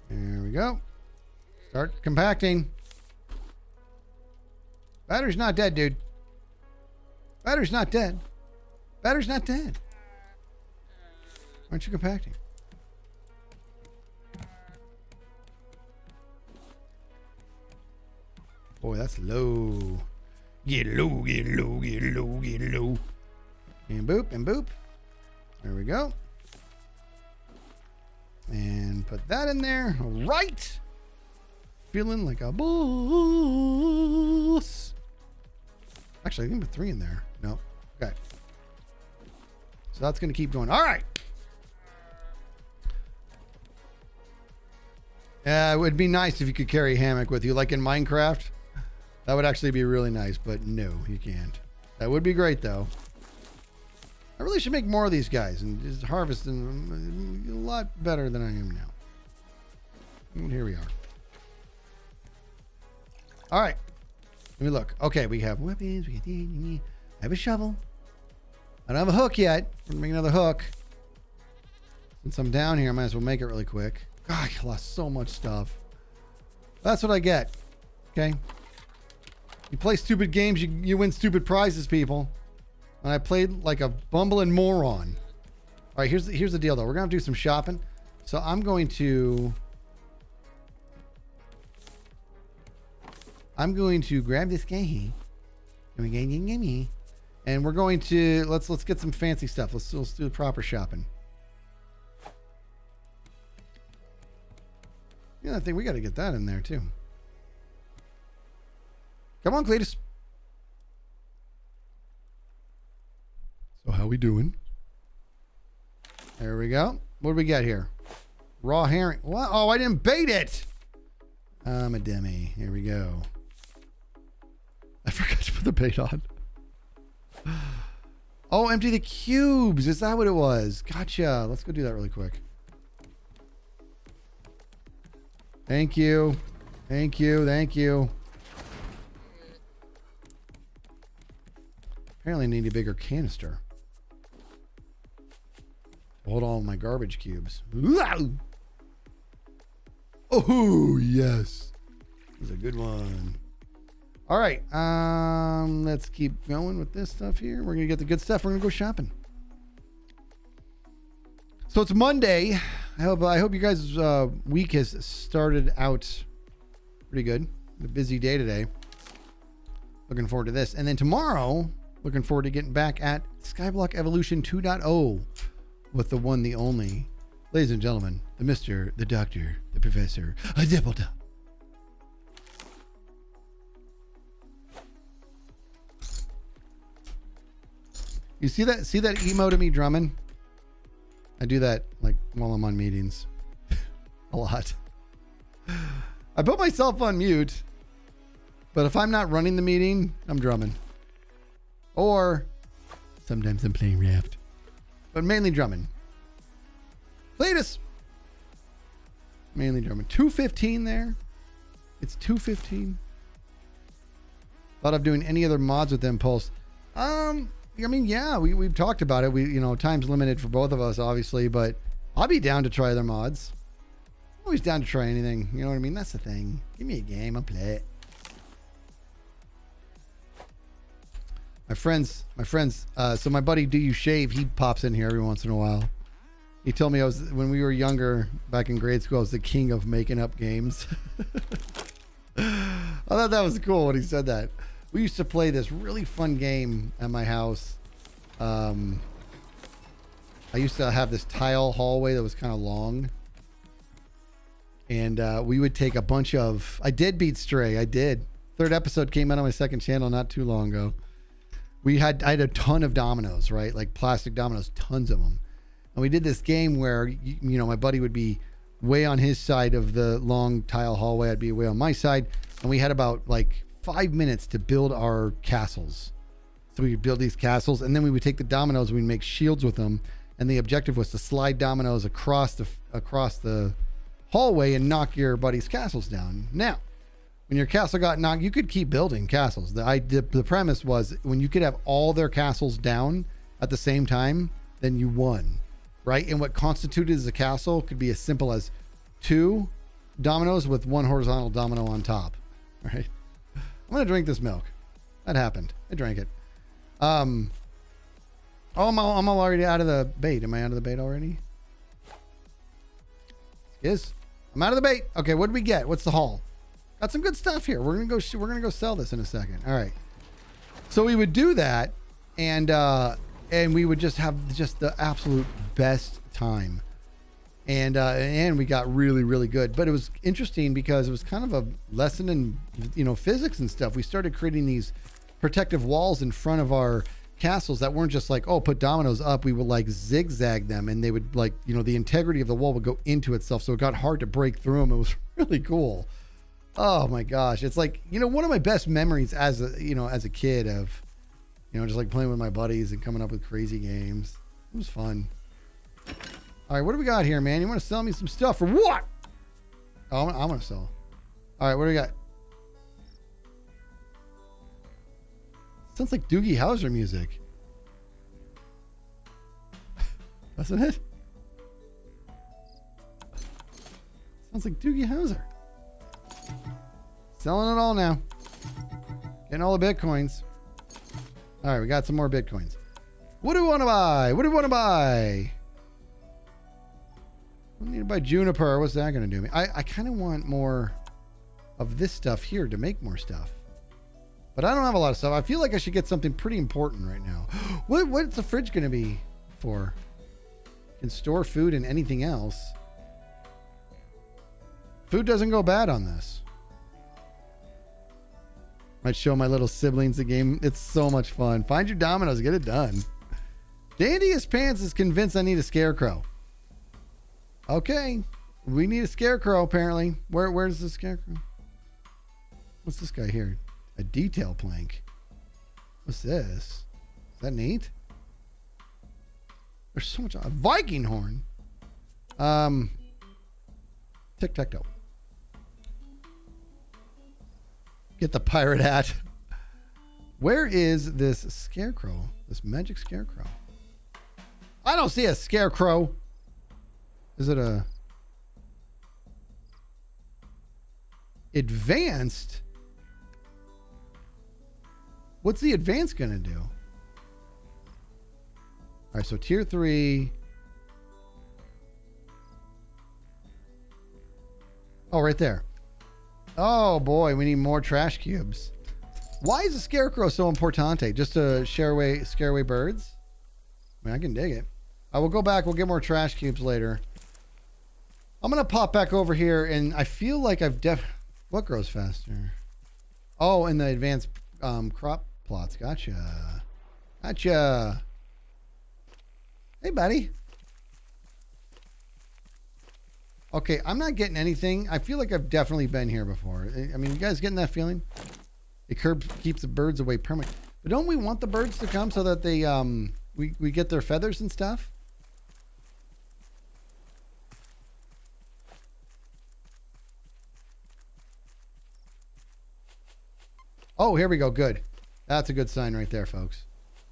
There we go. Start compacting. Batter's not dead, dude. Batter's not dead. Batter's not dead. Aren't you compacting? Boy, that's low. Get low, get low, get low, get low. And boop, and boop. There we go. And put that in there. All right. Feeling like a boss. Actually, I think I put 3 in there. No. Okay. So that's going to keep going. All right. It would be nice if you could carry a hammock with you, like in Minecraft. That would actually be really nice, but no, you can't. That would be great, though. I really should make more of these guys and just harvest them a lot better than I am now. And here we are. All right. Let me look. Okay, we have weapons. I have a shovel. I don't have a hook yet. We're going to make another hook. Since I'm down here, I might as well make it really quick. God, I lost so much stuff. That's what I get. Okay. You play stupid games, you win stupid prizes, people. And I played like a bumbling moron. All right, here's the deal, though. We're going to have to do some shopping. So I'm going to grab this guy. And we're going to let's get some fancy stuff. Let's do the proper shopping. Yeah, I think we got to get that in there too. Come on, Cletus. How we doing? There we go. What do we got here? Raw herring. What? Oh, I didn't bait it. I'm a dummy. Here we go. I forgot to put the bait on. Oh, empty the cubes. Is that what it was? Gotcha. Let's go do that really quick. Thank you. Thank you. Thank you. Apparently I need a bigger canister. Hold on my garbage cubes. Oh, yes. This is a good one. All right. Let's keep going with this stuff here. We're going to get the good stuff. We're going to go shopping. So it's Monday. I hope you guys' week has started out pretty good. A busy day today. Looking forward to this. And then tomorrow, looking forward to getting back at Skyblock Evolution 2.0 with the one, the only, ladies and gentlemen, the Mr., the Doctor, the Professor, a Dippledup. You see that emote of me drumming? I do that like while I'm on meetings. A lot. I put myself on mute, but if I'm not running the meeting, I'm drumming. Or sometimes I'm playing Raft, but mainly drumming. Cletus. Mainly drumming. 215 there. It's 215. Thought of doing any other mods with Impulse. I mean, yeah, we've talked about it. Time's limited for both of us, obviously, but I'll be down to try other mods. Always down to try anything. You know what I mean? That's the thing. Give me a game, I'll play it. My friends. So my buddy Do You Shave, he pops in here every once in a while. He told me when we were younger, back in grade school, I was the king of making up games. I thought that was cool when he said that. We used to play this really fun game at my house. I used to have this tile hallway that was kind of long. And we would take a bunch of... I did beat Stray. I did. Third episode came out on my second channel not too long ago. I had a ton of dominoes, right? Like plastic dominoes, tons of them. And we did this game where, my buddy would be way on his side of the long tile hallway. I'd be way on my side. And we had about 5 minutes to build our castles. So we would build these castles, and then we would take the dominoes and we'd make shields with them. And the objective was to slide dominoes across the hallway and knock your buddy's castles down. Now, when your castle got knocked, you could keep building castles. The premise was when you could have all their castles down at the same time, then you won, right? And what constituted as a castle could be as simple as 2 dominoes with 1 horizontal domino on top, right? I'm going to drink this milk. That happened. I drank it. I'm already out of the bait. Am I out of the bait already? Skizz. I'm out of the bait. Okay, what did we get? What's the haul? Got some good stuff here. We're gonna go sell this in a second. All right. So we would do that, and we would just have the absolute best time. And we got really, really good. But it was interesting because it was kind of a lesson in, physics and stuff. We started creating these protective walls in front of our castles that weren't just like, oh, put dominoes up. We would zigzag them, and they would the integrity of the wall would go into itself. So it got hard to break through them. It was really cool. Oh my gosh. It's one of my best memories as a kid of, just playing with my buddies and coming up with crazy games. It was fun. All right, what do we got here, man? You want to sell me some stuff for what? Oh, I want to sell. All right, what do we got? Sounds like Doogie Howser music. Doesn't it? Sounds like Doogie Howser. Selling it all now. Getting all the Bitcoins. All right, we got some more Bitcoins. What do we want to buy? What do we want to buy? I need to buy Juniper. What's that going to do me? I kind of want more of this stuff here to make more stuff. But I don't have a lot of stuff. I feel like I should get something pretty important right now. What's the fridge going to be for? Can store food and anything else. Food doesn't go bad on this. Might show my little siblings the game. It's so much fun. Find your dominoes. Get it done. Dandiest Pants is convinced I need a scarecrow. Okay. We need a scarecrow, apparently. Where's the scarecrow? What's this guy here? A detail plank. What's this? Is that neat? There's so much. A Viking horn. Tic-tac-toe. Get the pirate hat. Where is this scarecrow? This magic scarecrow? I don't see a scarecrow. Is it a advanced? What's the advanced gonna do? All right, so tier 3. Oh, right there. Oh boy, we need more trash cubes. Why is a scarecrow so importante? Just to scare away birds? I mean, I can dig it. I will go back. We'll get more trash cubes later. I'm gonna pop back over here, and I feel like I've what grows faster? Oh, in the advanced crop plots. Gotcha. Gotcha. Hey, buddy. Okay, I'm not getting anything. I feel like I've definitely been here before. I mean, you guys getting that feeling? It keeps the birds away permanently. But don't we want the birds to come so that they we get their feathers and stuff? Oh, here we go. Good. That's a good sign right there, folks.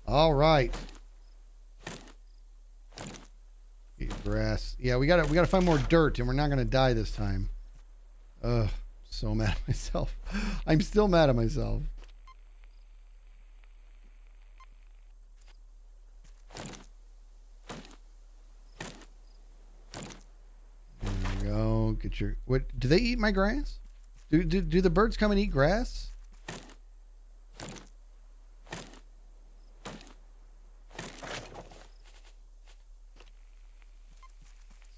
All right. Grass. Yeah, we gotta find more dirt, and we're not gonna die this time. Ugh, so mad at myself. I'm still mad at myself. There we go. Get your what? Do they eat my grass? Do the birds come and eat grass?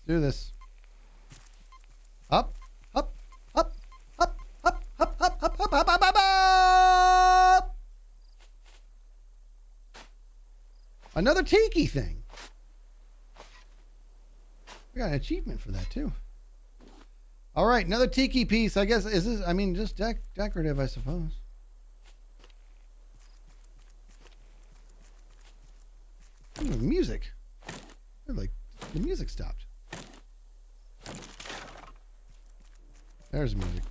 Do this. Up, up, up, up, up, up, up, up, up, up, up, up, up. Another tiki thing. We got an achievement for that too. All right, another tiki piece. I guess is this? I mean, just decorative, I suppose. Ooh, music. Like the music stopped. There's music.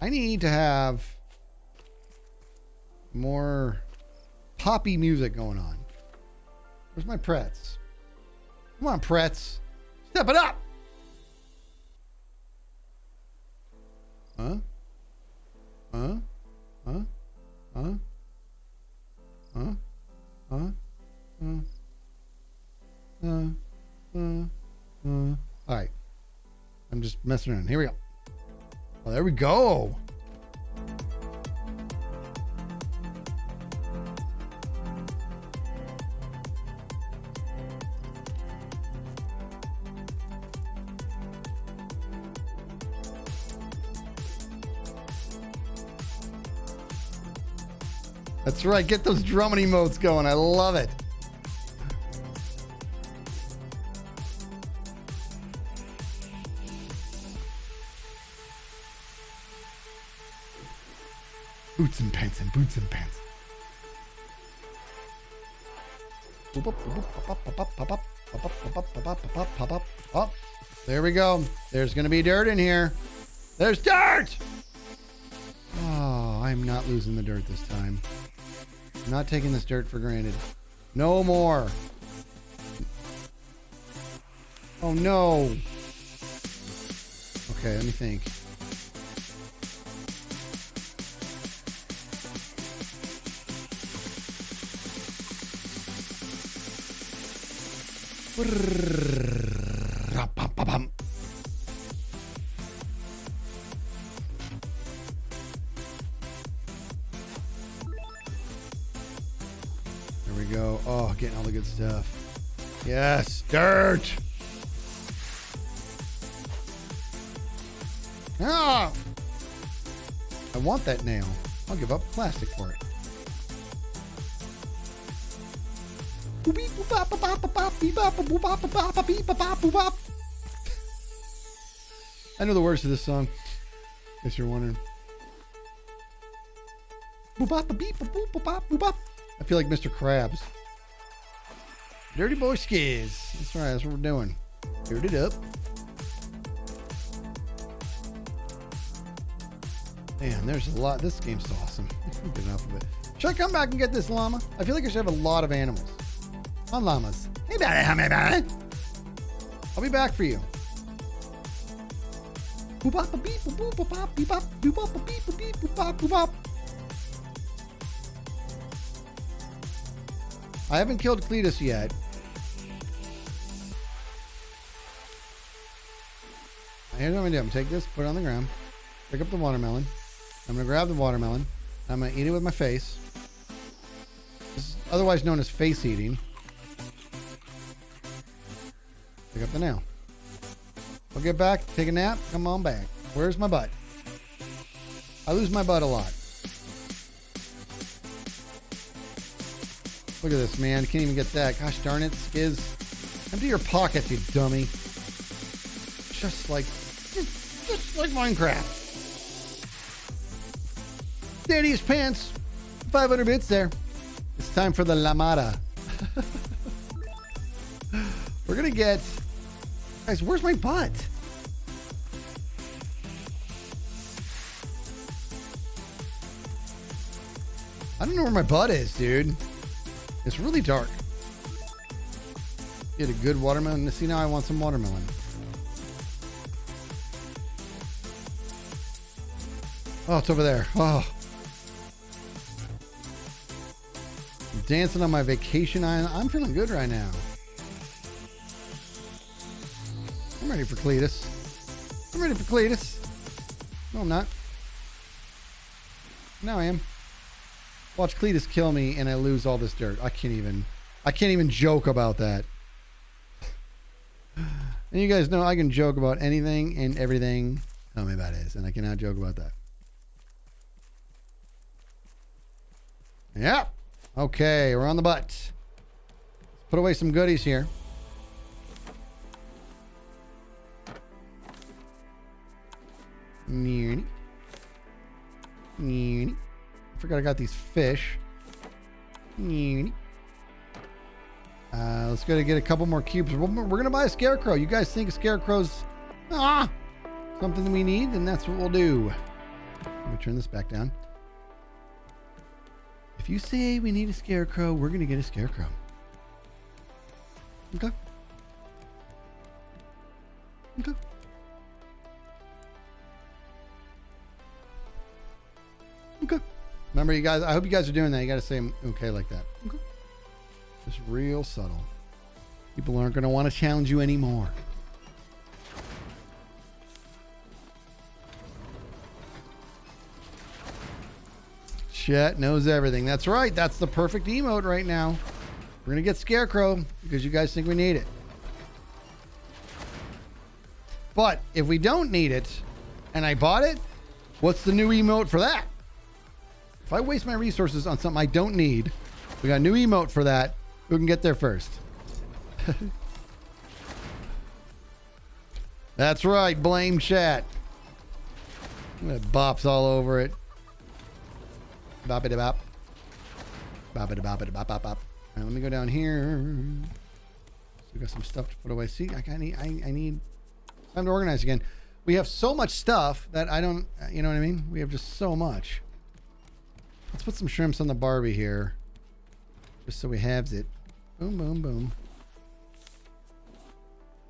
I need to have more poppy music going on. Where's my Pretz? Come on, Pretz. Step it up. Huh? Huh? Huh? Huh? Huh? Huh? Huh? All right. I'm just messing around. Here we go. Oh, there we go. That's right. Get those drumming emotes going. I love it. Boots and pants and boots and pants. Oh, there we go. There's going to be dirt in here. There's dirt! Oh, I'm not losing the dirt this time. I'm not taking this dirt for granted. No more. Oh, no. Okay, let me think. There we go. Oh, getting all the good stuff. Yes, dirt. Ah! I want that nail. I'll give up plastic for it. I know the words to this song, in case you're wondering. I feel like Mr. Krabs. Dirty Boy Skizz. That's right, that's what we're doing. Dirt it up. Man, there's a lot. This game's so awesome. Get enough of it. Should I come back and get this llama? I feel like I should have a lot of animals. On llamas. Hey, buddy. I'll be back for you. I haven't killed Cletus yet. Here's what I'm gonna do. I'm gonna take this, put it on the ground, pick up the watermelon. I'm gonna grab the watermelon. I'm gonna eat it with my face. This is otherwise known as face eating. Pick up the nail. I'll get back, take a nap, come on back. Where's my butt? I lose my butt a lot. Look at this, man. Can't even get that. Gosh darn it, Skizz. Empty your pockets, you dummy. Just like Minecraft. Daddy's pants. 500 bits there. It's time for the Lamada. We're gonna get... Guys, where's my butt? I don't know where my butt is, dude. It's really dark. Get a good watermelon. See, now I want some watermelon. Oh, it's over there. Oh. I'm dancing on my vacation island. I'm feeling good right now. I'm ready for Cletus. I'm ready for Cletus. No, I'm not. Now I am. Watch Cletus kill me and I lose all this dirt. I can't even joke about that. And you guys know I can joke about anything and everything. Tell me about it. And I cannot joke about that. Yep. Okay, we're on the butt. Let's put away some goodies here. I forgot I got these fish. Let's go to get a couple more cubes. We're gonna buy a scarecrow. You guys think a scarecrow's something we need? Then that's what we'll do. Let me turn this back down. If you say we need a scarecrow, we're gonna get a scarecrow. Okay. Okay. Okay. Remember, you guys, I hope you guys are doing that. You got to say okay like that. Okay. Just real subtle. People aren't going to want to challenge you anymore. Chat knows everything. That's right. That's the perfect emote right now. We're going to get Scarecrow because you guys think we need it. But if we don't need it and I bought it, what's the new emote for that? If I waste my resources on something I don't need, we got a new emote for that. Who can get there first? That's right. Blame chat. It bops all over it. Bop it bop. Bop it bop it bop bop bop. All right, let me go down here. So we got some stuff to put away. See, I need time to organize again. We have so much stuff that I don't, you know what I mean? We have just so much. Let's put some shrimps on the Barbie here. Just so we have it. Boom, boom, boom.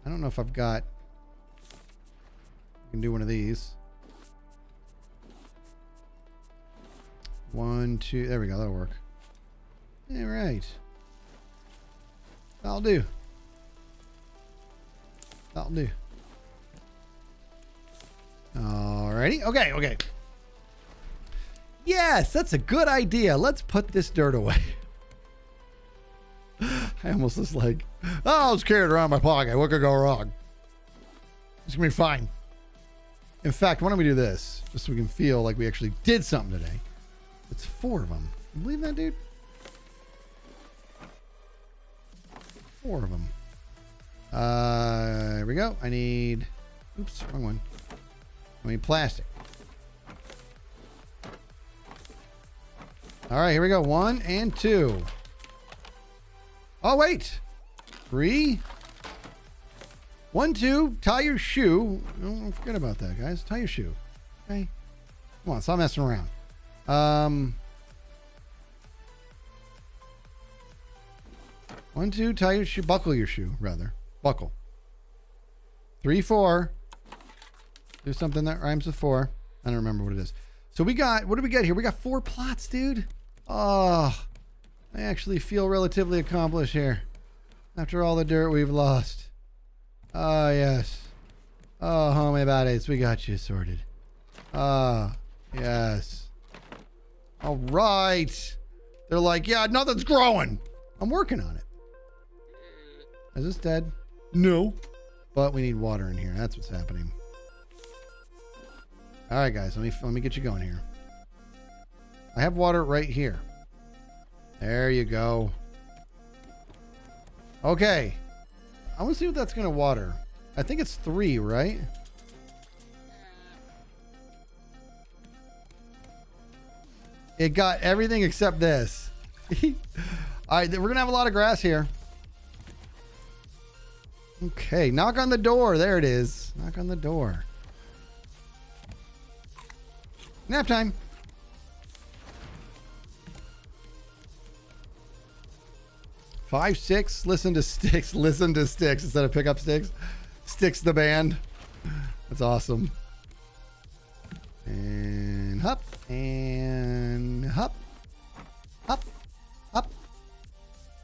I don't know if I've got... I can do one of these. 1, 2... There we go. That'll work. All right. That'll do. That'll do. Alrighty. Okay, okay. Yes, that's a good idea. Let's put this dirt away. I almost was like, oh, I was carrying it around my pocket. What could go wrong? It's going to be fine. In fact, why don't we do this? Just so we can feel like we actually did something today. It's 4 of them. You believe that, dude? 4 of them. Here we go. I need... Oops, wrong one. I need plastic. All right, here we go. 1 and 2. Oh, wait. 3. 1, 2. Tie your shoe. Don't forget about that, guys. Tie your shoe. Okay. Come on, stop messing around. 1, 2. Tie your shoe. Buckle your shoe, rather. Buckle. 3, 4. Do something that rhymes with 4. I don't remember what it is. So we got, what do we get here? We got 4 plots, dude. Oh, I actually feel relatively accomplished here after all the dirt we've lost. Oh, yes. Oh, homie buddies, we got you sorted. Ah, yes. All right. They're like, yeah, nothing's growing. I'm working on it. Is this dead? No. But we need water in here. That's what's happening. All right, guys, let me get you going here. I have water right here. There you go. Okay. I want to see what that's going to water. I think it's 3, right? It got everything except this. All right, we're going to have a lot of grass here. Okay, knock on the door. There it is. Knock on the door. Nap time. Five, 6. Listen to sticks. Listen to sticks instead of pick up sticks. Sticks the band. That's awesome. And hop. And hop. Hop. Hop.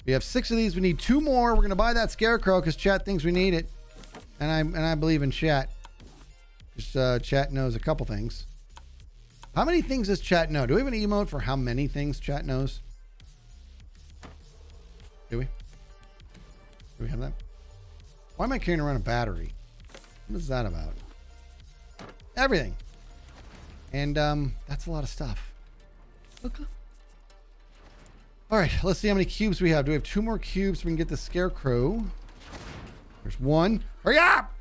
We have 6 of these. We need 2 more. We're gonna buy that scarecrow because chat thinks we need it. And I believe in chat. Because chat knows a couple things. How many things does chat know? Do we have an emote for how many things chat knows? Do we? Do we have that? Why am I carrying around a battery? What is that about? Everything. And that's a lot of stuff. Okay. All right, let's see how many cubes we have. Do we have 2 more cubes so we can get the scarecrow? There's 1. Hurry up!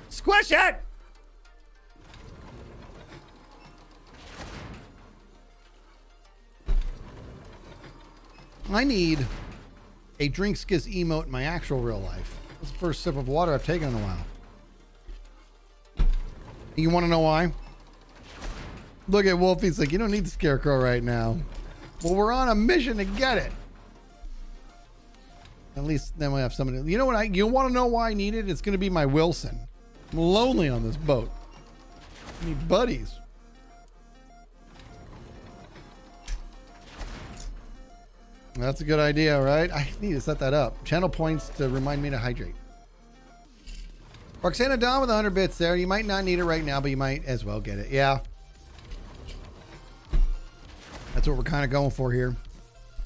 Squish it! I need a drink Skizz emote in my actual real life. That's the first sip of water I've taken in a while. You want to know why? Look at Wolf. He's like, you don't need the scarecrow right now. Well, we're on a mission to get it. At least then we have somebody. You know what? You want to know why I need it? It's going to be my Wilson. I'm lonely on this boat. I need buddies. That's a good idea, right? I need to set that up. Channel points to remind me to hydrate. Roxana Dawn with 100 bits there. You might not need it right now, but you might as well get it. Yeah. That's what we're kind of going for here.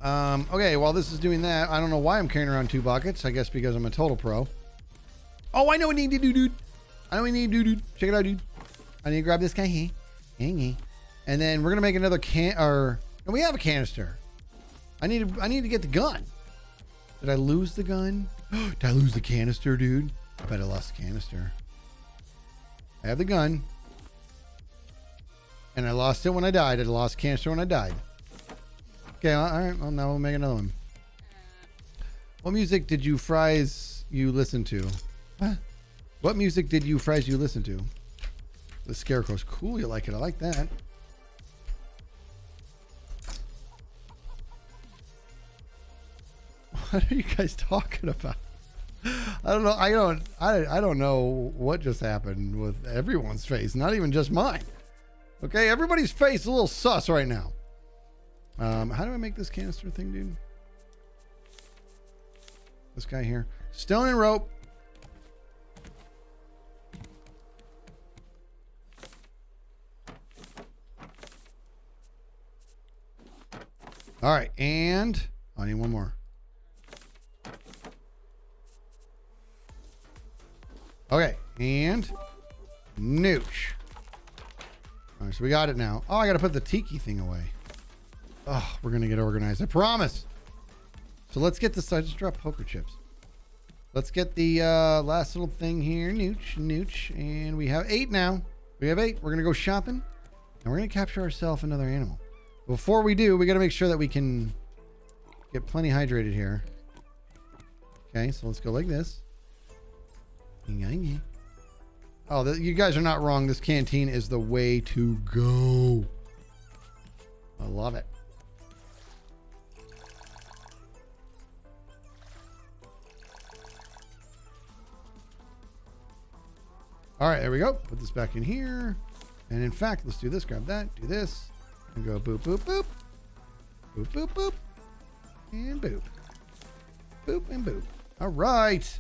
Okay, while this is doing that, I don't know why I'm carrying around 2 buckets. I guess because I'm a total pro. Oh, I know what we need to do, dude. I know what we need to do, dude. Check it out, dude. I need to grab this guy here. And then we're going to make another no, we have a canister. I need to get the gun. Did I lose the gun? Did I lose the canister, dude? I bet I lost the canister. I have the gun. And I lost it when I died. I lost the canister when I died. Okay, all right. Well, now we'll make another one. What music did you fries you listen to? Huh? What music did you fries you listen to? The scarecrow's cool. You like it. I like that. What are you guys talking about? I don't know. I don't know what just happened with everyone's face. Not even just mine. Okay, everybody's face is a little sus right now. How do I make this canister thing, dude? This guy here. Stone and rope. All right, and I need one more. Okay, and nooch. So we got it now. Oh, I got to put the tiki thing away. Oh, we're going to get organized. I promise. So let's get this. I just dropped poker chips. Let's get the last little thing here. Nooch. And we have 8 now. We have 8. We're going to go shopping. And we're going to capture ourselves another animal. Before we do, we got to make sure that we can get plenty hydrated here. Okay, so let's go like this. Oh, you guys are not wrong. This canteen is the way to go. I love it. All right, there we go. Put this back in here. And in fact, let's do this. Grab that. Do this. And go boop, boop, boop. Boop, boop, boop. And boop. Boop and boop. All right.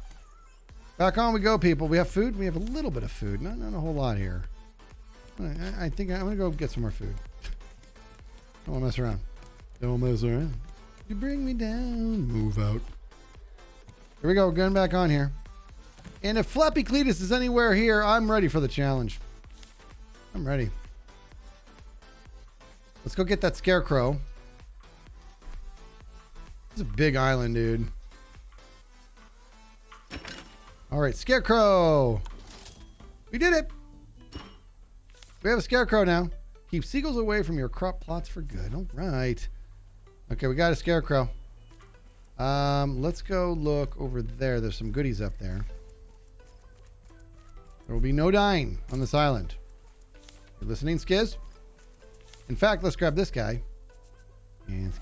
Back on we go, people. We have food. We have a little bit of food. Not a whole lot here. I think I'm going to go get some more food. Don't want to mess around. Don't mess around. You bring me down. Move out. Here we go. Going back on here. And if Flappy Cletus is anywhere here, I'm ready for the challenge. I'm ready. Let's go get that scarecrow. It's a big island, dude. All right, scarecrow. We did it. We have a scarecrow now. Keep seagulls away from your crop plots for good. All right. Okay, we got a scarecrow. Let's go look over there. There's some goodies up there. There will be no dying on this island. You listening, Skizz? In fact, let's grab this guy. And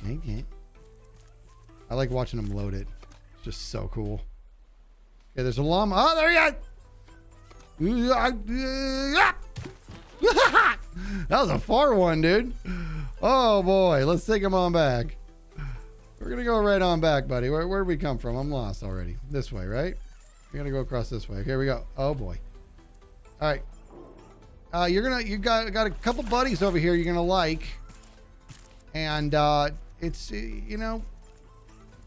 I like watching him load it. It's just so cool. Okay, there's a llama. Oh, there you go. That was a far one, dude. Oh, boy. Let's take him on back. We're going to go right on back, buddy. Where did we come from? I'm lost already. This way, right? We're going to go across this way. Here we go. Oh, boy. All right. You got a couple buddies over here you're going to like. And it's, you know,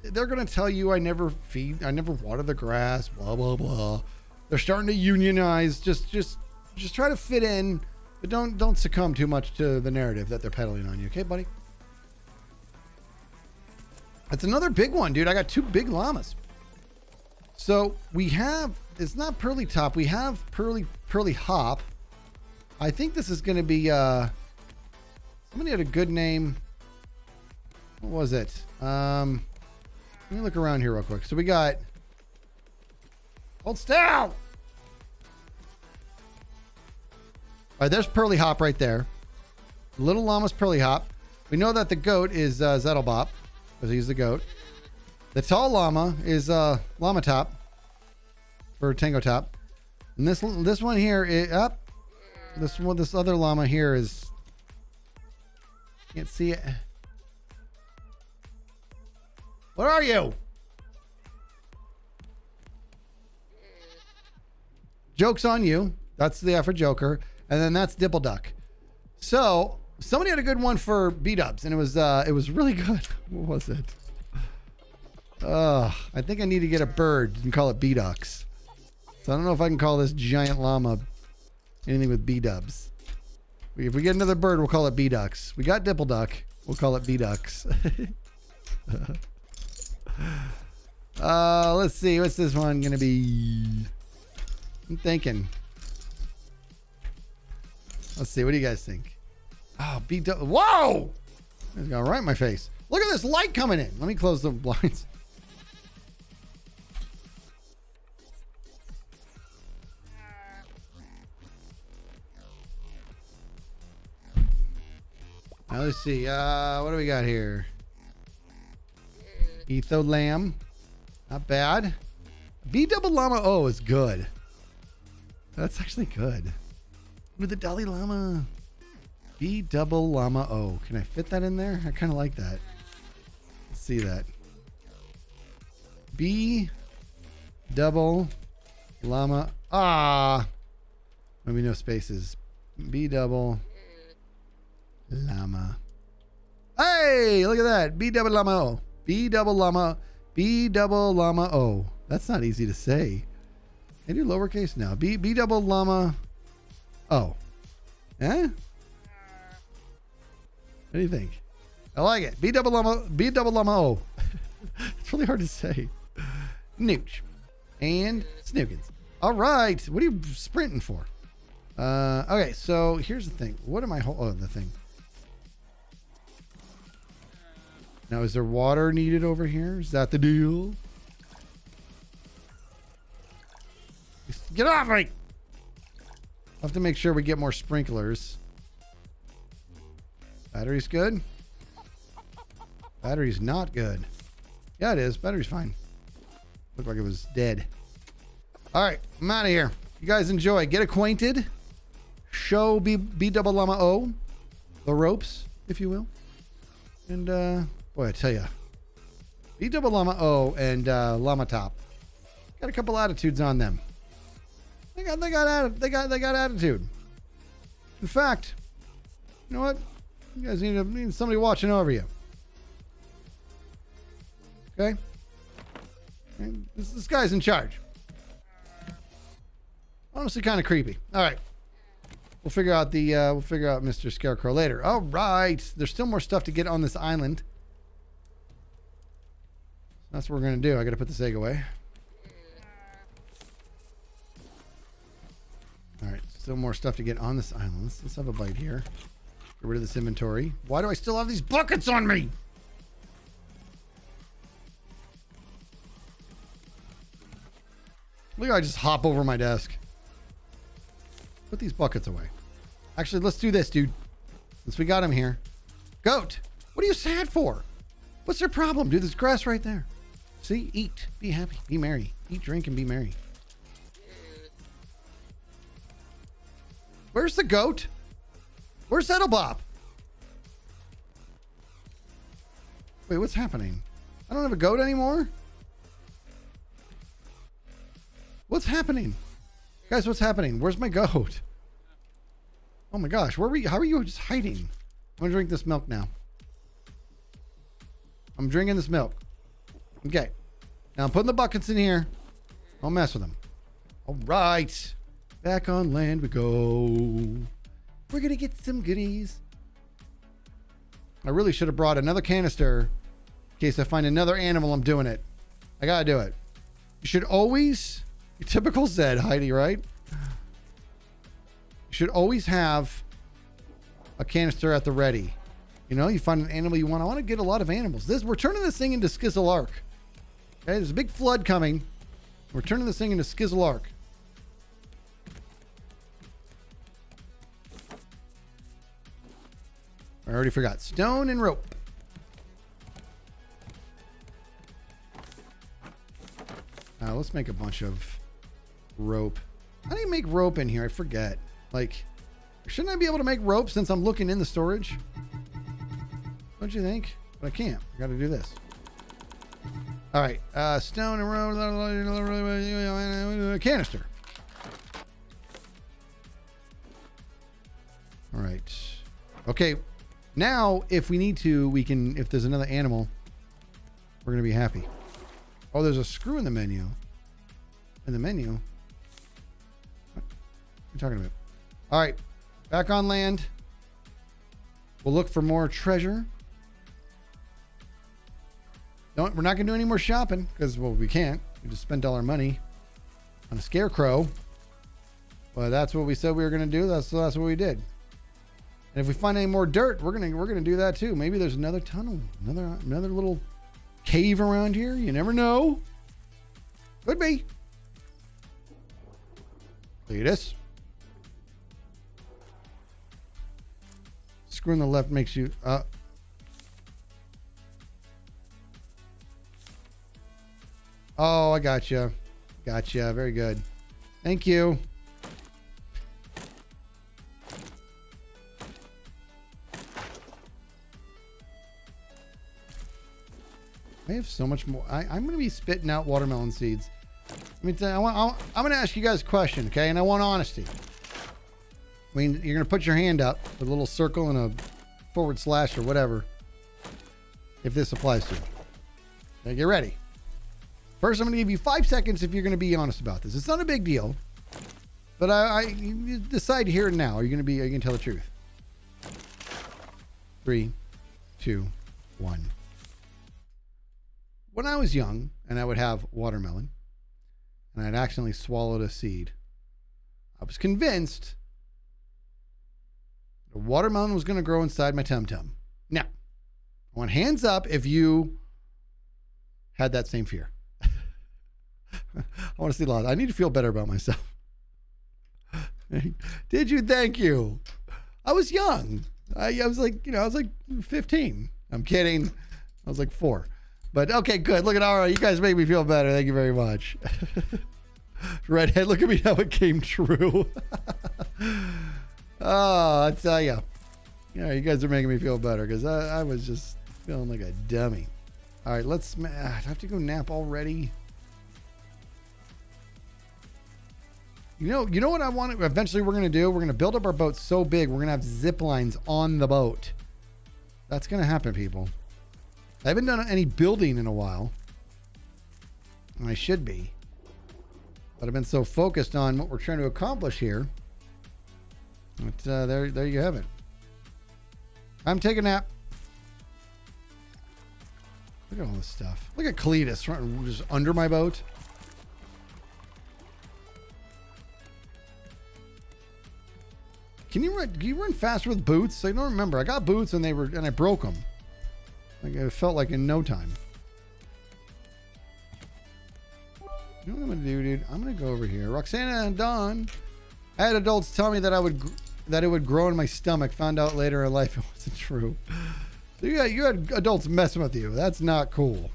they're going to tell you I never water the grass, blah, blah, blah. They're starting to unionize. Just try to fit in, but don't succumb too much to the narrative that they're peddling on you. Okay, buddy? That's another big one, dude. I got 2 big llamas. So we have, it's not Pearly Top. We have Pearly Hop. I think this is going to be, somebody had a good name. What was it? Let me look around here real quick. So we got, hold still. All right, there's Pearly Hop right there. Little llama's Pearly Hop. We know that the goat is Zettlebop, because he's the goat. The tall llama is Llama Top for Tango Top, and this one here is up. This other llama here is, can't see it. What are you? Joke's on you. That's the effort Joker. And then that's Dipple Duck. So somebody had a good one for B-dubs, and it was really good. What was it? I think I need to get a bird and call it B-ducks. So I don't know if I can call this giant llama anything with B-dubs. If we get another bird, we'll call it B-ducks. We got Dipple Duck. We'll call it B-ducks. Let's see. What's this one going to be? I'm thinking. Let's see. What do you guys think? Oh, B-duck. Whoa! It's going right in my face. Look at this light coming in. Let me close the blinds. Now let's see. What do we got here? Etho Lamb. Not bad. B double llama O is good. That's actually good. With the Dalai Lama. B double llama O. Can I fit that in there? I kind of like that. Let's see that. B double llama. Maybe no spaces. B double llama. Hey, look at that. B double llama O. B double llama. B double llama O. That's not easy to say. Can I do lowercase now? B double llama O. Eh? do you think? I like it. B double llama O. It's really hard to say. Nooch. And Snookins. All right. What are you sprinting for? Okay, so here's the thing. What am I oh, the thing. Now, is there water needed over here? Is that the deal? Get off me! I'll have to make sure we get more sprinklers. Battery's good. Battery's not good. Yeah, it is. Battery's fine. Looked like it was dead. All right, I'm out of here. You guys enjoy. Get acquainted. Show B double llama O the ropes, if you will. And boy, I tell you, B double llama O and llama top got a couple attitudes on them. They got attitude. In fact, you know what? You guys need somebody watching over you. Okay? And this guy's in charge. Honestly, kind of creepy. All right. We'll figure out Mr. Scarecrow later. All right. There's still more stuff to get on this island. That's what we're going to do. I got to put this egg away. All right. Still more stuff to get on this island. Let's have a bite here. Get rid of this inventory. Why do I still have these buckets on me? Look, I just hop over my desk. Put these buckets away. Actually, let's do this, dude. Since we got him here. Goat, what are you sad for? What's your problem, dude? There's grass right there. See? Eat. Be happy. Be merry. Eat, drink, and be merry. Where's the goat? Where's Settlebop? Wait, what's happening? I don't have a goat anymore? What's happening? Guys, what's happening? Where's my goat? Oh my gosh, how are you just hiding? I'm gonna drink this milk now. I'm drinking this milk. Okay. Now I'm putting the buckets in here. Don't mess with them. All right. Back on land we go. We're gonna get some goodies. I really should have brought another canister in case I find another animal. I'm doing it. I gotta do it. You should always, your typical Zed, Heidi, right? You should always have a canister at the ready. You know, you find an animal you want. I want to get a lot of animals. We're turning this thing into Skizz. Okay, there's a big flood coming. We're turning this thing into Skizz. I already forgot. Stone and rope. Let's make a bunch of rope. How do you make rope in here? I forget. Like, shouldn't I be able to make rope since I'm looking in the storage? Don't you think? But I can't. I got to do this. All right. Stone and rope. Canister. All right. Okay. Now, if we need to, we can, if there's another animal, we're going to be happy. Oh, there's a screw in the menu. In the menu? What are you talking about? All right. Back on land. We'll look for more treasure. We're not going to do any more shopping because, well, we can't. We just spent all our money on a scarecrow. Well, that's what we said we were going to do. That's what we did. And if we find any more dirt, we're gonna do that too. Maybe there's another tunnel, another little cave around here. You never know. Could be. Look at this. Screw in the left makes you. Oh, I gotcha. Gotcha. Very good. Thank you. I have so much more. I'm going to be spitting out watermelon seeds. Let me tell you, I'm going to ask you guys a question, okay? And I want honesty. I mean, you're going to put your hand up with a little circle and a / or whatever. If this applies to you. Okay, get ready. First, I'm going to give you 5 seconds if you're going to be honest about this. It's not a big deal. But you decide here and now. Are you going to tell the truth? 3, 2, 1. When I was young and I would have watermelon and I'd accidentally swallowed a seed, I was convinced the watermelon was going to grow inside my tum-tum. Now, I want hands up if you had that same fear. I want to see a lot. I need to feel better about myself. Did you? Thank you. I was young. I was like, I was like 15. I'm kidding. I was like 4. But okay, good. Look at all right. You guys make me feel better. Thank you very much. Redhead, look at me how it came true. Oh, I tell you. You guys are making me feel better because I was just feeling like a dummy. All right, let's. I have to go nap already. You know what I want? Eventually, we're gonna do. We're gonna build up our boat so big we're gonna have zip lines on the boat. That's gonna happen, people. I haven't done any building in a while, and I should be. But I've been so focused on what we're trying to accomplish here. But there you have it. I'm taking a nap. Look at all this stuff. Look at Cletus just under my boat. Can you run faster with boots? I don't remember. I got boots and I broke them. Like it felt like in no time. You know what I'm gonna do, dude? I'm gonna go over here. Roxana and Dawn. I had adults tell me that it would grow in my stomach. Found out later in life it wasn't true. So you had adults messing with you. That's not cool.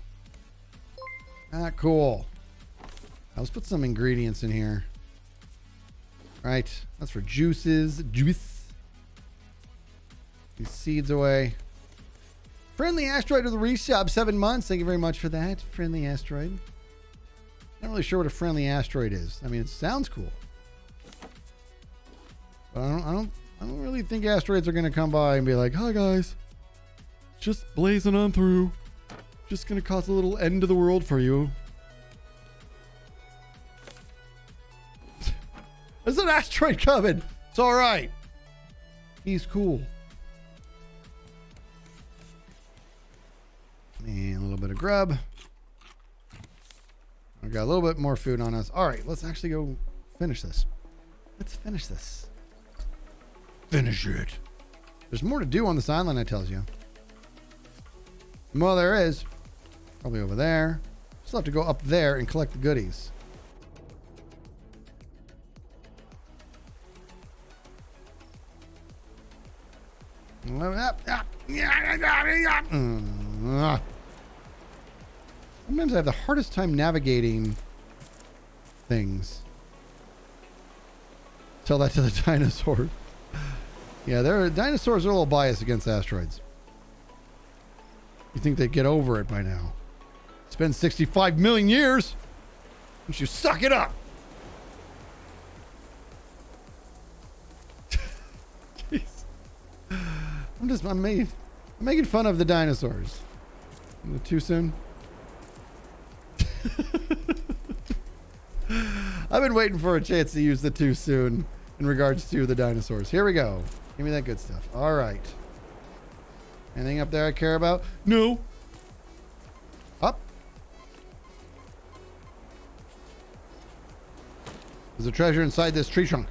Not cool. Let's put some ingredients in here. Right. That's for juices. Juice. These seeds away. Friendly Asteroid with the resub. 7 months. Thank you very much for that. Friendly Asteroid. Not really sure what a friendly asteroid is. I mean, it sounds cool. But I don't really think asteroids are going to come by and be like, "Hi guys. Just blazing on through. Just going to cause a little end to the world for you." There's an asteroid coming. It's all right. He's cool. And a little bit of grub. I've got a little bit more food on us. All right, let's actually go finish this. Let's finish this. Finish it. There's more to do on this island, I tells you. Well, there is. Probably over there. Still have to go up there and collect the goodies. Sometimes I have the hardest time navigating things. Tell that to the dinosaurs. Yeah, dinosaurs are a little biased against asteroids. You think they'd get over it by now. It's been 65 million years. Don't you suck it up? Jeez. I'm making fun of the dinosaurs. Too soon? I've been waiting for a chance to use the too soon in regards to the dinosaurs. Here we go. Give me that good stuff. All right. Anything up there I care about? No. Up. There's a treasure inside this tree trunk.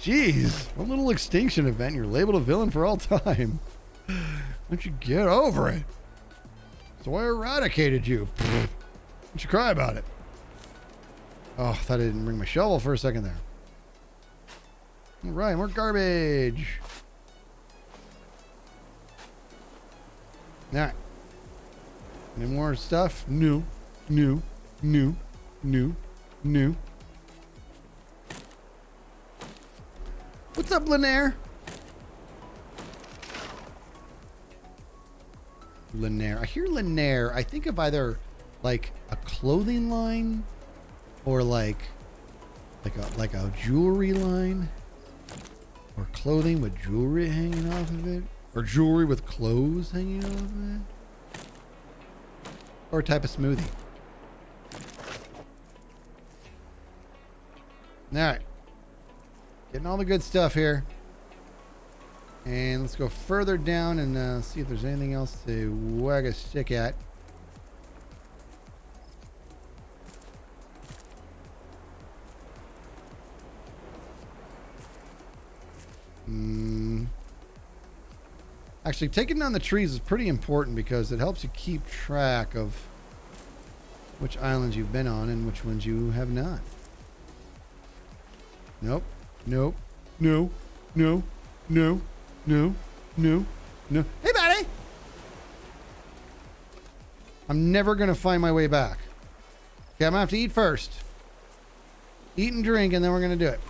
Jeez, one little extinction event, you're labeled a villain for all time. Don't you get over it? So I eradicated you. Don't you cry about it. Oh, I thought I didn't bring my shovel for a second there. All right, more garbage. All right. Any more stuff? New. What's up, Linaire? Linaire. I hear Linaire. I think of either like a clothing line or like a jewelry line, or clothing with jewelry hanging off of it, or jewelry with clothes hanging off of it, or a type of smoothie. All right. Getting all the good stuff here. And let's go further down and see if there's anything else to wag a stick at. Actually, taking down the trees is pretty important because it helps you keep track of which islands you've been on and which ones you have not. Nope. Nope. No. No. No. No. No. No. Hey, buddy! I'm never going to find my way back. Okay, I'm going to have to eat first. Eat and drink, and then we're going to do it.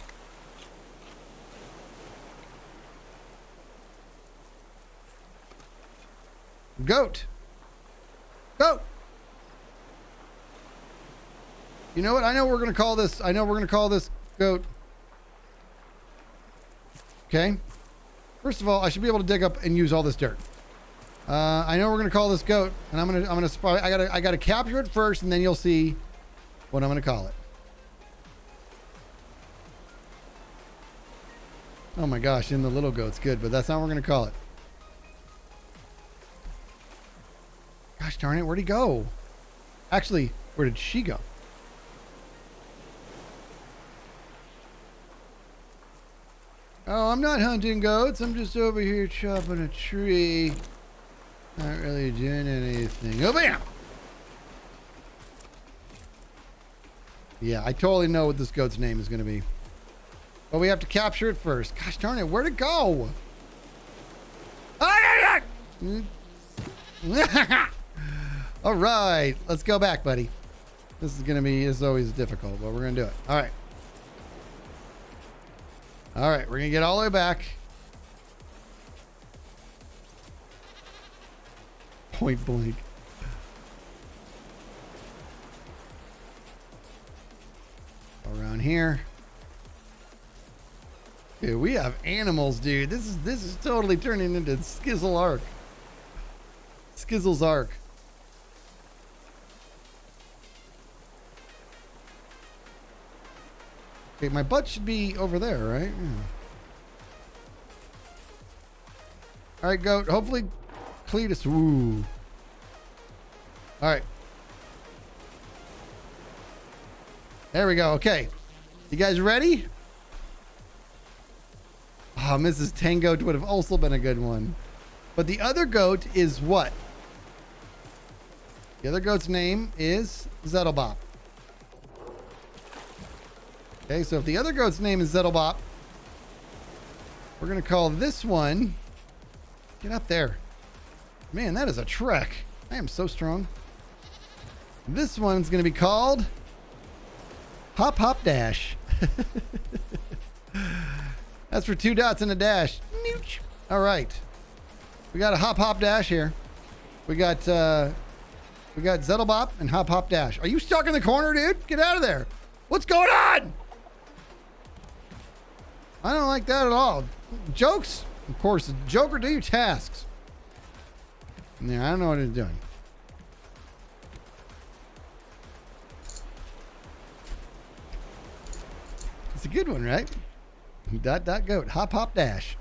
Goat. Goat. You know what? I know we're going to call this. I know we're going to call this goat. Okay. First of all, I should be able to dig up and use all this dirt. I know we're going to call this goat, and I'm going to I got to capture it first, and then you'll see what I'm going to call it. Oh my gosh, in the little goat's good, but that's not what we're going to call it. Gosh darn it, where'd he go? Actually, where did she go? Oh, I'm not hunting goats. I'm just over here chopping a tree. Not really doing anything. Oh, bam! Yeah, I totally know what this goat's name is going to be. But we have to capture it first. Gosh darn it, where'd it go? All right, let's go back, buddy. This is always difficult, but we're going to do it. All right. All right, we're going to get all the way back. Point blank. Around here. Dude, we have animals, dude. This is totally turning into Skizzle Ark. Skizzle's Ark. Okay, my butt should be over there, right? Yeah. All right, goat. Hopefully, Cletus. Ooh. All right. There we go. Okay. You guys ready? Oh, Mrs. Tango would have also been a good one. But the other goat is what? The other goat's name is Zettlebop. Okay, so if the other goat's name is Zettlebop, we're going to call this one... Get up there. Man, that is a trek. I am so strong. This one's going to be called... Hop Hop Dash. That's for 2 dots and a dash. Nooch. All right. We got a Hop Hop Dash here. We got Zettlebop and Hop Hop Dash. Are you stuck in the corner, dude? Get out of there. What's going on? I don't like that at all. Jokes? Of course, Joker, do your tasks. Yeah, I don't know what he's doing. It's a good one, right? Dot, dot, goat. Hop, hop, dash.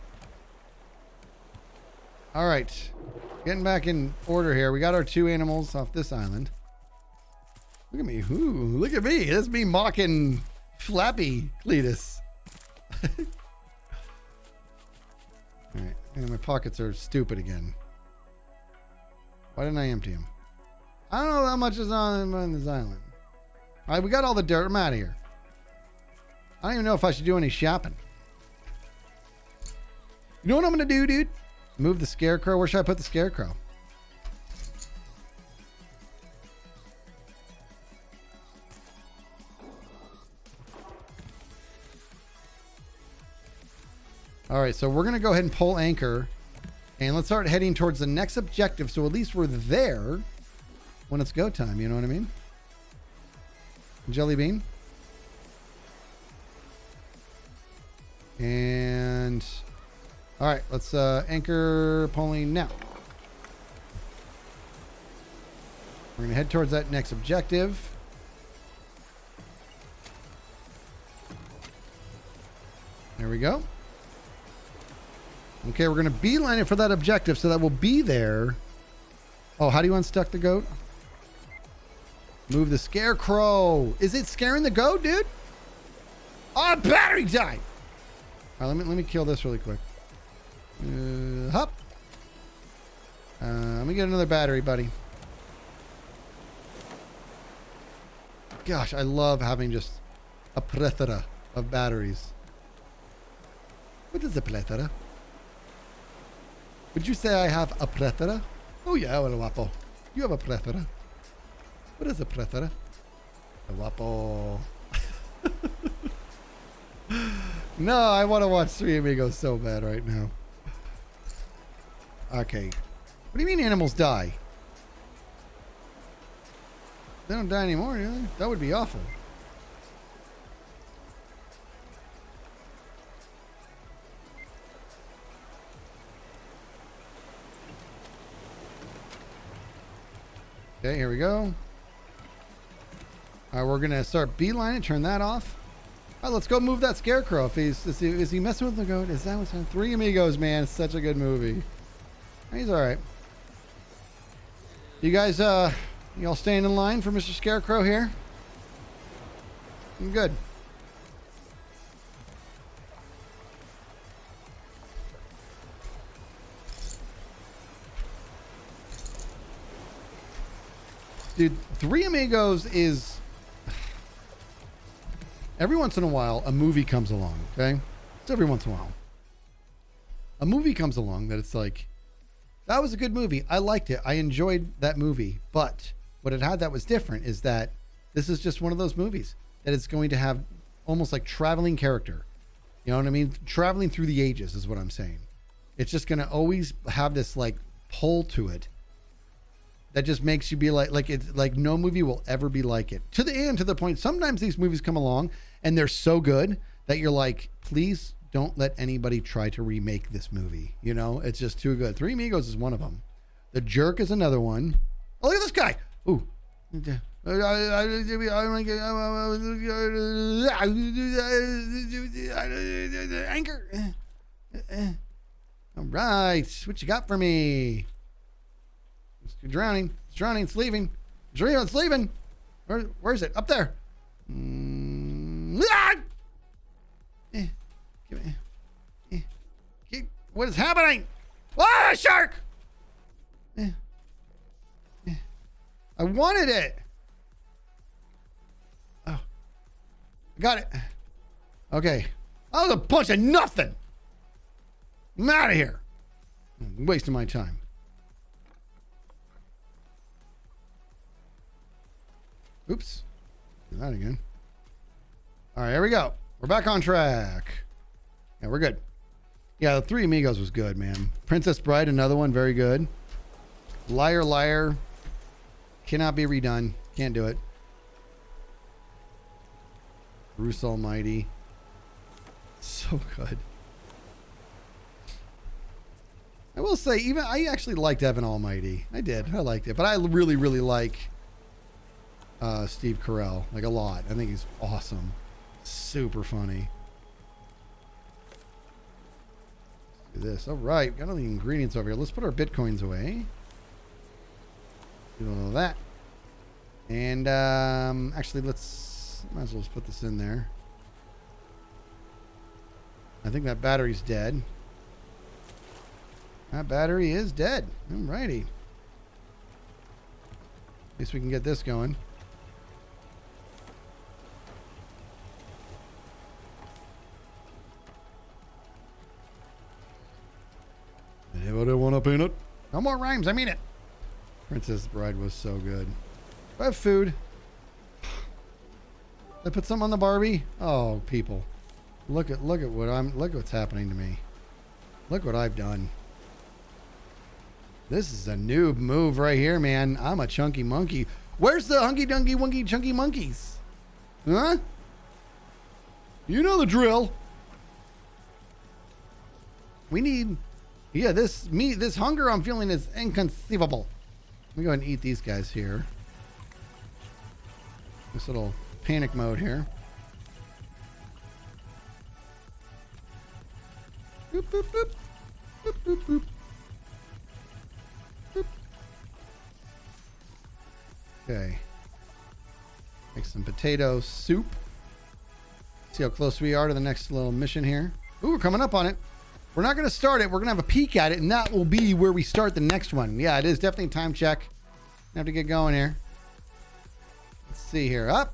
All right. Getting back in order here. We got our 2 animals off this island. Look at me. Ooh, look at me. That's me mocking Flappy Cletus. All right. And my pockets are stupid again. Why didn't I empty them? I don't know how much is on this island. All right, we got all the dirt. I'm out of here. I don't even know if I should do any shopping. You know what I'm going to do, dude? Move the scarecrow. Where should I put the scarecrow? All right, so we're going to go ahead and pull anchor. And let's start heading towards the next objective. So at least we're there when it's go time. You know what I mean? Jelly bean. And... all right, let's anchor pulling now. We're going to head towards that next objective. we go. Okay, we're going to beeline it for that objective, so that will be there. Oh, how do you unstuck the goat? Move the scarecrow. Is it scaring the goat, dude? Oh, battery died. All right, let me kill this really quick. Hop. Let me get another battery, buddy. Gosh, I love having just a plethora of batteries. What is a plethora? Would you say I have a plethora? Oh yeah, well, guapo. You have a plethora. What is a plethora? A guapo. No, I want to watch Three Amigos so bad right now. Okay. What do you mean animals die? They don't die anymore, do they? That would be awful. Okay, here we go. All right, we're going to start beelining, turn that off. All right, let's go move that scarecrow. If is he messing with the goat? Is that what's on? Three Amigos, man. It's such a good movie. He's all right. You guys, y'all staying in line for Mr. Scarecrow here? I'm good. Dude, Three Amigos is... Every once in a while, a movie comes along, okay? It's every once in a while. A movie comes along that it's like, that was a good movie. I liked it. I enjoyed that movie. But what it had that was different is that this is just one of those movies that it's going to have almost like traveling character. You know what I mean? Traveling through the ages is what I'm saying. It's just going to always have this like pull to it that just makes you be like it's like no movie will ever be like it. To the end, to the point, sometimes these movies come along and they're so good that you're like, please don't let anybody try to remake this movie. You know, it's just too good. Three Amigos is one of them. The Jerk is another one. Oh, look at this guy. Ooh. Anchor. All right. What you got for me? It's drowning. It's drowning. It's leaving. It's leaving. Where is it? Up there. What is happening? Ah, shark! I wanted it. Oh, I got it. Okay. That was a bunch of nothing. I'm out of here. I'm wasting my time. Oops. Do that again. All right, here we go. We're back on track. Yeah, we're good. Yeah, the Three Amigos was good, man. Princess Bride, another one, very good. Liar, Liar. Cannot be redone. Can't do it. Bruce Almighty. So good. I will say, even I actually liked Evan Almighty. I did. I liked it. But I really, really like Steve Carell. Like a lot. I think he's awesome. Super funny. Let's do this. All right. Got all the ingredients over here. Let's put our Bitcoins away. Do all of that. And actually, might as well just put this in there. I think that battery's dead. That battery is dead. Alrighty. At least we can get this going. Anybody want to paint it? No more rhymes. I mean it. Princess Bride was so good. Do I have food? Did I put some on the Barbie? Oh, people. Look at look what's happening to me. Look what I've done. This is a noob move right here, man. I'm a chunky monkey. Where's the hunky dunky wunky chunky monkeys? Huh? You know the drill. We need, yeah, this hunger I'm feeling is inconceivable. Let me go ahead and eat these guys here. This little panic mode here. Boop, boop, boop. Boop, boop, boop. Boop. Okay. Make some potato soup. See how close we are to the next little mission here. Ooh, we're coming up on it. We're not going to start it. We're going to have a peek at it, and that will be where we start the next one. Yeah, it is definitely a time check. Have to get going here. Let's see here. Up.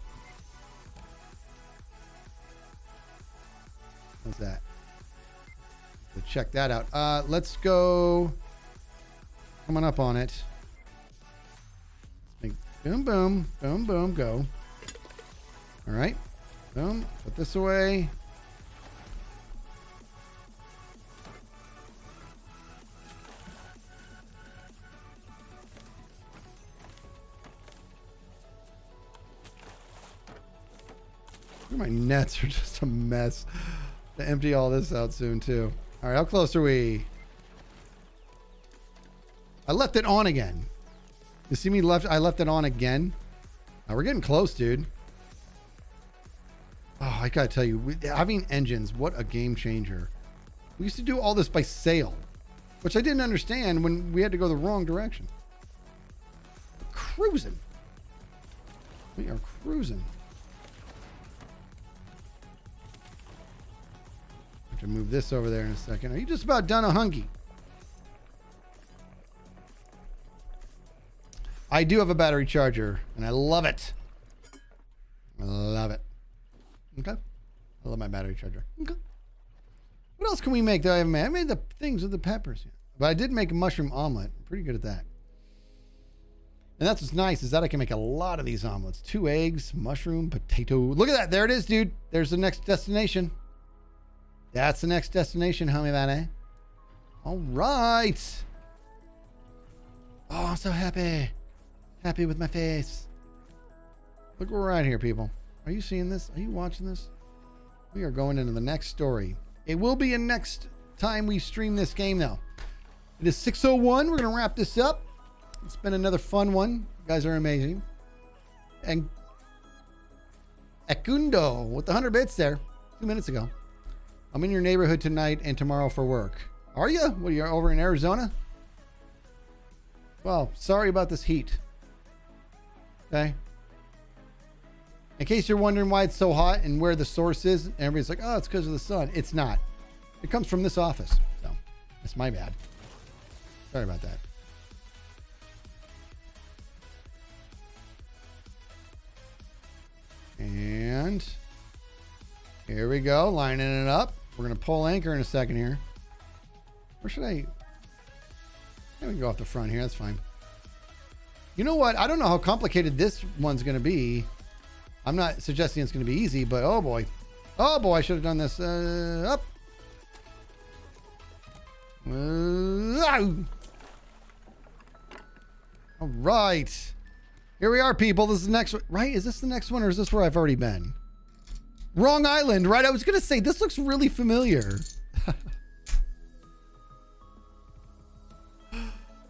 What's that? So check that out. Let's go. Coming up on it. Let's make boom, boom, boom, boom, go. All right. Boom. Put this away. My nets are just a mess. To empty all this out soon too. All right, how close are we? I left it on again. You see me I left it on again. We're getting close, dude. Oh, I gotta tell you, having engines, what a game changer. We used to do all this by sail, which I didn't understand when we had to go the wrong direction. We're cruising. We are cruising. To move this over there in a second. Are you just about done a hunky? I do have a battery charger, and I love it. I love it. Okay. I love my battery charger. Okay. What else can we make that I haven't made? I made the things with the peppers. Yeah. But I did make a mushroom omelet. I'm pretty good at that. And that's what's nice is that I can make a lot of these omelets. 2 eggs, mushroom, potato. Look at that. There it is, dude. There's the next destination. That's the next destination, homie bunny. All right. Oh, I'm so happy. Happy with my face. Look where we're at here, people. Are you seeing this? Are you watching this? We are going into the next story. It will be a next time we stream this game, though. It is 6:01. We're going to wrap this up. It's been another fun one. You guys are amazing. And Ekundo with the 100 bits there 2 minutes ago. I'm in your neighborhood tonight and tomorrow for work. Are you? What, you're over in Arizona? Well, sorry about this heat. Okay. In case you're wondering why it's so hot and where the source is, everybody's like, oh, it's because of the sun. It's not. It comes from this office. So that's my bad. Sorry about that. And here we go, lining it up. We're going to pull anchor in a second here. Where should I? We can go off the front here. That's fine. You know what? I don't know how complicated this one's going to be. I'm not suggesting it's going to be easy, but oh boy. Oh boy, I should have done this. Up. All right. Here we are, people. This is the next one. Right? Is this the next one or is this where I've already been? Wrong island, right? I was going to say, this looks really familiar.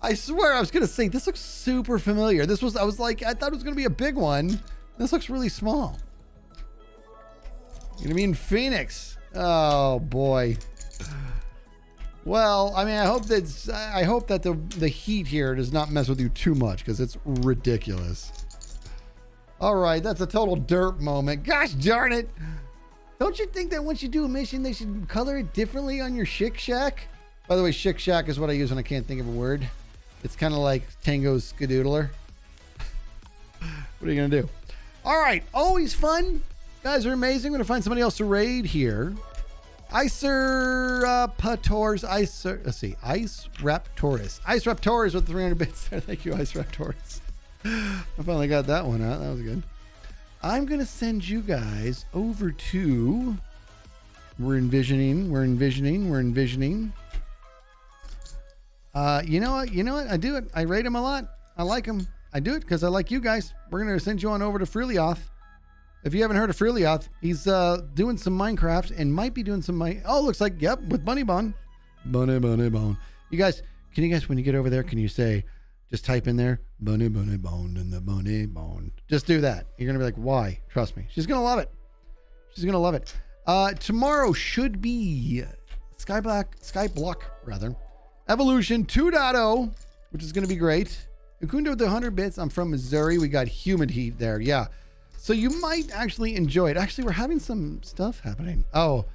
I swear I was going to say, this looks super familiar. I thought it was going to be a big one. This looks really small. You're going to be in Phoenix. Oh, boy. Well, I mean, I hope that the heat here does not mess with you too much because it's ridiculous. All right, that's a total derp moment. Gosh darn it. Don't you think that once you do a mission, they should color it differently on your Shick Shack? By the way, Shick Shack is what I use when I can't think of a word. It's kind of like Tango's Skadoodler. What are you going to do? All right, always fun. You guys are amazing. I'm going to find somebody else to raid here. Let's see. Ice Raptoris with 300 bits there. Thank you, Ice Raptoris. I finally got that one out. That was good. I'm going to send you guys over to... We're envisioning. You know what? I do it. I rate them a lot. I like them. I do it because I like you guys. We're going to send you on over to Freelioth. If you haven't heard of Freelioth, he's doing some Minecraft and might be doing some... looks like, yep, with Bunny Bone. Bunny Bone. You guys, when you get over there, can you say... Just type in there, Bunny Bone and the Bunny Bone. Just do that. You're going to be like, why? Trust me. She's going to love it. Tomorrow should be Skyblock rather. Evolution 2.0, which is going to be great. Ukunda with the 100 bits. I'm from Missouri. We got humid heat there. Yeah. So you might actually enjoy it. Actually, we're having some stuff happening. Oh,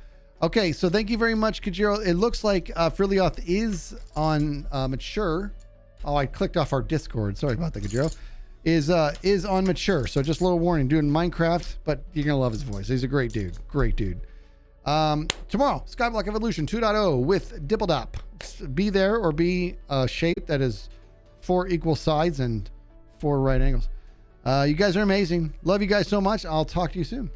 okay. So thank you very much, Kajiro. It looks like Frilioth is on mature. Oh, I clicked off our Discord. Sorry about that, Kajiro. Is on mature. So just a little warning, doing Minecraft, but you're going to love his voice. He's a great dude. Great dude. Tomorrow, Skyblock Evolution 2.0 with Dippledop. Be there or be a shape that is 4 equal sides and 4 right angles. You guys are amazing. Love you guys so much. I'll talk to you soon.